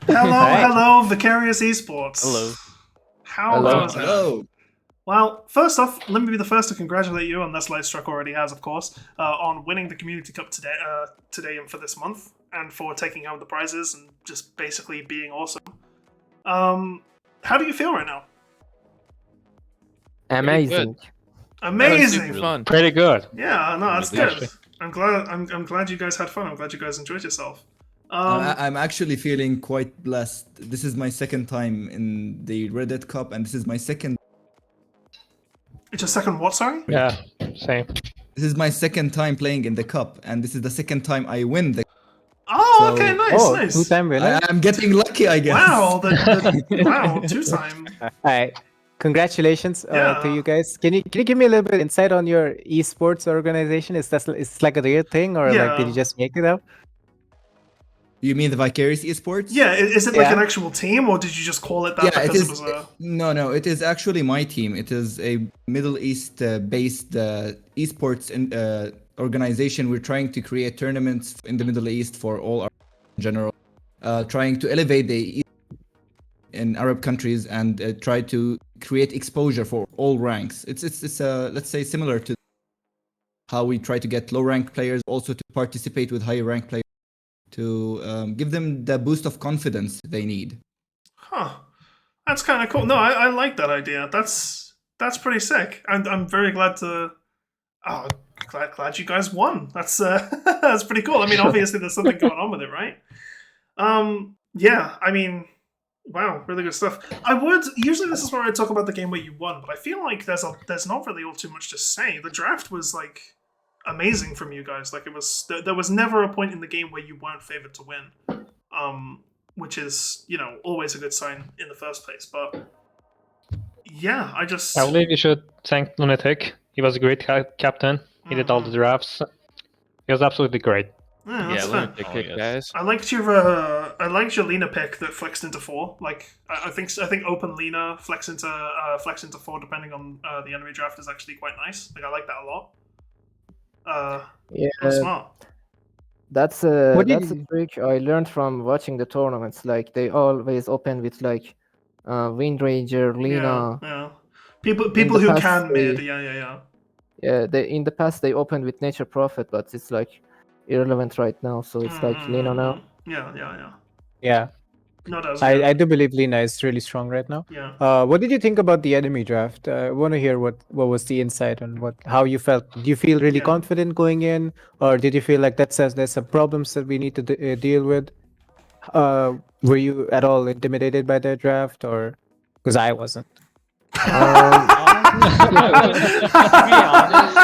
Hello, Vicarious Esports. Hello. How is that? Hello. Well, first off, let me be the first to congratulate you, unless Lightstruck already has, of course, on winning the Community Cup today and for this month, and for taking home the prizes and just basically being awesome. How do you feel right now? Amazing. Amazing. Super fun. Pretty good. Yeah, no, that's Really, good. I'm glad you guys had fun. I'm glad you guys enjoyed yourself. I'm actually feeling quite blessed. This is my second time in the Reddit Cup, and this is my second. It's your second what, sorry? Yeah, same. This is my second time playing in the cup, and this is the second time I win the. Oh, So- okay, nice, Oh, nice. two-time winner. I'm getting lucky, I guess. Wow, wow, two-time. All right. Congratulations Yeah. to you guys. Can you give me a little bit insight on your esports organization? Is like a real thing, or like did you Yeah. just make it up? You mean the Vicarious Esports? Yeah, is it like Yeah. an actual team, or did you just call it that Yeah, it because is. it was a... No, it is actually my team. It is a Middle East based esports organization. We're trying to create tournaments in the Middle East for all our in general, trying to elevate the in Arab countries and try to create exposure for all ranks. It's let's say similar to how we try to get low rank players also to participate with high rank players to give them the boost of confidence they need. Huh. That's kind of cool. No, I like that idea. That's pretty sick. I'm very glad to... Oh, glad you guys won. That's that's pretty cool. I mean, obviously there's something going on with it, right? Yeah, I mean, wow, really good stuff. I would usually this is where I talk about the game where you won, but I feel like there's not really all too much to say. The draft was like amazing from you guys. Like there was never a point in the game where you weren't favored to win. Which is, always a good sign in the first place. But yeah, I believe you should thank Lunatic. He was a great captain. He did all the drafts. He was absolutely great. Yeah, that's fair. Lunatic pick, guys. I liked your Lena pick that flexed into 4. Like I think open Lena flex into 4 depending on the enemy draft is actually quite nice. Like I like that a lot. Yeah, That's smart. that's What did a you- trick I learned from watching the tournaments. Like they always open with like Wind Ranger, Lena. Yeah. People the who past, can mid. they- Yeah. Yeah, in the past they opened with Nature Prophet, but it's like irrelevant right now. So it's like Lena now. Yeah. Yeah, Not as I good. do believe Lena is really strong right now. Yeah. What did you think about the enemy draft? I want to hear what was the insight on how you felt. Do you feel really Yeah. confident going in, or did you feel like there's some problems that we need to deal with? Were you at all intimidated by the draft, or because I wasn't? To be honest,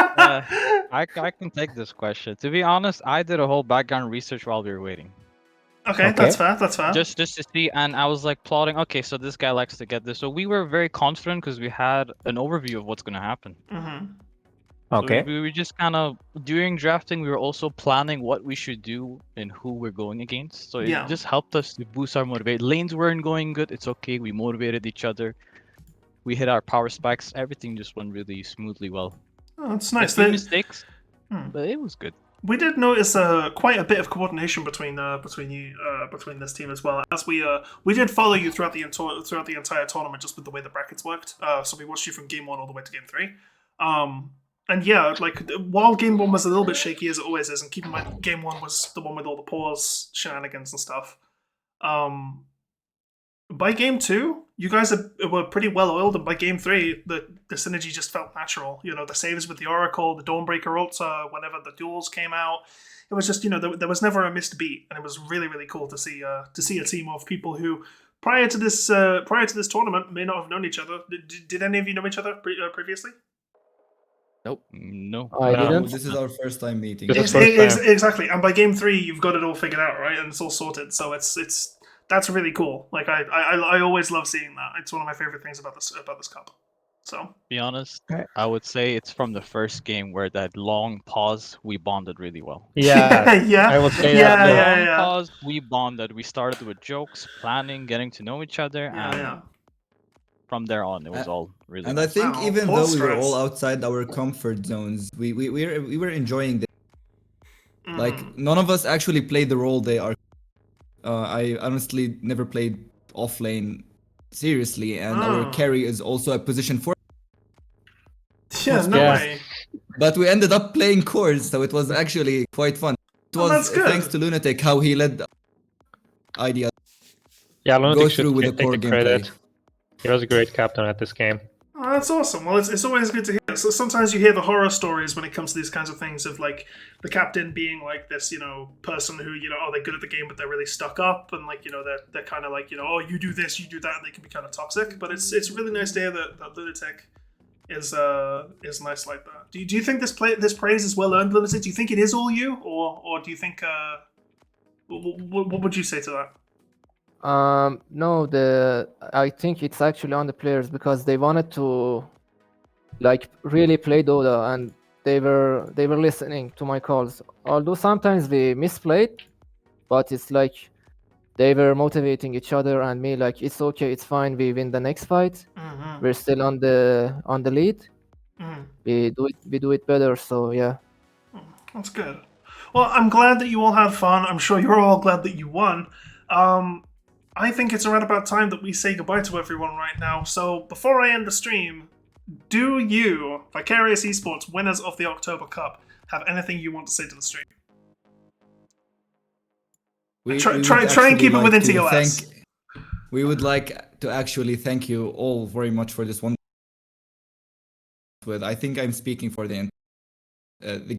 I can take this question. To be honest, I did a whole background research while we were waiting, Okay, that's fair. That's fair. just to see, and I was like plotting. Okay, so this guy likes to get this, so we were very confident because we had an overview of what's gonna happen. Mm-hmm. So Okay. we were just kind of during drafting. We were also planning what we should do and who we're going against. So it Yeah. just helped us to boost our motivation. Lanes weren't going good. It's okay. We motivated each other. We hit our power spikes. Everything just went really smoothly well. Oh, that's A nice. few mistakes. but it was good. We did notice quite a bit of coordination between this team as well. As we did follow you throughout the entire tournament, just with the way the brackets worked. So we watched you from game 1 all the way to game 3. And yeah, like while game 1 was a little bit shaky as it always is, and keep in mind game 1 was the one with all the pause shenanigans and stuff. By game 2, you guys were pretty well oiled, and by game 3, the synergy just felt natural. You know, the saves with the Oracle, the Dawnbreaker ult, whenever the duels came out, it was just, you know, there was never a missed beat, and it was really, really cool to see a team of people who, prior to this tournament, may not have known each other. Did any of you know each other previously? Nope. No. I didn't. This is our first time meeting. This is Exactly, and by game 3, you've got it all figured out, right? And it's all sorted, so that's really cool. Like I always love seeing that. It's one of my favorite things about this cup. So Be honest, Okay. I would say it's from the first game where that long pause we bonded really well. Yeah, yeah, I would say yeah, that. The yeah, long yeah. pause we bonded. We started with jokes, planning, getting to know each other, and Yeah. from there on, it was all really. And I nice. think Wow, even pause though we were stress. all outside our comfort zones, we were enjoying this. Like none of us actually played the role they are. I honestly never played off lane seriously, and our Oh. carry is also a position for. Yeah, no Yeah. way. But we ended up playing cores, so it was actually quite fun. It Oh, was that's good. thanks to Lunatic how he led the idea. Yeah, Go Lunatic should through with the take core the credit. gameplay. He was a great captain at this game. Oh, that's awesome. Well, it's always good to hear. So sometimes you hear the horror stories when it comes to these kinds of things of like the captain being like this, you know, person who, you know, oh, they're good at the game, but they're really stuck up, and like, you know, they're kind of like, you know, oh, you do this, you do that, and they can be kind of toxic. But it's really nice to hear that Lunatic is nice like that. Do you think this praise is well earned, Lunatic? Do you think it is all you, or do you think what would you say to that? No, I think it's actually on the players because they wanted to like really play Dota, and they were listening to my calls. Although sometimes we misplayed, but it's like they were motivating each other and me, like it's okay, it's fine, we win the next fight. Mm-hmm. We're still on the lead. Mm. We do it better, so yeah. That's good. Well, I'm glad that you all had fun. I'm sure you're all glad that you won. I think it's around about time that we say goodbye to everyone right now. So before I end the stream, do you, Vicarious Esports, winners of the October Cup, have anything you want to say to the stream? Try and keep it within TOS. We would like to actually thank you all very much for this one. I think I'm speaking for the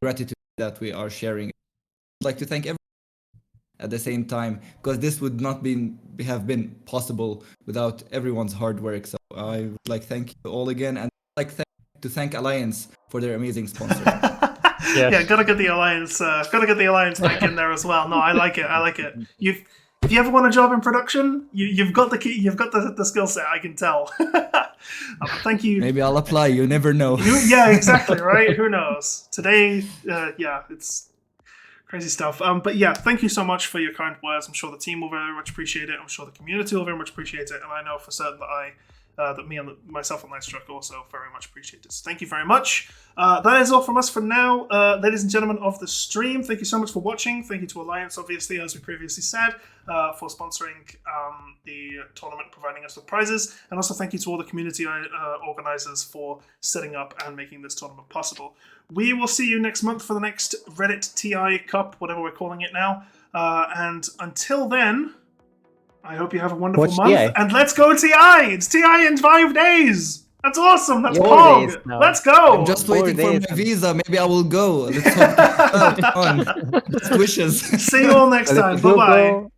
gratitude that we are sharing. I'd like to thank everyone at the same time, because this would not have been possible without everyone's hard work. So I would like thank you all again, and I'd like to thank Alliance for their amazing sponsor. Yes. Yeah, gotta get the alliance. Gotta get the alliance back in there as well. No, I like it. I like it. If you ever want a job in production, you've got the key. You've got the skill set. I can tell. Thank you. Maybe I'll apply. You never know. Yeah, exactly. Right. Who knows? Today, yeah, it's crazy stuff. But yeah, thank you so much for your kind words. I'm sure the team will very much appreciate it. I'm sure the community will very much appreciate it, and I know for certain that that me and myself and Lightstruck also very much appreciate it. So thank you very much. That is all from us for now. Ladies and gentlemen of the stream, thank you so much for watching. Thank you to Alliance, obviously, as we previously said, for sponsoring the tournament, providing us with prizes. And also thank you to all the community organizers for setting up and making this tournament possible. We will see you next month for the next Reddit TI Cup, whatever we're calling it now. And until then, I hope you have a wonderful Watch month. TI. And let's go TI! It's TI in 5 days! That's awesome! That's 4 Pog! days now. Let's go! I'm just 4 waiting for days. my visa. Maybe I will go. Let's hope. Best wishes. See you all next time. Let's go, Bye-bye. go.